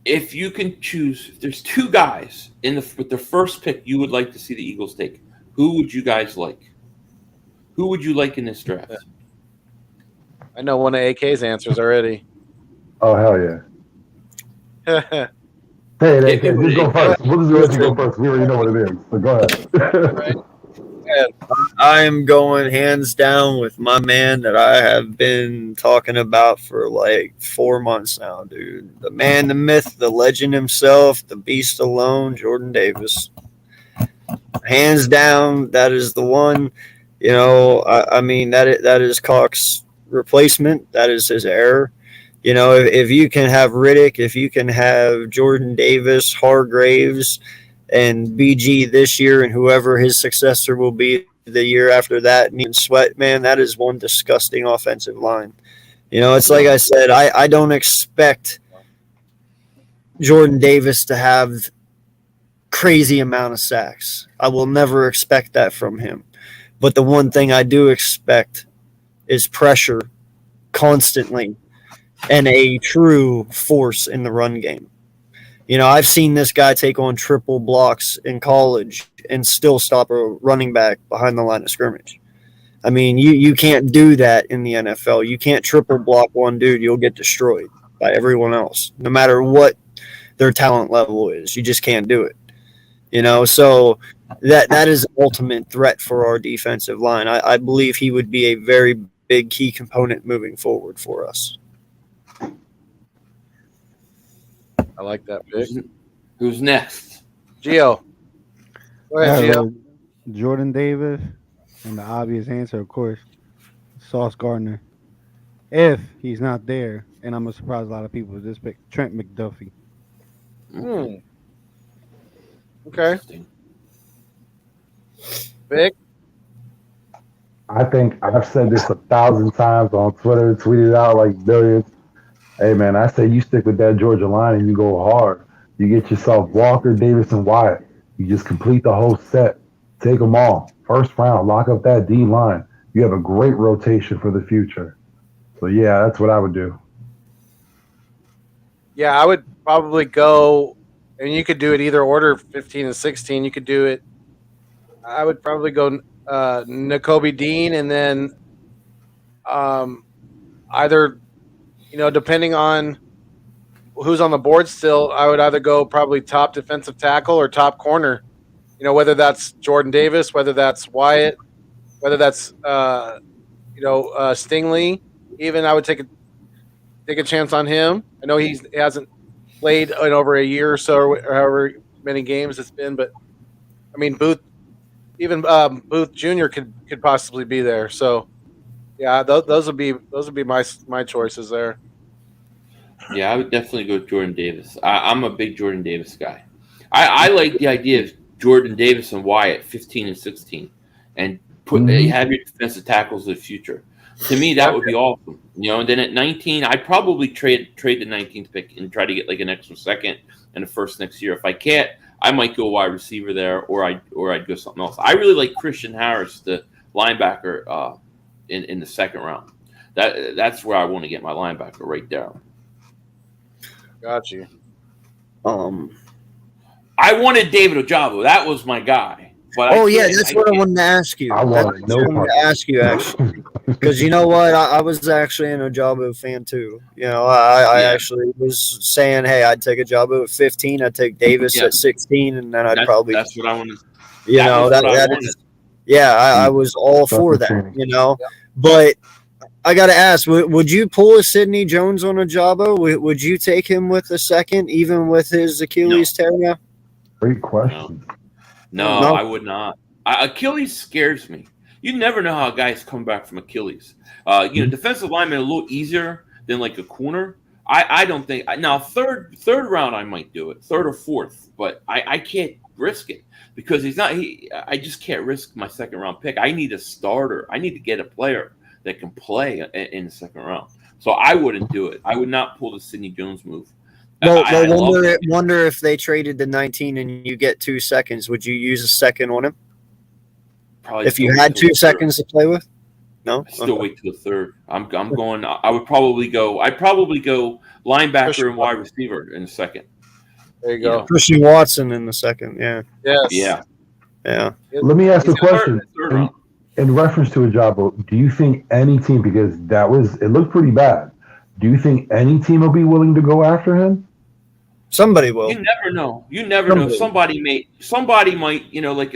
If you can choose, if there's two guys with the first pick you would like to see the Eagles take, who would you guys like? Who would you like in this draft? I know one of AK's answers already. Oh, hell yeah. Hey, just go first. We'll just let you go first. We already know what it is. So go ahead. Right. I am going hands down with my man that I have been talking about for like 4 months now, dude. The man, the myth, the legend himself, the beast alone, Jordan Davis. Hands down, that is the one. I mean, that is Cox's replacement. That is his error. If you can have Riddick, if you can have Jordan Davis, Hargraves, and BG this year, and whoever his successor will be the year after that, and even Sweat, man, that is one disgusting offensive line. It's like I said, I don't expect Jordan Davis to have crazy amount of sacks. I will never expect that from him. But the one thing I do expect is pressure constantly and a true force in the run game. I've seen this guy take on triple blocks in college and still stop a running back behind the line of scrimmage. I mean, you can't do that in the NFL. You can't triple block one dude. You'll get destroyed by everyone else, no matter what their talent level is. You just can't do it. So that is the ultimate threat for our defensive line. I believe he would be a very big key component moving forward for us. I like that pick. Who's next? Gio. Go ahead, Gio. Jordan Davis, and the obvious answer, of course, Sauce Gardner. If he's not there, and I'm going to surprise a lot of people with this pick, Trent McDuffie. Okay. Vic? I think I've said this 1,000 times on Twitter, tweeted out like billions. Hey, man, I say you stick with that Georgia line and you go hard. You get yourself Walker, Davis, and Wyatt. You just complete the whole set. Take them all. First round, lock up that D line. You have a great rotation for the future. So, yeah, that's what I would do. Yeah, I would probably go, and you could do it either order, 15 and 16. You could do it. I would probably go Nakobe Dean, and then either, depending on who's on the board still, I would either go probably top defensive tackle or top corner. Whether that's Jordan Davis, whether that's Wyatt, whether that's Stingley. Even I would take a chance on him. I know he hasn't played in over a year or so, or however many games it's been, but I mean Booth Jr. could possibly be there. So yeah, those would be my choices there. Yeah, I would definitely go Jordan Davis. I'm a big Jordan Davis guy. I like the idea of Jordan Davis and Wyatt 15 and 16, and have your defensive tackles of the future. To me, that would be awesome. And then at 19, I'd probably trade the 19th pick and try to get like an extra second and a first next year. If I can't, I might go wide receiver there, or I'd go something else. I really like Christian Harris, the linebacker, in the second round. That's where I want to get my linebacker right there. Got you. I wanted David Ojabo. That was my guy. But that's what I wanted to ask you. I wanted no part. Actually, because you know what, I was actually an Ojabo fan too. You know, I actually was saying, hey, I'd take Ojabo at 15, I'd take Davis at 16, and then I'd probably. That's what I wanted. You know, I was all for that. You know, but I got to ask, would you pull a Sidney Jones on Ojabo? Would you take him with a second, even with his Achilles tear now? Great question. No, I would not. Achilles scares me. You never know how guys come back from Achilles. Defensive lineman a little easier than like a corner. I don't think now third round I might do it, third or fourth, but I can't risk it because I just can't risk my second round pick. I need a starter. I need to get a player that can play in the second round. So I wouldn't do it. I would not pull the Sidney Jones move. Well, wonder if they traded the 19 and you get 2 seconds. Would you use a second on him? Probably if you had 2 seconds to play with? No? I still wait till the third. I'm going. I would probably go. I'd probably go linebacker and wide receiver in the second. There you go. Christian Watson in the second. Yeah. Yes. Yeah. Let me ask a question. In reference to Ojabo, do you think any team, because it looked pretty bad, do you think any team will be willing to go after him? Somebody will. You never know. Somebody might. You know, like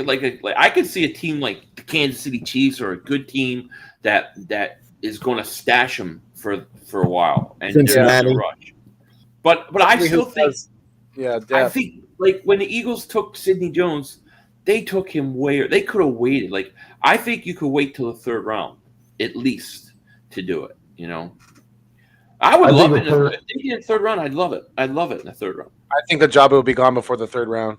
I could see a team like the Kansas City Chiefs or a good team that is going to stash him for a while and Cincinnati. Rush. But I still think. I think like when the Eagles took Sidney Jones, they took him where they could have waited. Like I think you could wait till the third round at least to do it. You know. I would love it. If they did third round, I'd love it. I'd love it in the third round. I think the Ojabo will be gone before the third round.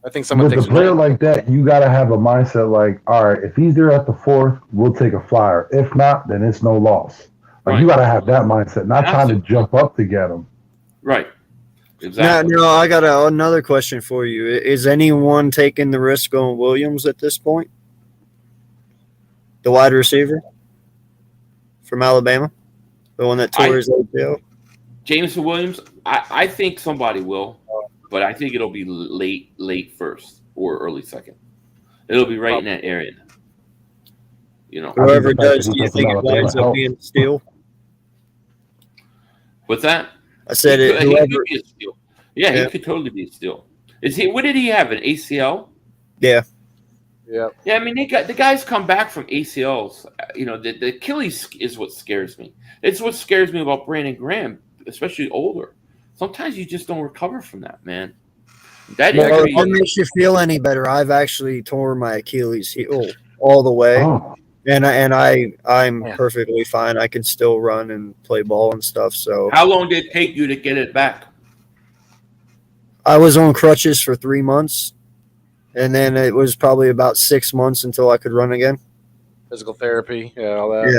I think someone with takes a player like that, you got to have a mindset like, all right, if he's there at the fourth, we'll take a flyer. If not, then it's no loss. Like you got to have that mindset, not trying to jump up to get him. Right. Exactly. Now, I got another question for you. Is anyone taking the risk on Williams at this point? The wide receiver from Alabama? The one that tore his ACL? Jameson Williams, I think somebody will, but I think it'll be late first or early second. It'll be right in that area. You know, whoever does, do you think it winds up being a steal? What's that? I said he could be a steal. Yeah, he could totally be a steal. What did he have? An ACL? Yeah. Yeah. Yeah, I mean, the guys come back from ACLs. You know, the Achilles is what scares me. It's what scares me about Brandon Graham, especially older. Sometimes you just don't recover from that, man. That makes you feel any better. I've actually torn my Achilles heel all the way, and I'm perfectly fine. I can still run and play ball and stuff. So, how long did it take you to get it back? I was on crutches for 3 months. And then it was probably about 6 months until I could run again. Physical therapy, all that.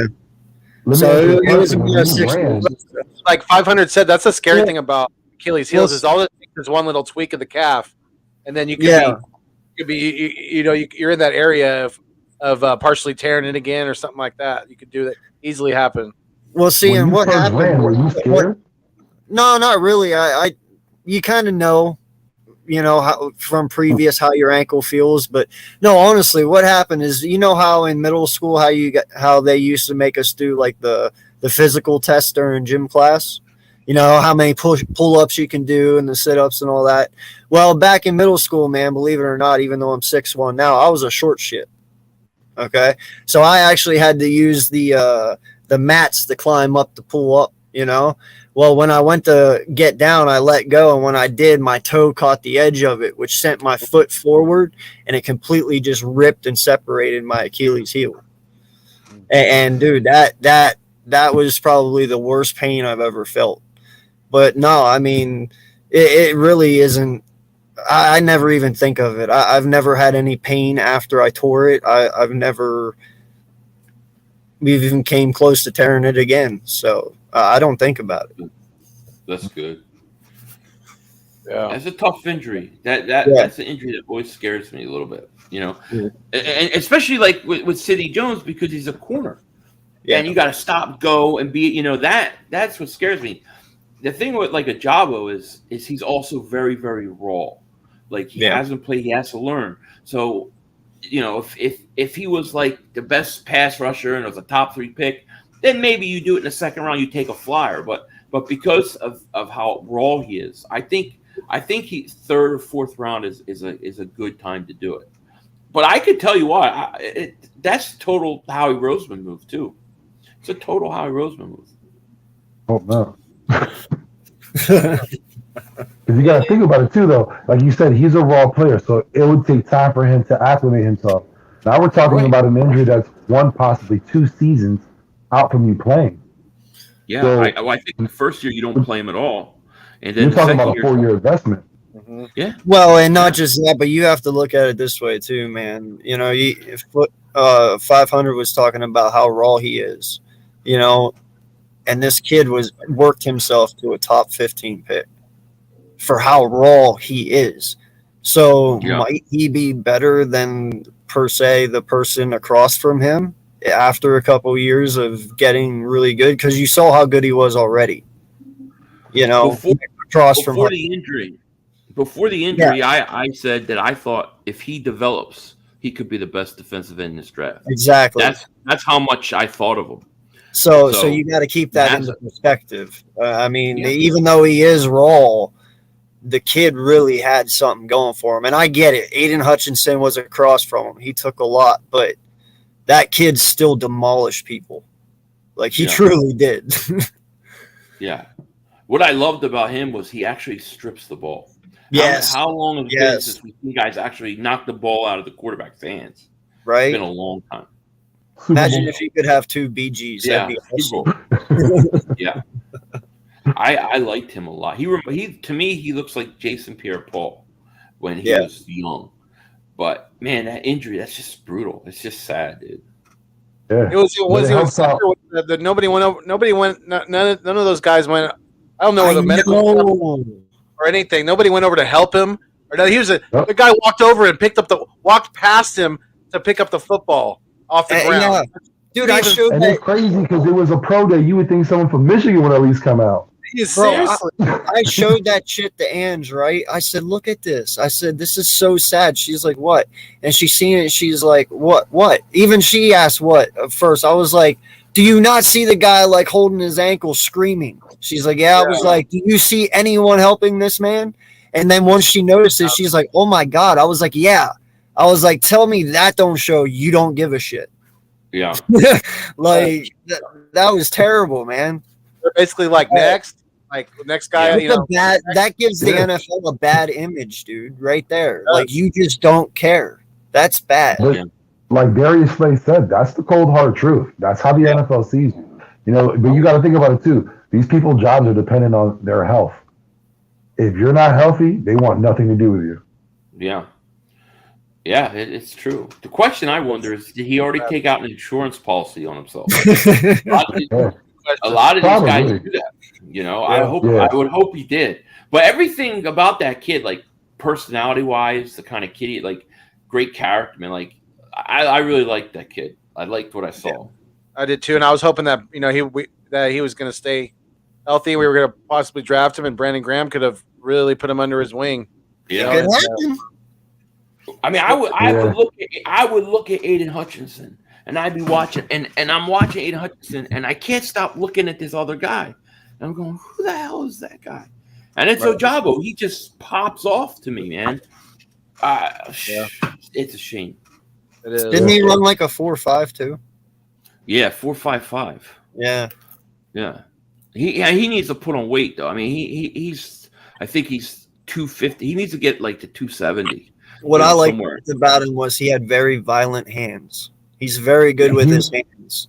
Yeah. So it was about 6 months. Like 500 said, that's the scary thing about Achilles heels is all it takes is one little tweak of the calf, and then you could be you're in that area of partially tearing it again or something like that. You could do that easily happen. Well, see, and what happened? Were you scared? No, not really. You kind of know. You know, how, from previous how your ankle feels, but no, honestly, what happened is, you know how in middle school how they used to make us do like the physical test during gym class, you know, how many pull-ups you can do and the sit-ups and all that. Well, back in middle school, man, believe it or not, even though I'm 6'1" now, I was a short shit. Okay, so I actually had to use the mats to climb up to pull up, you know. Well, when I went to get down, I let go, and when I did, my toe caught the edge of it, which sent my foot forward, and it completely just ripped and separated my Achilles heel. And dude, that was probably the worst pain I've ever felt. But no, I mean, it really isn't. I never even think of it. I've never had any pain after I tore it. I've never even came close to tearing it again. So I don't think about it. That's good. Yeah, that's a tough injury. That's an injury that always scares me a little bit. You know, and especially like with Sidney Jones because he's a corner, and you got to stop, go, and be. You know that's what scares me. the thing with like Ojabo is he's also very, very raw. Like he hasn't played, he has to learn. So, you know, if he was like the best pass rusher and was a top 3 pick, then maybe you do it in the second round, you take a flyer. But because of how raw he is, I think he third or fourth round is a good time to do it. But I could tell you why. That's total Howie Roseman move too. It's a total Howie Roseman move. Oh no. Because you got to think about it too, though. Like you said, he's a raw player, so it would take time for him to acclimate himself. Now we're talking about an injury that's 1, possibly 2 seasons out from you playing. Yeah, So, I think the first year you don't play him at all, and then you're talking about a 4-year investment. Mm-hmm. Yeah. Well, and not just that, but you have to look at it this way too, man. You know, if 500 was talking about how raw he is, you know, and this kid worked himself to a top 15 pick for how raw he is. So might he be better than per se the person across from him after a couple years of getting really good? Because you saw how good he was already. You know, before the injury. Before the injury, I said that I thought if he develops, he could be the best defensive end in this draft. Exactly. That's how much I thought of him. So you got to keep that into perspective. I mean, even though he is raw, the kid really had something going for him. And I get it. Aiden Hutchinson was across from him. He took a lot, but that kid still demolished people. Like, he truly did. Yeah. What I loved about him was he actually strips the ball. Yes. How long has it been since we see guys actually knock the ball out of the quarterback's hands? Right. It's been a long time. Imagine if you could have 2 BGs. Yeah. That'd be awesome. Yeah. I liked him a lot. He to me, he looks like Jason Pierre-Paul when he was young. But man, that injury, that's just brutal. It's just sad, dude. Yeah. It was that nobody went over. None of those guys went. I don't know whether medical or anything. Nobody went over to help him. Or no, the guy walked over and walked past him to pick up the football off the ground. Yeah. Dude, I showed and that. it's crazy because it was a pro day. You would think someone from Michigan would at least come out. Seriously. I showed that shit to Ange, right? I said, look at this. I said, this is so sad. She's like, what? And she's seen it. She's like, what? Even she asked what at first. I was like, do you not see the guy like holding his ankle screaming? She's like, yeah. I was like, do you see anyone helping this man? And then once she noticed it, she's like, oh my God. I was like, yeah. I was like, tell me that don't show you don't give a shit. Yeah. Like, that was terrible, man. They're basically like next guy. You know, that gives the NFL a bad image, dude. Right there, like you just don't care. That's bad. But, like Darius Slay said, that's the cold hard truth. That's how the NFL sees you. You know, but you got to think about it too. These people's jobs are dependent on their health. If you're not healthy, they want nothing to do with you. Yeah. Yeah, it's true. The question I wonder is, did he already take out an insurance policy on himself? A lot of these guys do that. You know, I would hope he did. But everything about that kid, like personality wise, the kind of kid, like great character, man. Like I really liked that kid. I liked what I saw. I did too, and I was hoping that he was going to stay healthy. We were going to possibly draft him, and Brandon Graham could have really put him under his wing. Yeah. I mean, I would look at Aiden Hutchinson, and I'd be watching, and I'm watching Aiden Hutchinson, and I can't stop looking at this other guy. And I'm going, who the hell is that guy? And it's Ojabo. He just pops off to me, man. It's a shame. It is. Didn't he run like a 4.5 too? Yeah, 4.55. Yeah. Yeah. He needs to put on weight though. I mean, he's I think he's 250. He needs to get like to 270. What I liked about him was he had very violent hands. He's very good with his hands.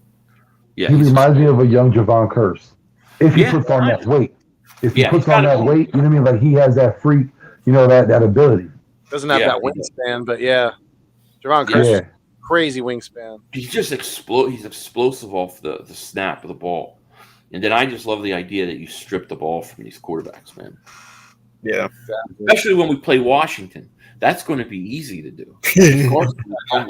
Yeah, he reminds me of a young Javon Curse. If he puts on that weight. If he puts on that weight, you know what I mean? Like he has that freak, you know, that ability. Doesn't have that wingspan, but Javon Curse, crazy wingspan. He's just he's explosive off the snap of the ball. And then I just love the idea that you strip the ball from these quarterbacks, man. Yeah. Especially when we play Washington. That's going to be easy to do. Of course, I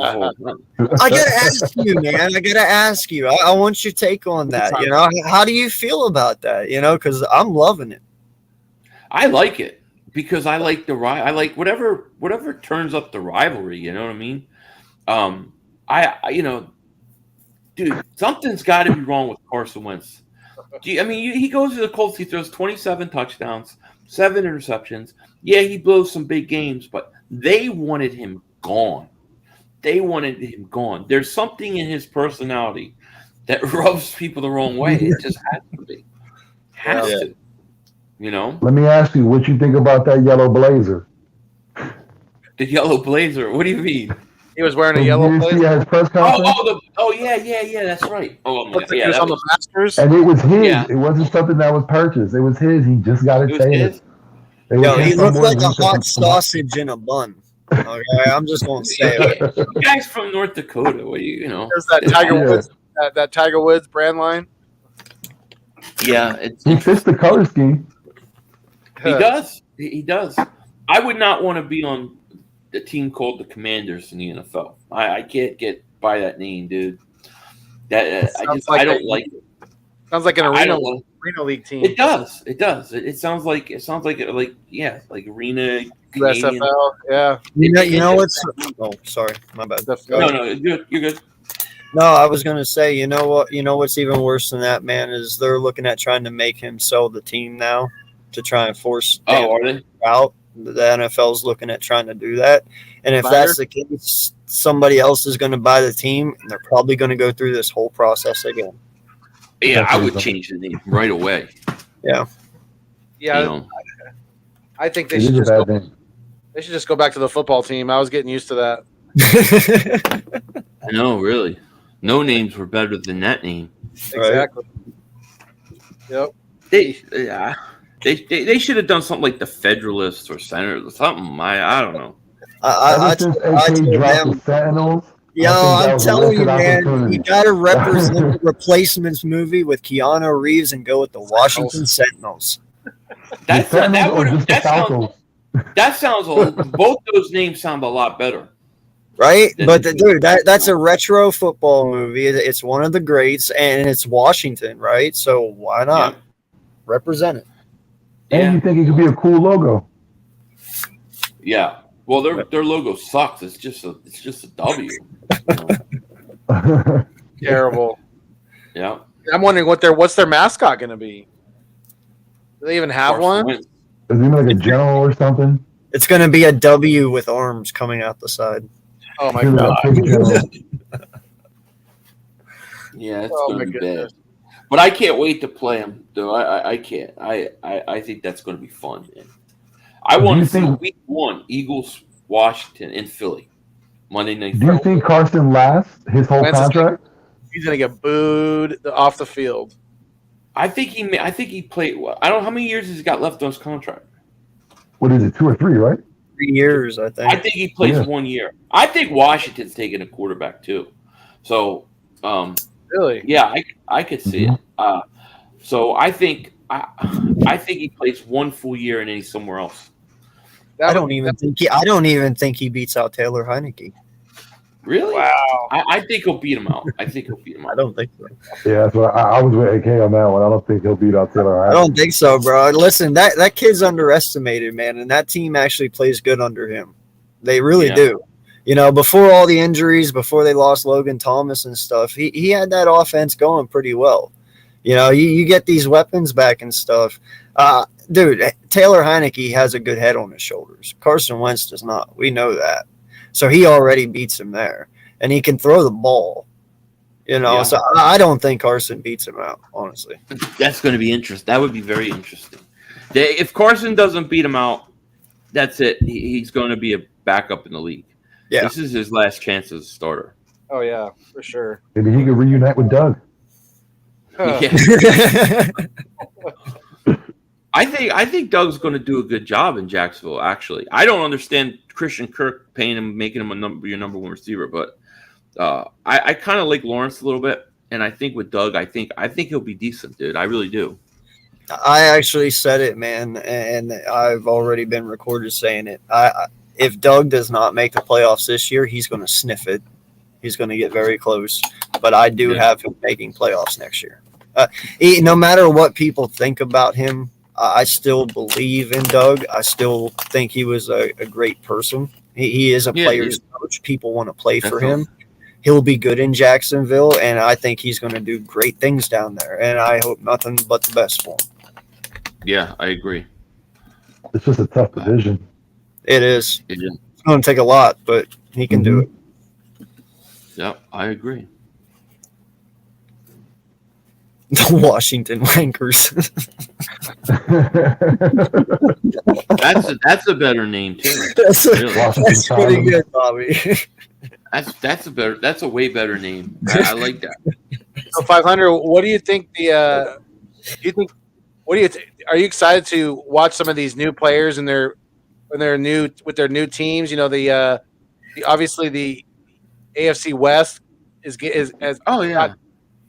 gotta ask you, man. I gotta ask you. I want your take on that. You know, how do you feel about that? You know, because I'm loving it. I like it because I like I like whatever turns up the rivalry. You know what I mean? Dude, something's got to be wrong with Carson Wentz. I mean, he goes to the Colts. He throws 27 touchdowns, 7 interceptions. Yeah, he blows some big games, but they wanted him gone. They wanted him gone. There's something in his personality that rubs people the wrong way. It just has to be. Has to. You know? Let me ask you what you think about that yellow blazer. The yellow blazer? What do you mean? He was wearing a yellow blazer. At his press conference? Yeah, that's right. Oh, Looks like he was on the Masters. And it was his. Yeah. It wasn't something that was purchased. It was his. He just got it tailored. Yo, he looked like a hot sausage in a bun. Okay, I'm just gonna say it. You guys from North Dakota, There's that Tiger Woods, that Tiger Woods brand line. Yeah, he fits the color scheme. He does. He does. I would not want to be on the team called the Commanders in the NFL. I can't get by that name, dude. I don't like it. Sounds like an arena league team. It does. It sounds like arena. USFL. Yeah. You know what's? Oh, sorry, my bad. No, you're good. No, I was gonna say, you know what? You know what's even worse than that, man, is they're looking at trying to make him sell the team now to try and force. Are they out? The NFL's looking at trying to do that, and if that's the case, somebody else is going to buy the team, and they're probably going to go through this whole process again. Yeah, I would change the name right away. Yeah. I think they should just go back to the football team. I was getting used to that. I know, really. No names were better than that name. Exactly. Yep. They should have done something like the Federalists or Senators or something. I don't know. I told them, Sentinels. Yo, I'm telling you, man, you got to represent the Replacements movie with Keanu Reeves and go with the Washington Sentinels. That sounds both those names sound a lot better. Right? But dude, that's a retro football movie. It's one of the greats, and it's Washington, right? So why not represent it? And you think it could be a cool logo? Yeah. Well, their logo sucks. It's just a W. Terrible. Yeah. I'm wondering what's their mascot going to be? Do they even have one? Is it like a general or something? It's going to be a W with arms coming out the side. Oh my god. Yeah, it's going to be bad. But I can't wait to play them, though. I can't. I think that's going to be fun. Man. I want to see Week 1, Eagles, Washington, and Philly, Monday Night Football. Do you think Carson lasts his whole contract? He's going to get booed off the field. I think he played. I don't know how many years has he got left on his contract. What is it, 2 or 3, right? 3 years, I think. I think he plays 1 year. I think Washington's taking a quarterback too. So, really, yeah, I could see it. So I think he plays 1 full year and then he's somewhere else. I don't even think he beats out Taylor Heineke. Really? Wow. I think he'll beat him out. I don't think so. Yeah, that's what I was with AK on that one. I don't think he'll beat out Taylor Heineke. I don't think so, bro. Listen, that kid's underestimated, man, and that team actually plays good under him. They really do. You know, before all the injuries, before they lost Logan Thomas and stuff, he had that offense going pretty well. You know, you get these weapons back and stuff. Dude, Taylor Heineke has a good head on his shoulders. Carson Wentz does not. We know that. So he already beats him there. And he can throw the ball. You know, so I don't think Carson beats him out, honestly. That's going to be interesting. That would be very interesting. If Carson doesn't beat him out, that's it. He's going to be a backup in the league. Yeah. This is his last chance as a starter. Oh, yeah, for sure. Maybe he could reunite with Doug. Yeah. I think Doug's going to do a good job in Jacksonville. Actually, I don't understand Christian Kirk paying him, making him your number one receiver, but I kind of like Lawrence a little bit, and I think with Doug, I think he'll be decent, dude. I really do. I actually said it, man, and I've already been recorded saying it. if Doug does not make the playoffs this year, he's going to sniff it. He's going to get very close. But I do have him making playoffs next year. No matter what people think about him, I still believe in Doug. I still think he was a great person. He is a player's coach. People want to play for him. He'll be good in Jacksonville, and I think he's going to do great things down there. And I hope nothing but the best for him. Yeah, I agree. It's just a tough division. It is. It's going to take a lot, but he can do it. Yeah, I agree. The Washington Wankers. That's a better name too. That's pretty good, Bobby. That's a way better name. I like that. So 500. What do you think? Are you excited to watch some of these new players and their new teams? You know, obviously the AFC West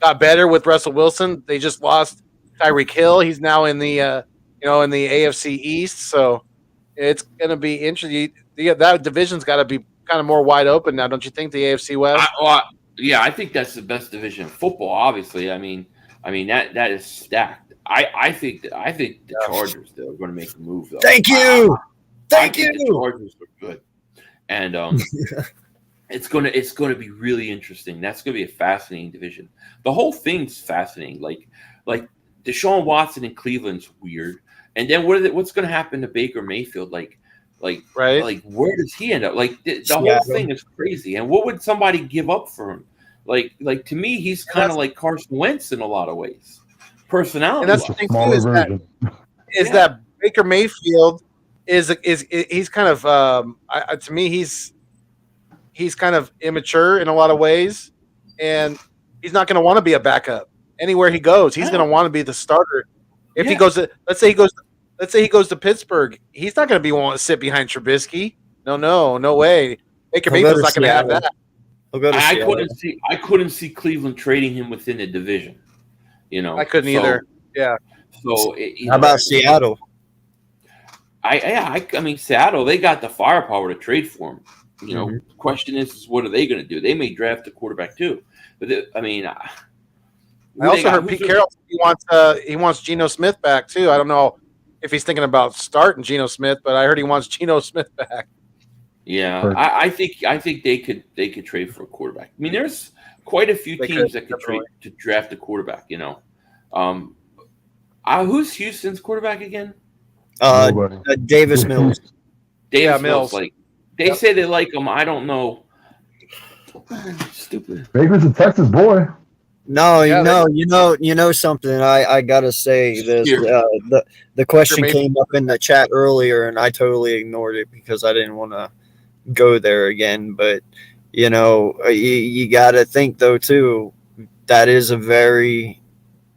got better with Russell Wilson. They just lost Tyreek Hill. He's now in the in the AFC East. So it's going to be interesting. That division's got to be kind of more wide open now, don't you think? The AFC West. I think that's the best division in football. Obviously, I mean that is stacked. I think the Chargers though are going to make a move. Though. Thank you. The Chargers are good, and it's gonna be really interesting. That's gonna be a fascinating division. The whole thing's fascinating. Like Deshaun Watson in Cleveland's weird, and then what's gonna happen to Baker Mayfield? Like where does he end up? Like the whole thing is crazy. And what would somebody give up for him? Like to me, he's kind of like Carson Wentz in a lot lot of personality. And that's the thing too, is that Baker Mayfield is he's kind of to me he's kind of immature in a lot of ways, and he's not going to want to be a backup anywhere he goes. He's going to want to be the starter. If he goes to, let's say he goes to Pittsburgh, he's not going to be wanting to sit behind Trubisky. No way. Baker Mayfield's not going to have that. I couldn't see Cleveland trading him within the division. You know, I couldn't either. Yeah. So how about Seattle? I mean, Seattle, they got the firepower to trade for him. You know, the question is what are they going to do? They may draft a quarterback too. But I also heard Pete Carroll. He wants Geno Smith back too. I don't know if he's thinking about starting Geno Smith, but I heard he wants Geno Smith back. Yeah, I think they could trade for a quarterback. I mean, there's quite a few teams that could trade to draft a quarterback. You know, who's Houston's quarterback again? Davis Mills. Mills. Like they say they like him. I don't know. Stupid. Baker's a Texas boy. No, you know something. I gotta say this. The question came up in the chat earlier, and I totally ignored it because I didn't want to go there again. But you gotta think though too. That is a very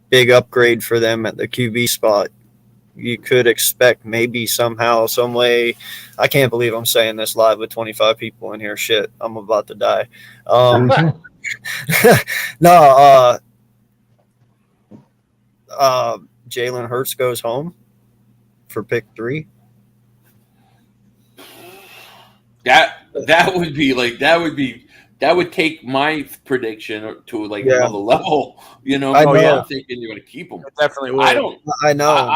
big upgrade for them at the QB spot. You could expect maybe somehow, some way. I can't believe I'm saying this live with 25 people in here. Shit, I'm about to die. Jalen Hurts goes home for pick 3. That would take my prediction to another level. You know, I'm thinking you're going to keep him. It definitely would. I know.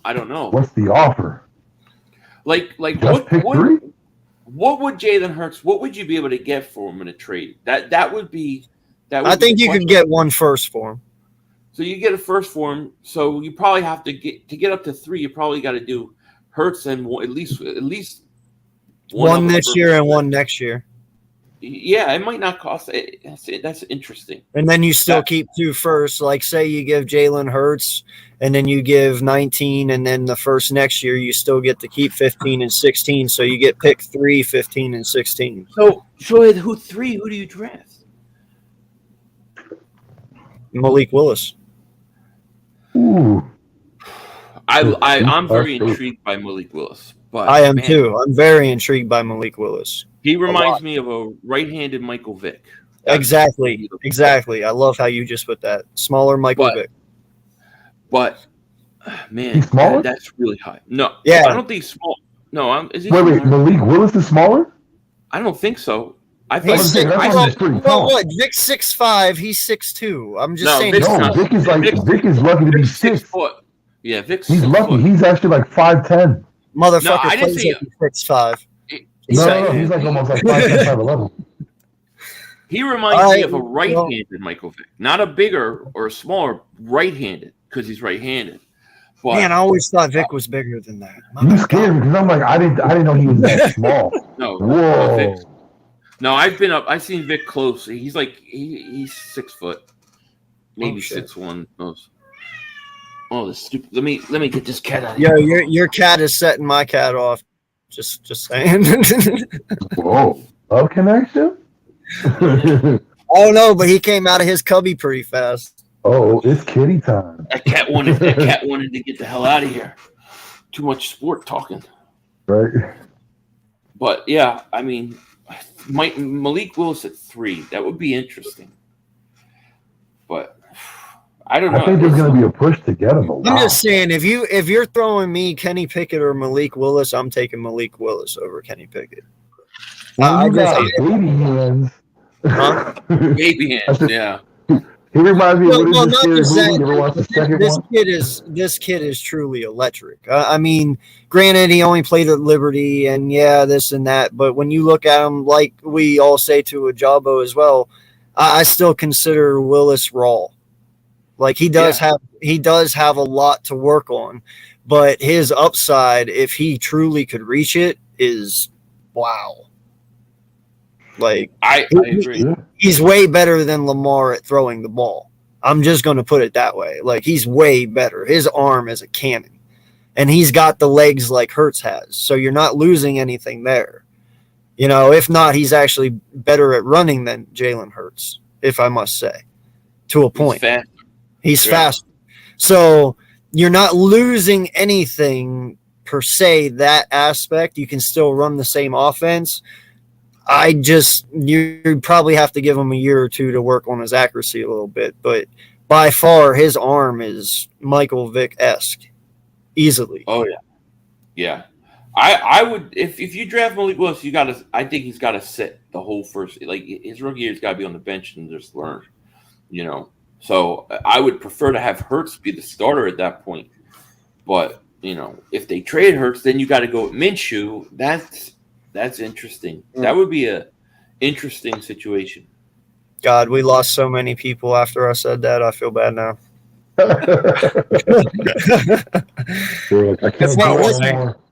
I don't know. What's the offer? What would Jalen Hurts? What would you be able to get for him in a trade? That would be. I think you could get 1 first for him. So you get a first for him. So you probably have to get up to 3. You probably got to do Hurts and at least one this year and 1 next year. Yeah, it might not cost. That's interesting. And then you still keep 2 firsts. Like, say you give Jalen Hurts, and then you give 19, and then the first next year, you still get to keep 15 and 16. So you get pick 3, 15, and 16. So who 3? Who do you draft? Malik Willis. Ooh. I'm very intrigued by Malik Willis. But I am too. I'm very intrigued by Malik Willis. He reminds me of a right-handed Michael Vick. Exactly. I love how you just put that. Smaller Michael Vick. But man, he's smaller? That's really high. No, yeah, I don't think he's small. No, is he Wait, smaller? Malik Willis is smaller? I don't think so. I He's thought saying, that's why he's pretty tall. what? Vic's 6'5", he's 6'2". I'm just No, saying. Vic's No, not- Vic is Vic's- Vic is lucky to be Vic's 6 6. foot. Yeah, Vic's He's 6 lucky. foot. He's actually like 5'10". Motherfucker No, I didn't plays say- like he's 6'5". No, he's like almost like 5'10", 5'11". He reminds me of a right-handed Michael Vick, not a bigger or a smaller right-handed, because he's right-handed. But, Man, I always thought Vic was bigger than that. You scared me because I'm like, I didn't know he was that small. no, Whoa. No, I've seen Vic close. He's like he's 6 foot, maybe 6'1". Oh, this stupid. Let me get this cat out of Yo, here. your cat is setting my cat off. Just saying. Whoa. Love connection? Oh no, but he came out of his cubby pretty fast. Oh, it's kitty time. That cat wanted to get the hell out of here. Too much sport talking. Right. But yeah, I mean, Malik Willis at 3. That would be interesting. But I don't know. I think there's going to be a push to get him. I'm just saying, if you're throwing me Kenny Pickett or Malik Willis, I'm taking Malik Willis over Kenny Pickett. Well, you got baby hands. Huh? Baby hands, yeah. He reminds me of what is not this just scary movie? that. You ever watched the second This one? kid is truly electric. I mean, granted, he only played at Liberty, and yeah, this and that. But when you look at him, like we all say to Ojabo as well, I still consider Willis raw. Like he does have a lot to work on, but his upside, if he truly could reach it, is wow. Like I agree. He's way better than Lamar at throwing the ball. I'm just going to put it that way. Like he's way better. His arm is a cannon, and he's got the legs like Hurts has. So you're not losing anything there. You know, if not, he's actually better at running than Jalen Hurts, if I must say, to a point. He's fast. So you're not losing anything per se, that aspect. You can still run the same offense. You probably have to give him a year or two to work on his accuracy a little bit. But by far, his arm is Michael Vick-esque, easily. Oh, yeah. Yeah. I would, if you draft Malik Willis, I think he's got to sit the whole first, like his rookie year's got to be on the bench and just learn, you know. So I would prefer to have Hurts be the starter at that point. But, you know, if they trade Hurts, then you got to go with Minshew. That's interesting. That would be a interesting situation. God, we lost so many people after I said that. I feel bad now.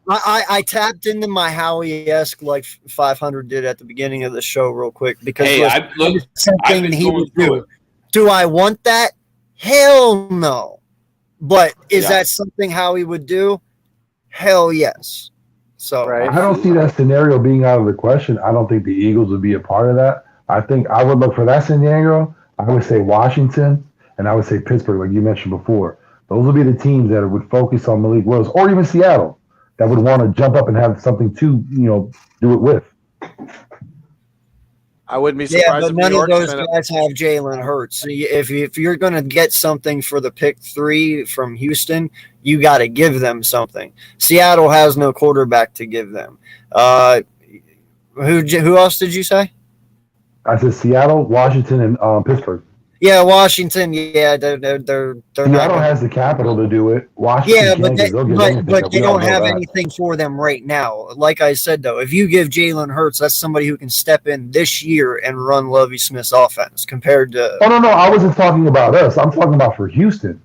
I tapped into my Howie-esque like 500 did at the beginning of the show real quick because something he would do. Do I want that? Hell no. But is that something Howie would do? Hell yes. So I don't see that scenario being out of the question. I don't think the Eagles would be a part of that. I think I would look for that scenario. I would say Washington, and I would say Pittsburgh, like you mentioned before. Those would be the teams that would focus on Malik Willis, or even Seattle, that would want to jump up and have something to, do it with. I wouldn't be surprised but if none New of York those guys have Jalen Hurts. So if you're going to get something for the pick 3 from Houston, you got to give them something. Seattle has no quarterback to give them. Who else did you say? I said Seattle, Washington, and Pittsburgh. Yeah, Washington. Yeah, they're Seattle not. has the capital to do it. Washington, Yeah, but they don't have that. anything for them right now. Like I said, though, if you give Jalen Hurts, that's somebody who can step in this year and run Lovie Smith's offense compared to. Oh no, I wasn't talking about us. I'm talking about for Houston,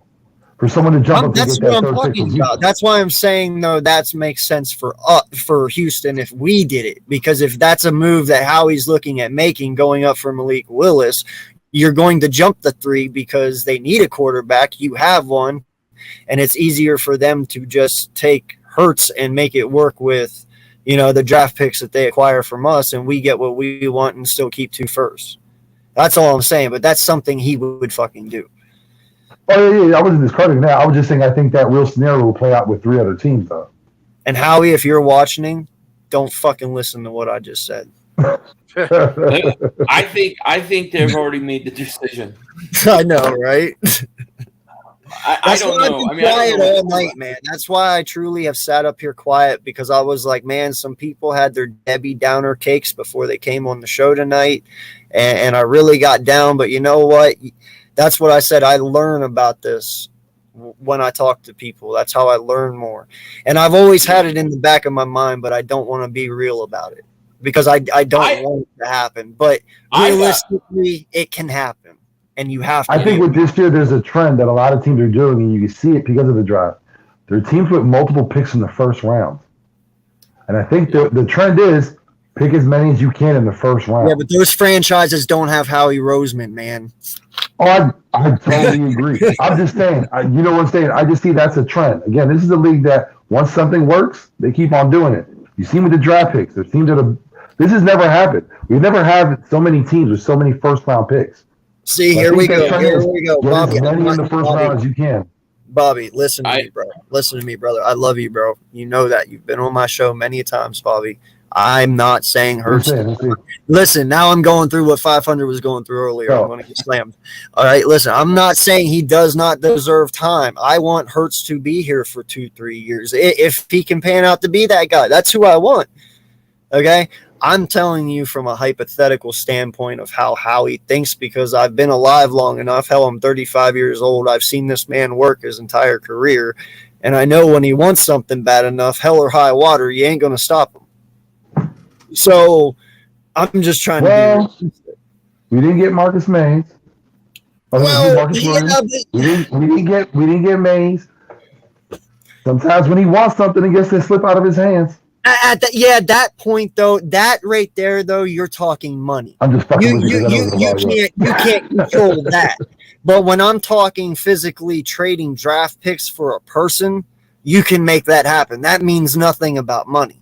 for someone to jump up and That's get what that I'm third pick. talking about. That's why I'm saying though that makes sense for Houston if we did it, because if that's a move that Howie's looking at making, going up for Malik Willis. You're going to jump the 3 because they need a quarterback. You have one, and it's easier for them to just take Hurts and make it work with, the draft picks that they acquire from us, and we get what we want and still keep 2 firsts. That's all I'm saying, but that's something he would fucking do. Oh, yeah, I wasn't discrediting that. I was just saying I think that real scenario will play out with 3 other teams, though. And Howie, if you're watching, don't fucking listen to what I just said. I think they've already made the decision. I know, right? I don't know. I mean, I don't quiet know. all night, man. That's why I truly have sat up here quiet, because I was like, man, some people had their Debbie Downer cakes before they came on the show tonight, and I really got down. But you know what? That's what I said. I learn about this when I talk to people. That's how I learn more. And I've always had it in the back of my mind, but I don't want to be real about it because I don't want it to happen. But realistically, it can happen, and you have to. I think with this year, there's a trend that a lot of teams are doing, and you can see it because of the draft. There are teams with multiple picks in the first round. And I think the trend is pick as many as you can in the first round. Yeah, but those franchises don't have Howie Roseman, man. Oh, I totally agree. I'm just saying, you know what I'm saying? I just see that's a trend. Again, this is a league that once something works, they keep on doing it. You see with the draft picks, there's teams that are, this has never happened. We've never had so many teams with so many first round picks. See, here we go. Bobby, get as many in the first round as you can. Bobby, listen to me, bro. Listen to me, brother. I love you, bro. You know that. You've been on my show many times, Bobby. I'm not saying Hurts. Listen, now I'm going through what 500 was going through earlier. I'm going to get slammed. All right, listen, I'm not saying he does not deserve time. I want Hurts to be here for 2-3 years. If he can pan out to be that guy, that's who I want. Okay? I'm telling you from a hypothetical standpoint of how Howie thinks, because I've been alive long enough. Hell, I'm 35 years old. I've seen this man work his entire career. And I know when he wants something bad enough, hell or high water, you ain't going to stop him. So I'm just trying to be realistic. We didn't get Marcus Mays. We didn't get Mays. Sometimes when he wants something, it gets to slip out of his hands. At that point though, that right there though, you're talking money. I'm just fucking with you can't control that. But when I'm talking physically trading draft picks for a person, you can make that happen. That means nothing about money.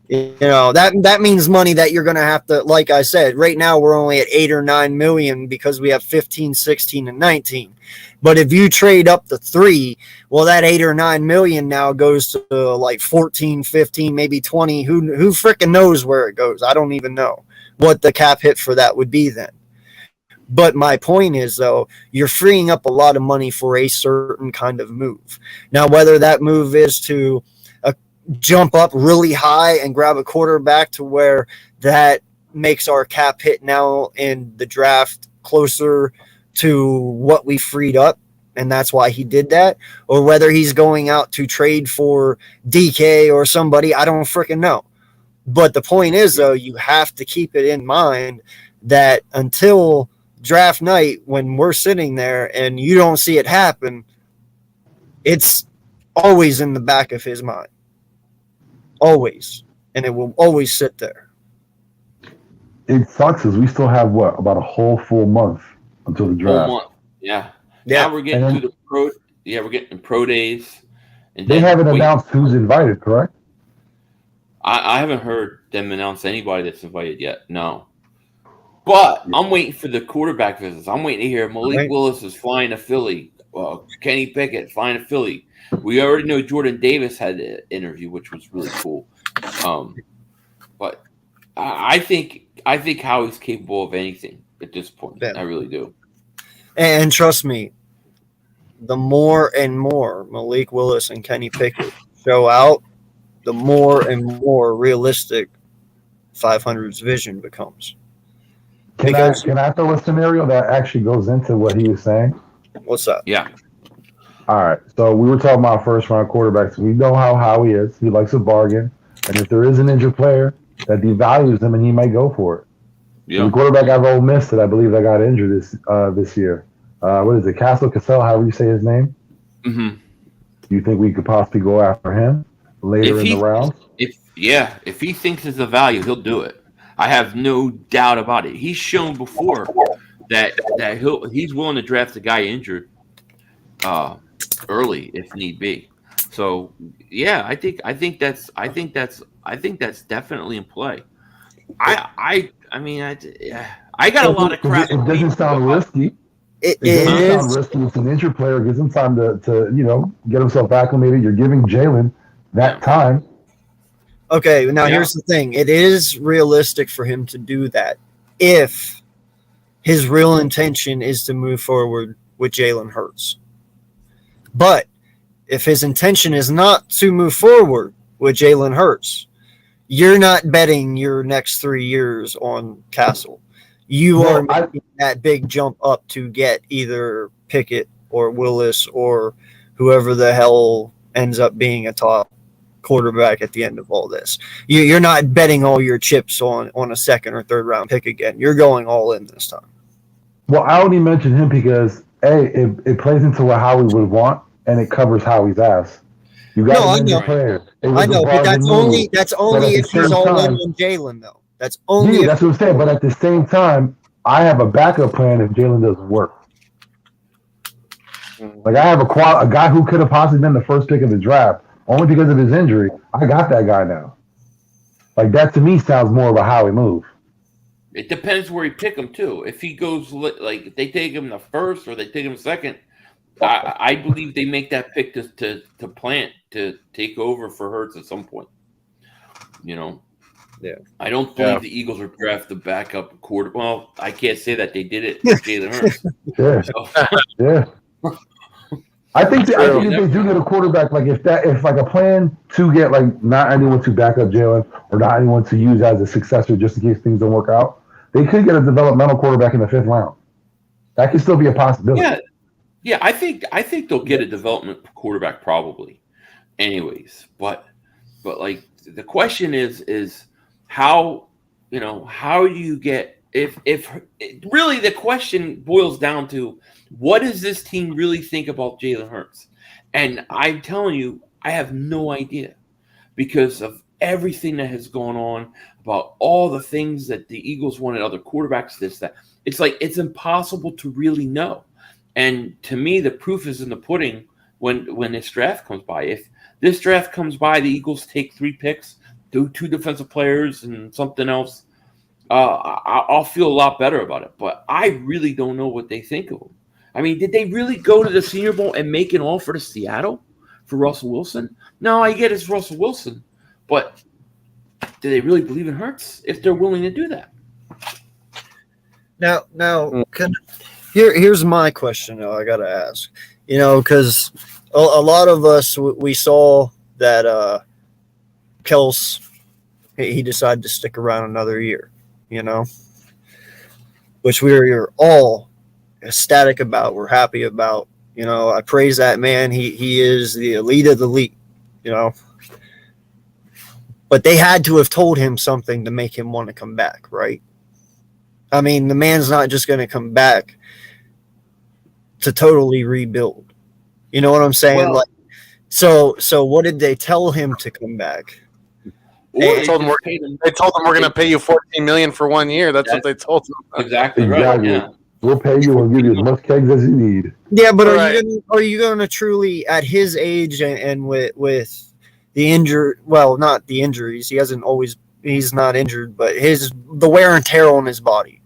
You know, that means money that you're going to have to, like I said, right now we're only at 8 or 9 million because we have 15, 16, and 19. But if you trade up to 3, well, that 8 or 9 million now goes to like 14, 15, maybe 20. Who freaking knows where it goes? I don't even know what the cap hit for that would be then. But my point is, though, you're freeing up a lot of money for a certain kind of move. Now, whether that move is to jump up really high and grab a quarterback to where that makes our cap hit now in the draft closer to what we freed up, and that's why he did that, or whether he's going out to trade for DK or somebody, I don't freaking know. But the point is, though, you have to keep it in mind that until draft night, when we're sitting there and you don't see it happen, it's always in the back of his mind. Always. And it will always sit there. It sucks because we still have about a whole full month until the draft. Whole month. Yeah. Now we're getting to the pro. Yeah, we're getting pro days. And they haven't announced who's invited, correct? I haven't heard them announce anybody that's invited yet. No. But I'm waiting for the quarterback visits. I'm waiting to hear Malik Willis is flying to Philly. Kenny Pickett flying to Philly. We already know Jordan Davis had an interview, which was really cool. But I think Howie's capable of anything at this point. Yeah. I really do. And trust me, the more and more Malik Willis and Kenny Pickett show out, the more and more realistic 500's vision becomes. Can I throw a scenario that actually goes into what he was saying? What's up? Yeah. All right. So we were talking about first round quarterbacks. We know how Howie is. He likes a bargain. And if there is an injured player that devalues him, and he might go for it. Yeah. The quarterback I've Ole Miss that I believe that got injured this year. What is it? Castle Cassell, however you say his name. Mm-hmm. Do you think we could possibly go after him later in the round? If he thinks it's a value, he'll do it. I have no doubt about it. He's shown before that he's willing to draft a guy injured early if need be. So yeah, I think that's definitely in play. I got a lot of crap. It doesn't sound risky. It doesn't sound risky. It's an injured player. Gives him time to get himself acclimated. You're giving Jalen that time. Okay, now here's the thing. It is realistic for him to do that if his real intention is to move forward with Jalen Hurts. But if his intention is not to move forward with Jalen Hurts, you're not betting your next 3 years on Castle. You are making that big jump up to get either Pickett or Willis or whoever the hell ends up being a top quarterback at the end of all this. You're not betting all your chips on a second or third round pick again. You're going all in this time. Well, I only mentioned him because it plays into what Howie would want, and it covers Howie's ass. You got to win your players. I know, but that's only if he's all in on Jalen, though. That's only. Yeah, that's what I'm saying. But at the same time, I have a backup plan if Jalen doesn't work. Like I have a guy who could have possibly been the first pick of the draft only because of his injury. I got that guy now. Like that to me sounds more of a Howie move. It depends where you pick him too. If he goes like if they take him the first or they take him second, I believe they make that pick to plant to take over for Hurts at some point. You know. Yeah. I don't believe the Eagles would draft the backup quarter. Well, I can't say that they did it with Jalen Hurts. Yeah. I think if they do get a quarterback, like if like a plan to get like not anyone to back up Jalen or not anyone to use as a successor just in case things don't work out, they could get a developmental quarterback in the 5th round. That could still be a possibility. Yeah. I think they'll get a development quarterback probably, anyways. But like the question is how do you get if really the question boils down to what does this team really think about Jalen Hurts? And I'm telling you, I have no idea because of everything that has gone on about all the things that the Eagles wanted, other quarterbacks, this, that. It's like it's impossible to really know. And to me, the proof is in the pudding when this draft comes by. If this draft comes by, the Eagles take 3 picks, do 2 defensive players and something else, I'll feel a lot better about it. But I really don't know what they think of him. I mean, did they really go to the Senior Bowl and make an offer to Seattle for Russell Wilson? No, I get it's Russell Wilson. But do they really believe in Hurts if they're willing to do that? Now, here's my question I got to ask. Because a lot of us, we saw that Kels, he decided to stick around another year, which we are all ecstatic about. We're happy about. I praise that man. He is the elite of the league, But they had to have told him something to make him want to come back, right? I mean, the man's not just going to come back to totally rebuild. You know what I'm saying? Well, so what did they tell him to come back? They told him we're going to pay you $14 million for 1 year. That's what they told him. Exactly right. Yeah. We'll pay you and give you as much kegs as you need. Yeah, but are you going to truly, at his age and with the injury, well, not the injuries, he's not injured, but the wear and tear on his body,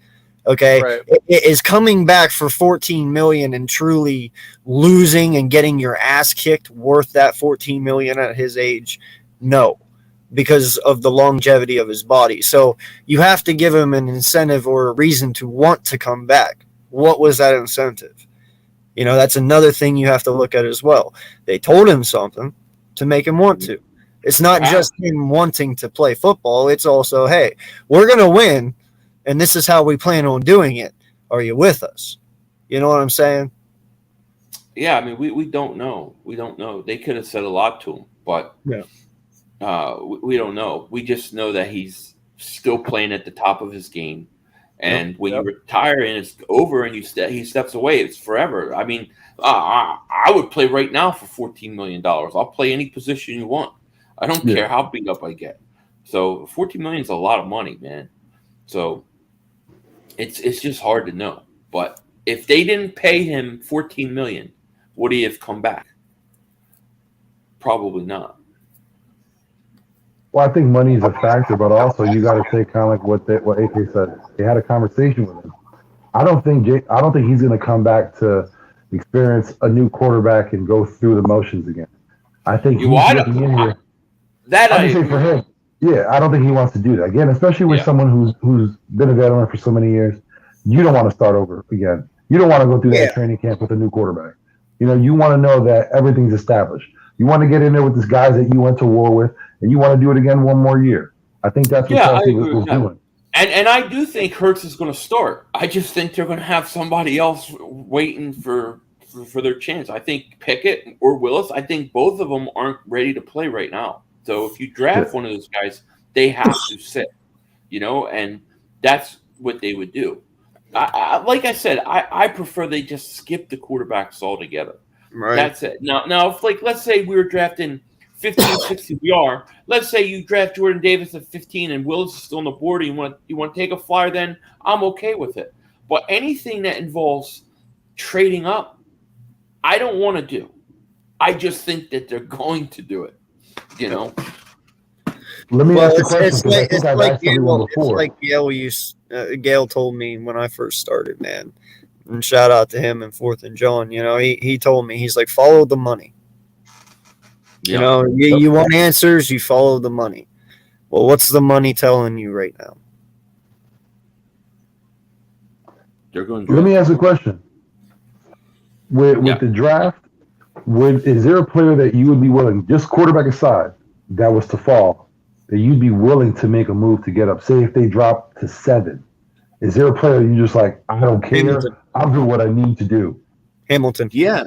okay, right. It is coming back for $14 million and truly losing and getting your ass kicked worth that $14 million at his age? No, because of the longevity of his body. So you have to give him an incentive or a reason to want to come back. What was that incentive? That's another thing you have to look at as well. They told him something to make him want to. It's not just him wanting to play football. It's also, hey, we're going to win, and this is how we plan on doing it. Are you with us? You know what I'm saying? Yeah, I mean, we don't know. We don't know. They could have said a lot to him, but we don't know. We just know that he's still playing at the top of his game. And when you retire and it's over and he steps away, it's forever. I mean, I would play right now for $14 million. I'll play any position you want. I don't care how beat up I get. So $14 million is a lot of money, man. So it's just hard to know. But if they didn't pay him $14 million, would he have come back? Probably not. Well, I think money is a factor, but also you got to say kind of like what AK said. They had a conversation with him. I don't think he's going to come back to experience a new quarterback and go through the motions again. I think he's looking in here. For him. Yeah, I don't think he wants to do that again, especially with someone who's been a veteran for so many years. You don't want to start over again. You don't want to go through that training camp with a new quarterback. You want to know that everything's established. You want to get in there with these guys that you went to war with, and you want to do it again one more year. I think that's what Yeah, I Kelsey agree was with that. doing. And I do think Hurts is going to start. I just think they're going to have somebody else waiting for their chance. I think Pickett or Willis, I think both of them aren't ready to play right now. So if you draft one of those guys, they have to sit, and that's what they would do. Like I said, I prefer they just skip the quarterbacks altogether. Right. That's it. Now, if let's say we were drafting 15, 16, we are. Let's say you draft Jordan Davis at 15 and Willis is still on the board. And you want to take a flyer, then I'm okay with it. But anything that involves trading up, I don't want to do. I just think that they're going to do it. Let me ask you a question. It's like Gail told me when I first started, man. And shout out to him and Fourth and John. He told me, he's like, follow the money. Yeah. You want answers, you follow the money. Well, what's the money telling you right now? They're going. Let me ask a question. With the draft, is there a player that you would be willing, just quarterback aside, that was to fall, that you'd be willing to make a move to get up? Say if they drop to 7, is there a player you just like, I don't care, Hamilton. I'll do what I need to do? Hamilton. Yeah.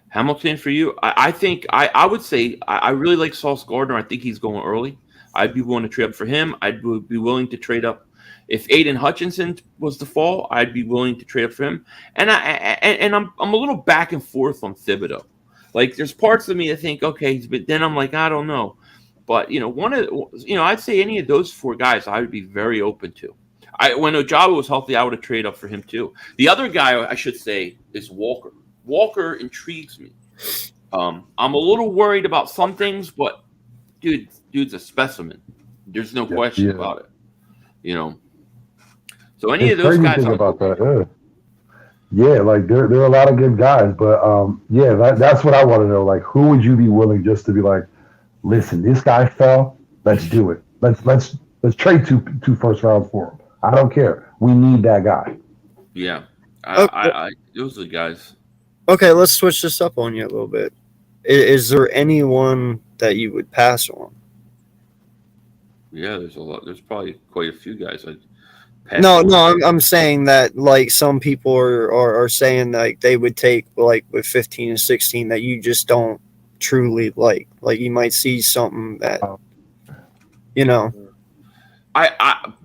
Hamilton for you. I think I would say I really like Sauce Gardner. I think he's going early. I'd be willing to trade up for him. I'd be willing to trade up. If Aiden Hutchinson was to fall, I'd be willing to trade up for him. And I'm a little back and forth on Thibodeau. Like there's parts of me that think, okay, but then I'm like, I don't know. But I'd say any of those 4 guys I would be very open to. When Ojabo was healthy, I would have traded up for him too. The other guy I should say is Walker. Walker intrigues me. I'm a little worried about some things, but dude's a specimen. There's no question about it. So any of those guys. About that, like there are a lot of good guys, but that's what I want to know. Like, who would you be willing just to be like, listen, this guy fell, let's do it. Let's trade two first rounds for him. I don't care. We need that guy. Yeah, those are the guys. Okay, let's switch this up on you a little bit. Is there anyone that you would pass on? Yeah, there's a lot. There's probably quite a few guys. I'm saying that like some people are saying like they would take like with 15 and 16 that you just don't truly like. Like you might see something that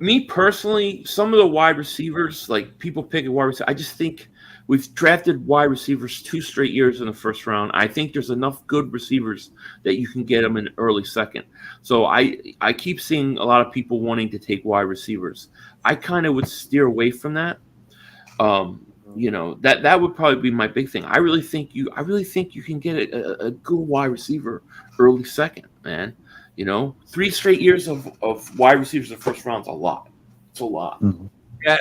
Me personally, some of the wide receivers, like people picking wide receivers, I just think we've drafted wide receivers 2 straight years in the first round. I think there's enough good receivers that you can get them in early second. So I keep seeing a lot of people wanting to take wide receivers. I kind of would steer away from that. That would probably be my big thing. I really think you can get a good wide receiver early second, man. 3 straight years of wide receivers in the first round is a lot. It's a lot. Mm-hmm. Yeah.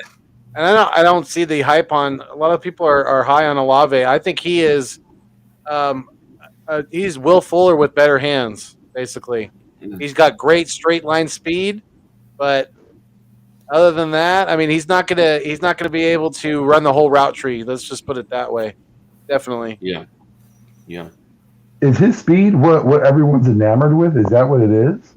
And I don't see the hype on. A lot of people are high on Olave. I think he is. He's Will Fuller with better hands. Basically, he's got great straight line speed, but other than that, I mean, he's not gonna be able to run the whole route tree. Let's just put it that way. Definitely. Yeah. Is his speed what everyone's enamored with? Is that what it is?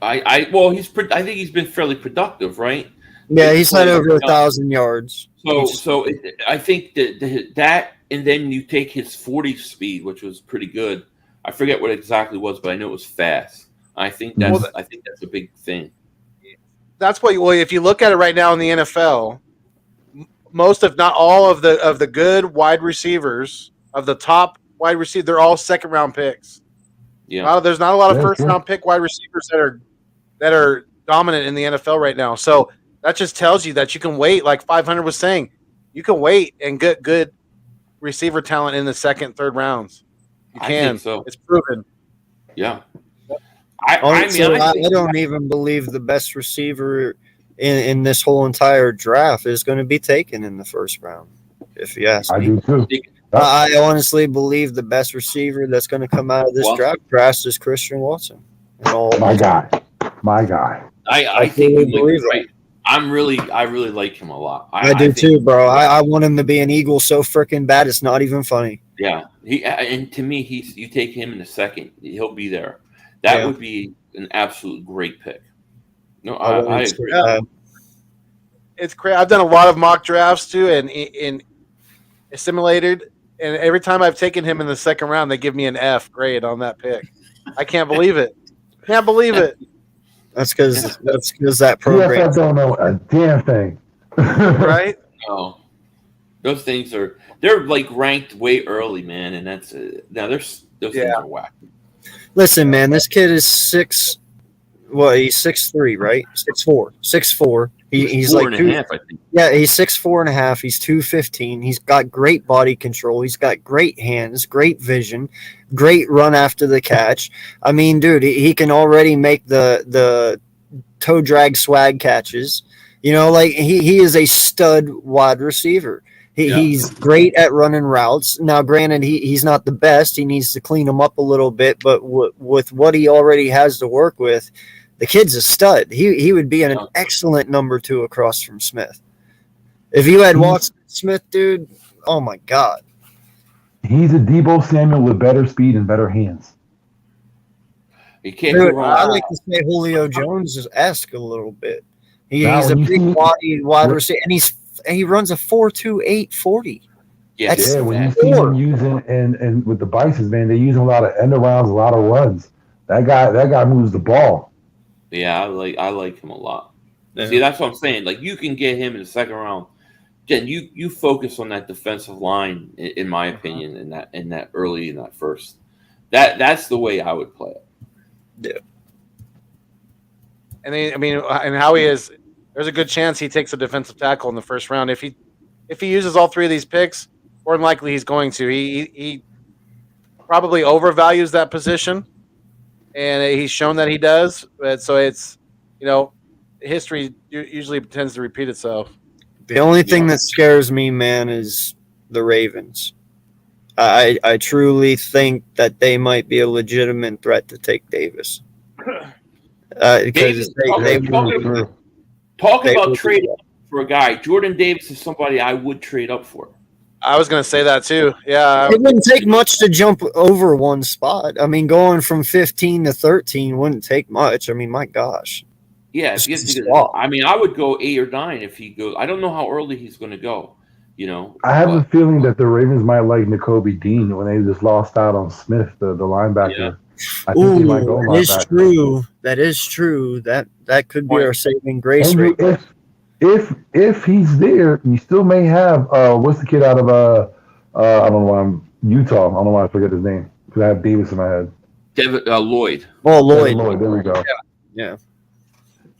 I think he's been fairly productive, right? Yeah, he's had over 1,000 yards. So I think that, and then you take his 40 speed, which was pretty good. I forget what exactly was, but I know it was fast. I think that's a big thing. That's what. Well, if you look at it right now in the NFL, most, if not all, of the good wide receivers, of the top wide receiver, they're all second round picks. Yeah, there's not a lot of first round pick wide receivers that are dominant in the NFL right now. So that just tells you that you can wait, like 500 was saying, you can wait and get good receiver talent in the second, third rounds. You can. I think so. It's proven. Yeah. I don't even believe the best receiver in this whole entire draft is going to be taken in the first round, if you ask me. I do too. I honestly believe the best receiver that's going to come out of this draft class is Christian Watson. My guy. I think you might be right. I really like him a lot. I do too, bro. I want him to be an Eagle so freaking bad it's not even funny. Yeah, and to me, you take him in a second, he'll be there. That would be an absolute great pick. No, I agree. It's crazy. I've done a lot of mock drafts too, and in simulated, and every time I've taken him in the second round, they give me an F grade on that pick. I can't believe it. Can't believe it. That's because that program. Yes, I don't know a damn thing. Right? No, those things they're like ranked way early, man, and that's now those things are whack. Listen, man, this kid is 6. Well, he's 6'3", right? 6'4", 6'4". He's like 4.5, I think. Yeah, he's 6'4.5". He's 215. He's got great body control. He's got great hands, great vision, great run after the catch. I mean, dude, he can already make the toe drag swag catches. You know, like he is a stud wide receiver. He's great at running routes. Now, granted, he's not the best. He needs to clean them up a little bit. But with what he already has to work with, the kid's a stud. He would be an excellent number 2 across from Smith. If you had Watson Smith, dude, oh my God. He's a Deebo Samuel with better speed and better hands. You can't go wrong. I like to say Julio Jones-esque a little bit. He's a big body wide receiver, and he runs a 4.28 40. Yeah, when you see him using and with the Bisons, man, they're using a lot of end arounds, a lot of runs. That guy moves the ball. Yeah, I like him a lot. Yeah. See, that's what I'm saying. Like, you can get him in the second round. Jen, you focus on that defensive line, in my opinion, in that early in that first. That's the way I would play it. Yeah. And and Howie is. There's a good chance he takes a defensive tackle in the first round. If he uses all 3 of these picks, more than likely he's going to. He probably overvalues that position, and he's shown that he does. But so it's, history usually tends to repeat itself. The only thing that scares me, man, is the Ravens. I truly think that they might be a legitimate threat to take Davis. Because Talk about trade up for a guy. Jordan Davis is somebody I would trade up for. I was going to say that too. Yeah. It wouldn't take much to jump over one spot. I mean, going from 15 to 13 wouldn't take much. I mean, my gosh. Yeah. I would go 8 or 9 if he goes. I don't know how early he's going to go. I have a feeling that the Ravens might like Nakobe Dean when they just lost out on Smith, the linebacker. Yeah. I think they might go that is true. That is true. That could be our saving grace rate. If he's there, you still may have what's the kid out of I don't know why Utah. I don't know why I forget his name because I have Davis in my head. Lloyd. Oh, Lloyd. Lloyd. There we go. Yeah.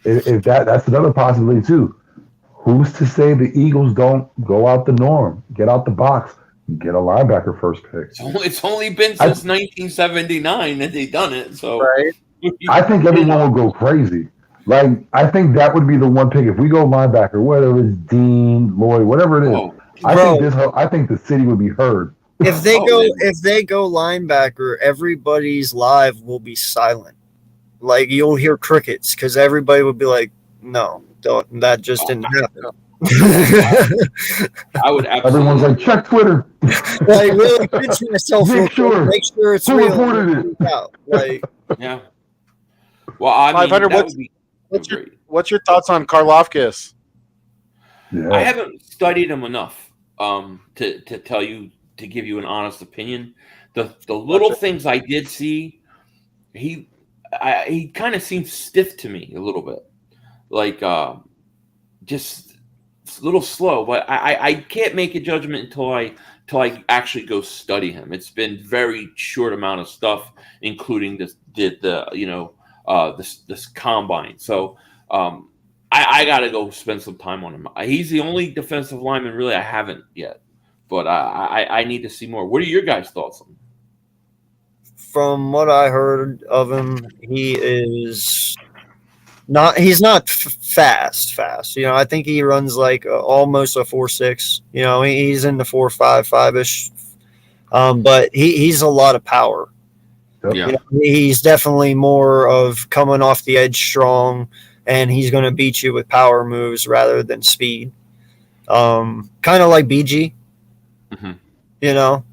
If that's another possibility too. Who's to say the Eagles don't go out the norm, get out the box, get a linebacker first pick? It's only been since 1979 that they've done it. So right. I think everyone will go crazy. Like, I think that would be the one pick. If we go linebacker, whether it's Dean, Lloyd, whatever it is, I think the city would be heard. If they go linebacker, everybody's live will be silent. Like, you'll hear crickets because everybody would be like, no, that just didn't happen. I would absolutely. Everyone's like, check Twitter. Like, really pinch myself. Make sure it's who real. reported it. Out. Like, yeah. Well, I mean, 500. What's your thoughts on Karlaftis? Yeah. I haven't studied him enough to give you an honest opinion. The little things I did see, he kind of seems stiff to me a little bit, like just a little slow. But I can't make a judgment until I actually go study him. It's been very short amount of stuff, including this combine. So I got to go spend some time on him. He's the only defensive lineman really I haven't yet, but I need to see more. What are your guys' thoughts on him? From what I heard of him, he's not fast. I think he runs like almost a 4.6. He's in the 4.55-ish. But he's a lot of power. Yeah. He's definitely more of coming off the edge strong. and he's going to beat you with power moves rather than speed. Kind of like BG, Mhm. you know.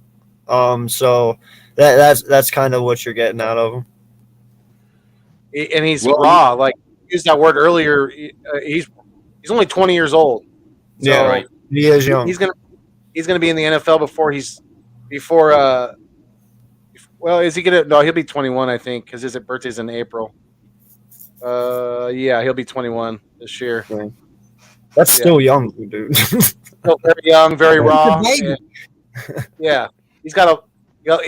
So that's kind of what you're getting out of him. And he's Well, raw. Like you used that word earlier. He's only 20 years old. So Yeah, right. he is young. he's gonna be in the NFL before. Well, is he gonna? No, he'll be 21, I think, because his birthday's in April. Yeah, he'll be 21 this year. That's still young, dude. Still very young, very raw. He's a baby. Yeah, he's got a. You know,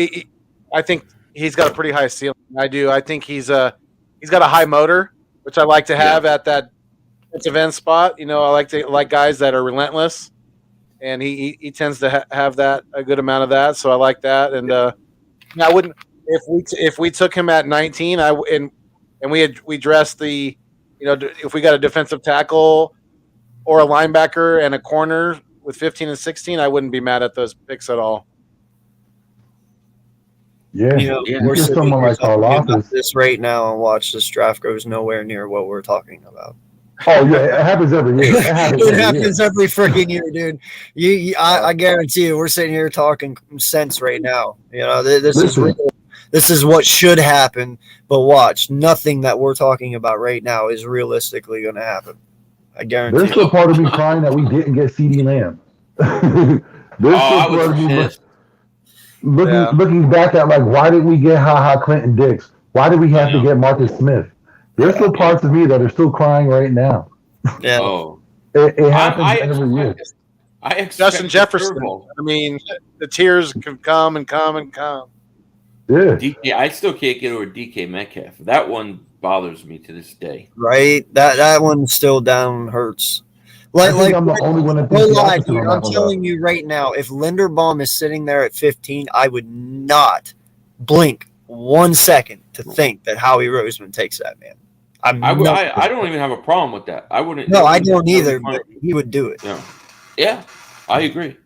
I think he's got a pretty high ceiling. I do. I think he's got a high motor, which I like to have at that defensive end spot. You know, I like guys that are relentless, and he tends to have that a good amount of that. So I like that, and I wouldn't if we took him at 19. And we dressed the, if we got a defensive tackle or a linebacker and a corner with 15 and 16, I wouldn't be mad at those picks at all. Yeah, We're just sitting someone here like talking about Karlaftis. this right now, and watch this draft goes nowhere near what we're talking about. Oh yeah, it happens every year. It happens every freaking year, dude. I guarantee you, we're sitting here talking sense right now. You know, this is real. This is what should happen. But watch, nothing that we're talking about right now is realistically going to happen. I guarantee. There's still part of me crying that we didn't get CeeDee Lamb. There's still part of me looking back at, like, why did we get HaHa Clinton Dix? Why did we have to get Marcus Smith? There's still parts of me that are still crying right now. Yeah. Oh. It happens every year. Justin Jefferson. I mean, the tears can come and come and come. Yeah. I still can't get over DK Metcalf. That one bothers me to this day. Right? That one still down hurts. I'm the only one that thinks the opposite on that I'm one, telling you right now, if Linderbaum is sitting there at 15, I would not blink 1 second to think that Howie Roseman takes that man. I don't even have a problem with that. I wouldn't. No, I don't either. But he would do it. Yeah, I agree.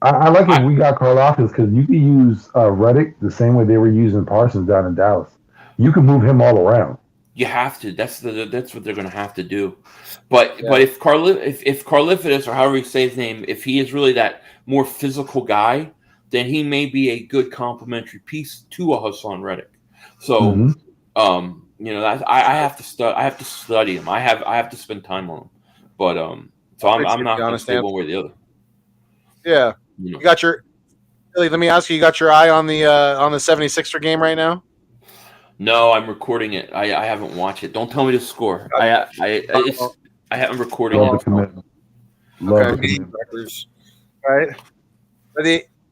I like it. We got Karlaftis because you can use Reddick the same way they were using Parsons down in Dallas. You can move him all around. You have to. That's what they're going to have to do. But if Karlaftis, or however you say his name, if he is really that more physical guy, then he may be a good complementary piece to a Hassan Reddick. So, I have to study him. I have to spend time on him. But so I'm not going to say one way or the other. Yeah, you got your. Billy, let me ask you. You got your eye on the 76er game right now? No, I'm recording it. I haven't watched it. Don't tell me the score. I haven't recorded it. Okay. Right.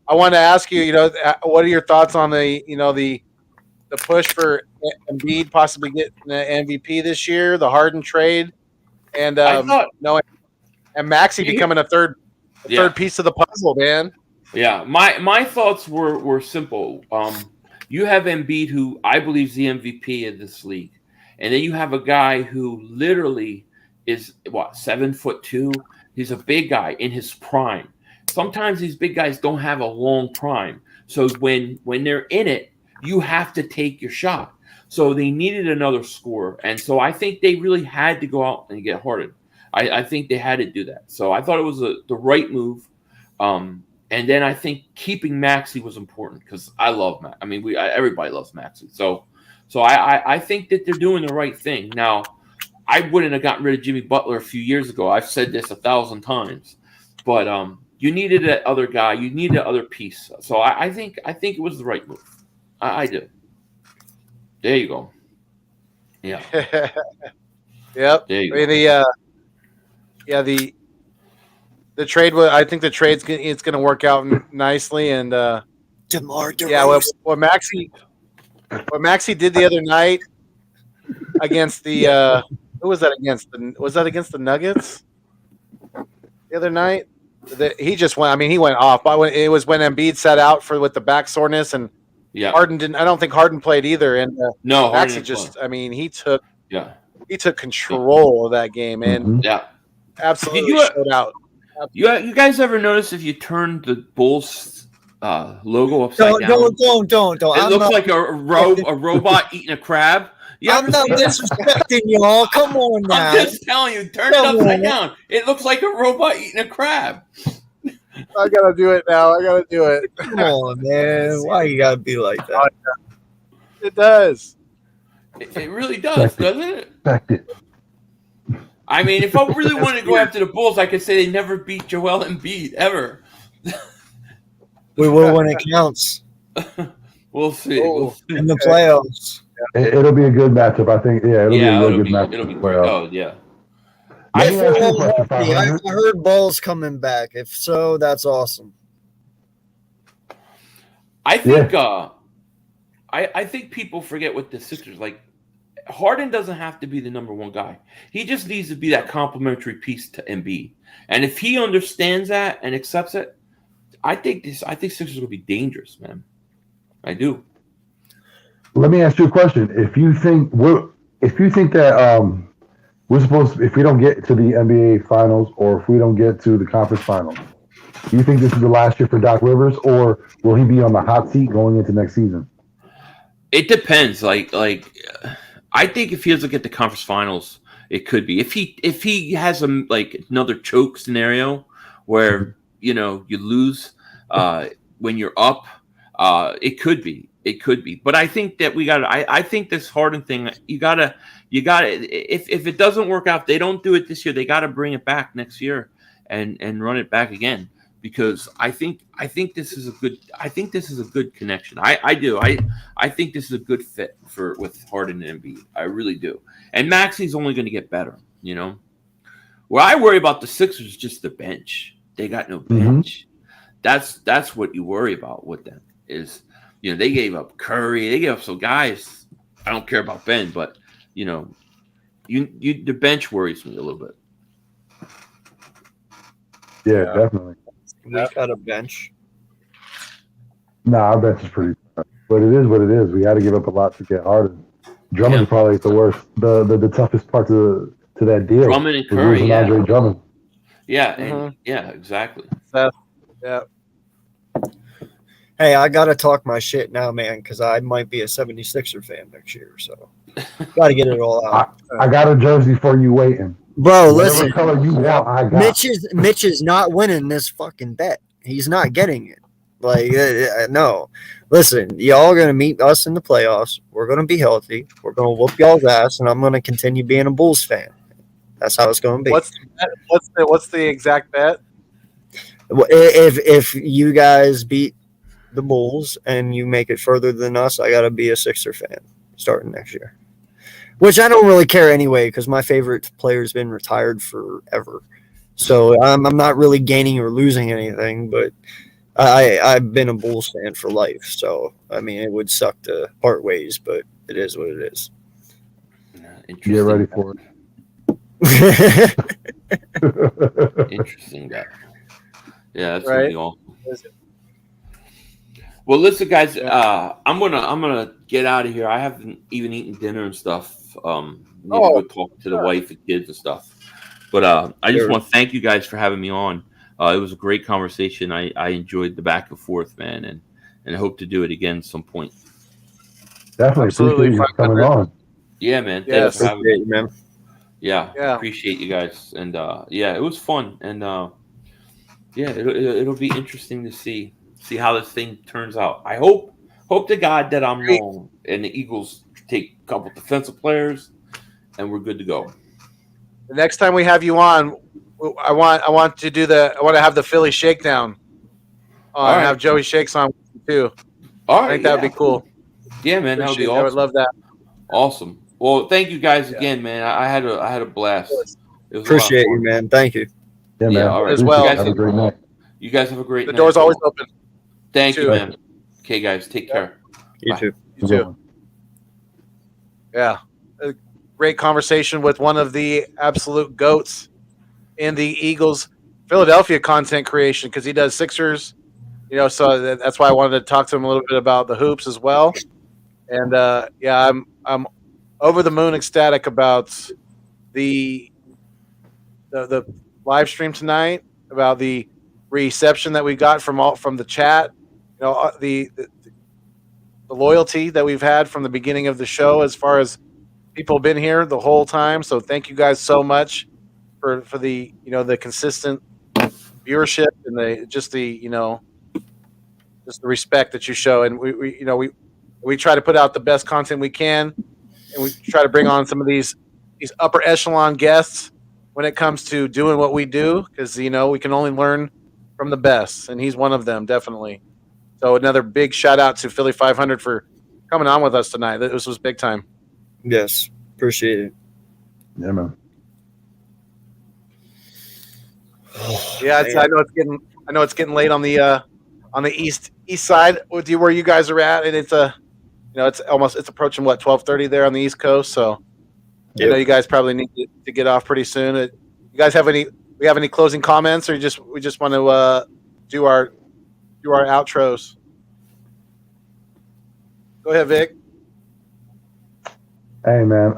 I wanted to ask you. What are your thoughts on the push for Embid possibly getting the MVP this year, the Harden trade, and and Maxey becoming a third piece of the puzzle, man. Yeah, my thoughts were simple. You have Embid, who I believe is the MVP of this league, and then you have a guy who literally is 7'2". He's a big guy in his prime. Sometimes these big guys don't have a long prime, so when they're in it, you have to take your shot. So they needed another scorer, and so I think they really had to go out and get Harden. I think they had to do that. So I thought it was the right move. And then I think keeping Maxey was important because I love Maxey. I mean, everybody loves Maxey. So I think that they're doing the right thing. Now, I wouldn't have gotten rid of Jimmy Butler a few years ago. I've said this 1,000 times. But you needed that other guy. You needed that other piece. So I think it was the right move. I do. There you go. Yeah. Yep. There you go. The trade. I think the trade's it's going to work out nicely. And DeMar DeRozan. Yeah, what Maxey did the other night against the who was that against? Was that against the Nuggets the other night? He just went. I mean, he went off. But it was when Embiid sat out with the back soreness, and Harden didn't. I don't think Harden played either. And no, Maxey just. I mean, he took control of that game, and absolutely showed out. You guys ever notice if you turn the Bulls logo upside down? Don't. It looks like a robot eating a crab. I'm not disrespecting y'all. Come on now. I'm just telling you, turn it upside down. It looks like a robot eating a crab. I gotta do it now. I gotta do it. Come on, man. Why you gotta be like that? It does. It really does, doesn't it? Respect it. I mean, if I really wanted to go after the Bulls, I could say they never beat Joel Embiid ever. We will when it counts. We'll see. We'll see. In the playoffs. It'll be a good matchup, I think. Yeah, it'll be a real good matchup. It'll be in the great. playoffs. Oh, yeah. Let me ask you a question, I 500. heard Ball's coming back. If so, that's awesome. I think I think people forget with the Sixers. Like, Harden doesn't have to be the number one guy. He just needs to be that complementary piece to Embiid. And if he understands that and accepts it, I think Sixers will be dangerous, man. I do. Let me ask you a question. If you think that we're supposed to, if we don't get to the NBA Finals or if we don't get to the conference finals, do you think this is the last year for Doc Rivers, or will he be on the hot seat going into next season? It depends. Like I think if he doesn't get the conference finals, it could be. If he has another choke scenario where you lose when you're up, it could be. It could be. But I think that I think this Harden thing, you gotta if it doesn't work out, they don't do it this year, they gotta bring it back next year and run it back again. Because I think this is a good connection. I do. I think this is a good fit with Harden and Embiid. I really do. And Maxey's only going to get better. Where I worry about the Sixers is just the bench. They got no bench. That's what you worry about with them. Is they gave up Curry. They gave up some guys. I don't care about Ben, but the bench worries me a little bit. Yeah, definitely. We got a bench. Nah, our bench is pretty tough. But it is what it is. We got to give up a lot to get Harden. Drummond's probably the worst, the toughest part to that deal. Drummond and Curry, yeah. Andre Drummond. Yeah, yeah, exactly. Yeah. Hey, I got to talk my shit now, man, because I might be a 76er fan next year. So got to get it all out. I got a jersey for you waiting. Bro, Whatever listen. color you want, I got. Mitch is not winning this fucking bet. He's not getting it. Like, no. Listen, y'all are going to meet us in the playoffs. We're going to be healthy. We're going to whoop y'all's ass, and I'm going to continue being a Bulls fan. That's how it's going to be. What's the exact bet? If you guys beat the Bulls and you make it further than us, I got to be a Sixer fan starting next year. Which I don't really care anyway, because my favorite player's been retired forever. So I'm not really gaining or losing anything, but I've been a Bulls fan for life. So, I mean, it would suck to part ways, but it is what it is. Get ready for it. Interesting guy. Yeah, that's really awesome. Well, listen, guys. I'm gonna get out of here. I haven't even eaten dinner and stuff. Need to go talk to the wife and kids and stuff. But I just want to thank you guys for having me on. It was a great conversation. I enjoyed the back and forth, man, and I hope to do it again at some point. Definitely appreciate you coming on. Yeah, man. Yes, thanks for having me, man. Yeah, appreciate you guys, and it was fun, and it'll be interesting to see how this thing turns out. I hope to God that I'm wrong, and the Eagles take a couple defensive players, and we're good to go. The next time we have you on, I want to have the Philly shakedown. And have Joey Shakes on too. All right, I think that would be cool. Yeah, man, that would be awesome. I would love that. Awesome. Well, thank you guys again, man. I had a blast. It was Appreciate you, man. Thank you. Yeah, man. All right. As well. Have a great night. You guys have a great night. The door's always open. Thank you, man. Okay, guys, take care. You Bye. too. You too. Yeah. A great conversation with one of the absolute GOATs in the Eagles Philadelphia content creation, because he does Sixers, so that's why I wanted to talk to him a little bit about the hoops as well. And I'm over the moon ecstatic about the live stream tonight, about the reception that we got from the chat, the loyalty that we've had from the beginning of the show, as far as people have been here the whole time. So thank you guys so much for the the consistent viewership and the respect that you show. And we try to put out the best content we can, and we try to bring on some of these upper echelon guests when it comes to doing what we do, because we can only learn from the best, and he's one of them, definitely. So another big shout out to Philly.500 for coming on with us tonight. This was big time. Yes, appreciate it. Yeah, man. Yeah, I know it's getting late on the east side with you where you guys are at, and it's it's approaching 12:30 there on the East Coast. So I know you guys probably need to get off pretty soon. You guys have any closing comments, or we just want to do our outros? Go ahead, Vic. Hey, man.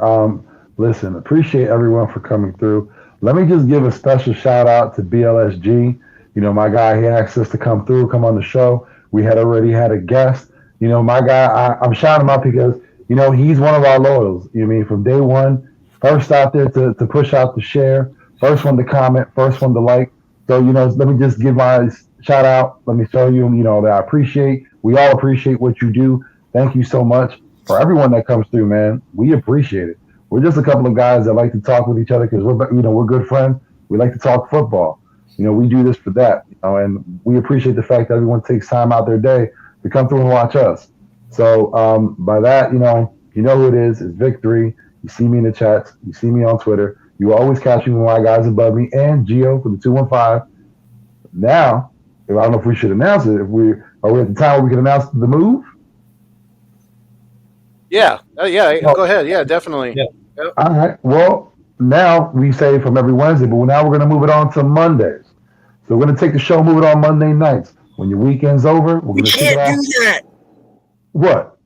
Listen, appreciate everyone for coming through. Let me just give a special shout out to BLSG. My guy, he asked us to come come on the show. We had already had a guest. My guy, I'm shouting him out because, he's one of our loyals. From day one, first out there to push out the share, first one to comment, first one to like. So, let me just give my shout out. Let me show you, that we all appreciate what you do. Thank you so much for everyone that comes through, man. We appreciate it. We're just a couple of guys that like to talk with each other because we're good friends. We like to talk football. We do this for that, and we appreciate the fact that everyone takes time out their day to come through and watch us. So by that, you know who it is. It's Victory. You see me in the chats. You see me on Twitter. You always catch me with my guys above me and Gio for the 215. Now, I don't know if we should announce it. Are we at the time where we can announce the move? Yeah. Go ahead. Yeah, definitely. Yeah. Yep. All right. Well, now we say from every Wednesday, but now we're going to move it on to Mondays. So we're going to take the show, move it on Monday nights. When your weekend's over, we're going to can't do that. What?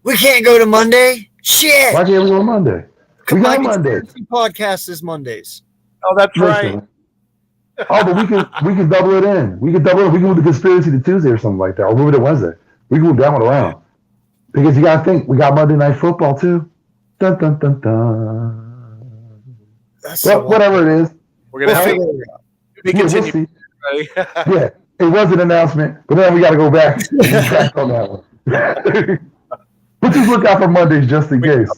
We can't go to Monday. Shit. Why can't we go on Monday? We got Monday. Podcast is Mondays. Oh, that's right. Oh, but we can double it in. We can move the conspiracy to Tuesday or something like that, or move it to Wednesday. We can move that one around. Because you got to think, we got Monday Night Football too. Dun, dun, dun, dun. Whatever it is. We're going to have to continue. Yeah, it was an announcement, but then we got to go back and track on that one. But just look out for Mondays just in case.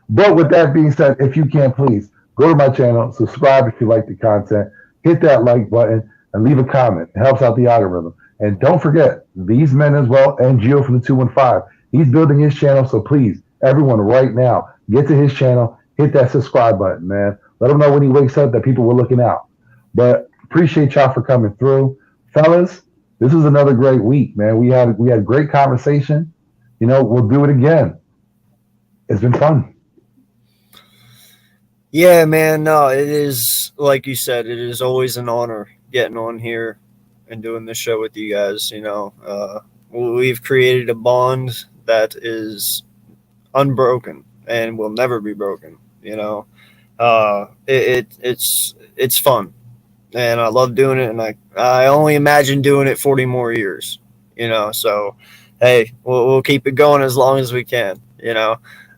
But with that being said, if you can, please go to my channel, subscribe if you like the content, hit that like button, and leave a comment. It helps out the algorithm. And don't forget, these men as well, and Gio from the 215. He's building his channel, so please, everyone right now, get to his channel, hit that subscribe button, man. Let him know when he wakes up that people were looking out. But appreciate y'all for coming through. Fellas, this was another great week, man. We had a great conversation. We'll do it again. It's been fun. Yeah, man. No, it is, like you said, it is always an honor getting on here and doing this show with you guys. We've created a bond that is unbroken and will never be broken. It's fun, and I love doing it, and I only imagine doing it 40 more years. So hey, we'll keep it going as long as we can.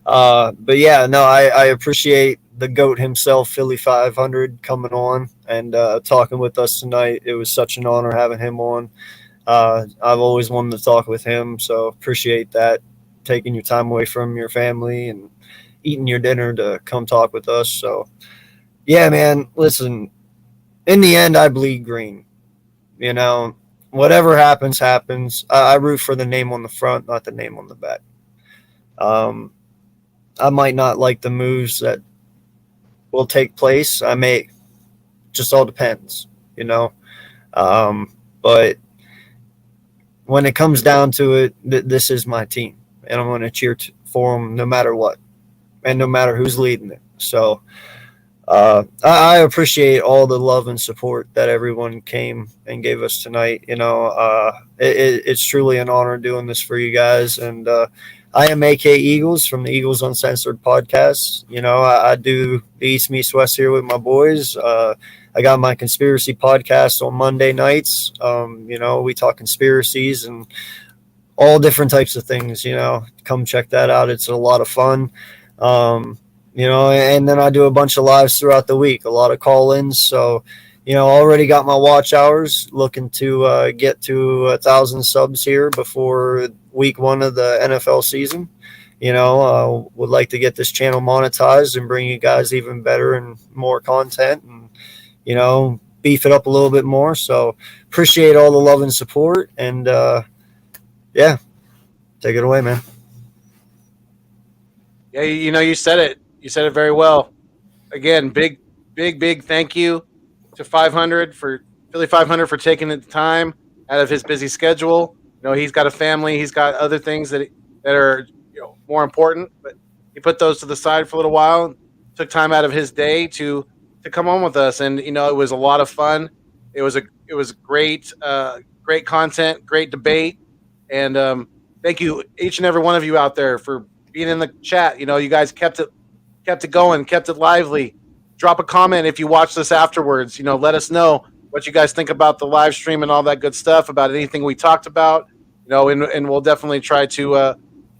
But yeah, no, I appreciate the GOAT himself, Philly.500, coming on and talking with us tonight. It was such an honor having him on. I've always wanted to talk with him, so appreciate that, taking your time away from your family and eating your dinner to come talk with us. So yeah, man, listen, in the end, I bleed green. Whatever happens, happens. I root for the name on the front, not the name on the back. I might not like the moves that will take place. I may. Just all depends, But when it comes down to it, this is my team, and I'm going to cheer for them no matter what, and no matter who's leading it. So I appreciate all the love and support that everyone came and gave us tonight. It's truly an honor doing this for you guys. And I am a.k.a. Eagles from the Eagles Uncensored podcast. I do the East Meets West here with my boys. I got my conspiracy podcast on Monday nights. We talk conspiracies and all different types of things. Come check that out. It's a lot of fun. And then I do a bunch of lives throughout the week, a lot of call-ins. So, already got my watch hours, looking to get to 1,000 subs here before week 1 of the NFL season. Would like to get this channel monetized and bring you guys even better and more content and, beef it up a little bit more. So appreciate all the love and support. And, take it away, man. Yeah, you said it. You said it very well. Again, big thank you to 500 for Philly.500 for taking the time out of his busy schedule. He's got a family. He's got other things that are more important, but he put those to the side for a little while. Took time out of his day to come on with us, and it was a lot of fun. It was great content, great debate, and thank you each and every one of you out there for being in the chat. You guys kept it going, kept it lively. Drop a comment if you watch this afterwards. Let us know what you guys think about the live stream and all that good stuff, about anything we talked about. And we'll definitely try to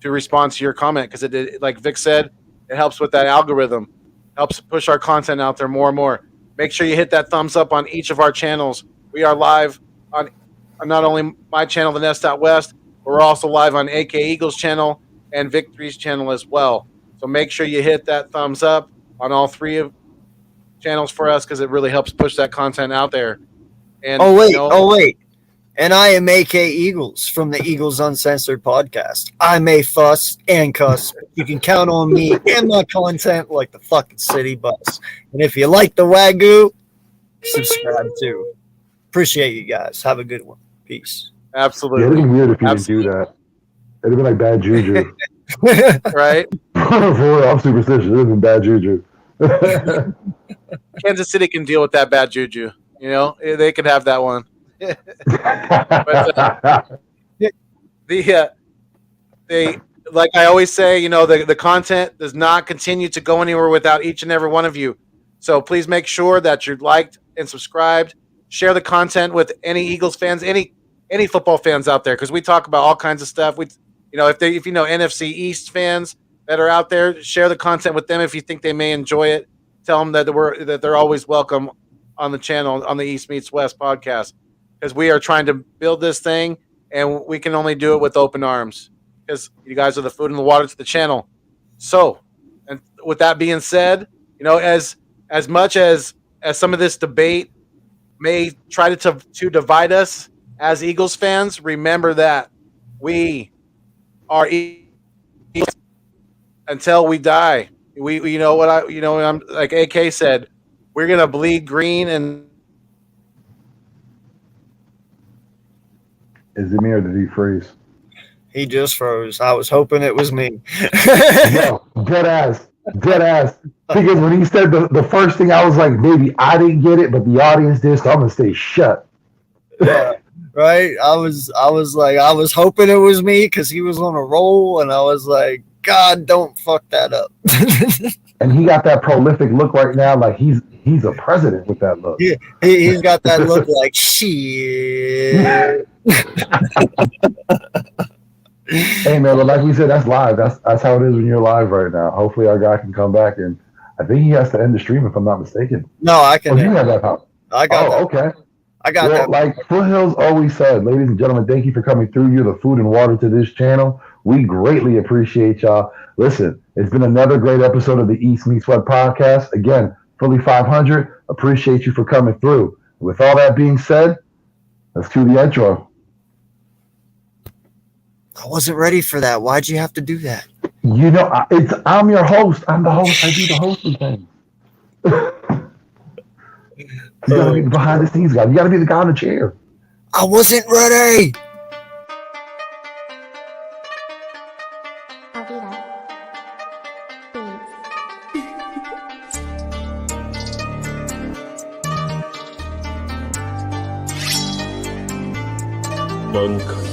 respond to your comment, because it, like Vic said, it helps with that algorithm, helps push our content out there more and more. Make sure you hit that thumbs up on each of our channels. We are live on not only my channel, the Nest Out West, but we're also live on a.k.a. Eagles channel and Victory's channel as well. So make sure you hit that thumbs up on all 3 of channels for us, because it really helps push that content out there. And oh wait. And I am a.k.a. Eagles from the Eagles Uncensored podcast. I may fuss and cuss. You can count on me and my content like the fucking city bus. And if you like the Wagyu, subscribe too. Appreciate you guys. Have a good one. Peace. Absolutely. Yeah, it'd be weird if you didn't do that. It'd be like bad juju. Right? For real, I'm superstitious. It'd have been bad juju. Kansas City can deal with that bad juju. They could have that one. But like I always say, the content does not continue to go anywhere without each and every one of you. So please make sure that you're liked and subscribed. Share the content with any Eagles fans, any football fans out there, because we talk about all kinds of stuff. If you know NFC East fans that are out there, share the content with them if you think they may enjoy it. Tell them that they're always welcome on the channel, on the East Meets West podcast, because we are trying to build this thing, and we can only do it with open arms, because you guys are the food and the water to the channel. So, and with that being said, as much as some of this debate may try to divide us as Eagles fans, remember that we are until we die. I'm like AK said, we're gonna bleed green. And is it me or did he freeze? He just froze. I was hoping it was me. No, dead ass. Because when he said the first thing, I was like, maybe I didn't get it, but the audience did, so I'm gonna stay shut. Yeah, right. I was hoping it was me because he was on a roll, and I was like, God, don't fuck that up. And he got that prolific look right now, like he's a president with that look. Yeah, he's got that look like shit. Hey man, but like we said, that's live. That's how it is when you're live right now. Hopefully our guy can come back, and I think he has to end the stream if I'm not mistaken. No, I can. Oh, you have that power. I got that. Okay. I got that. Like Foothills always said, ladies and gentlemen, thank you for coming through. You're the food and water to this channel. We greatly appreciate y'all. Listen, it's been another great episode of the East Meets West podcast. Again, Philly.500, appreciate you for coming through. With all that being said, let's cue the intro. I wasn't ready for that. Why'd you have to do that? I'm your host. I'm the host. I do the hosting thing. You gotta be the behind the scenes guy. You gotta be the guy on the chair. I wasn't ready. Monk.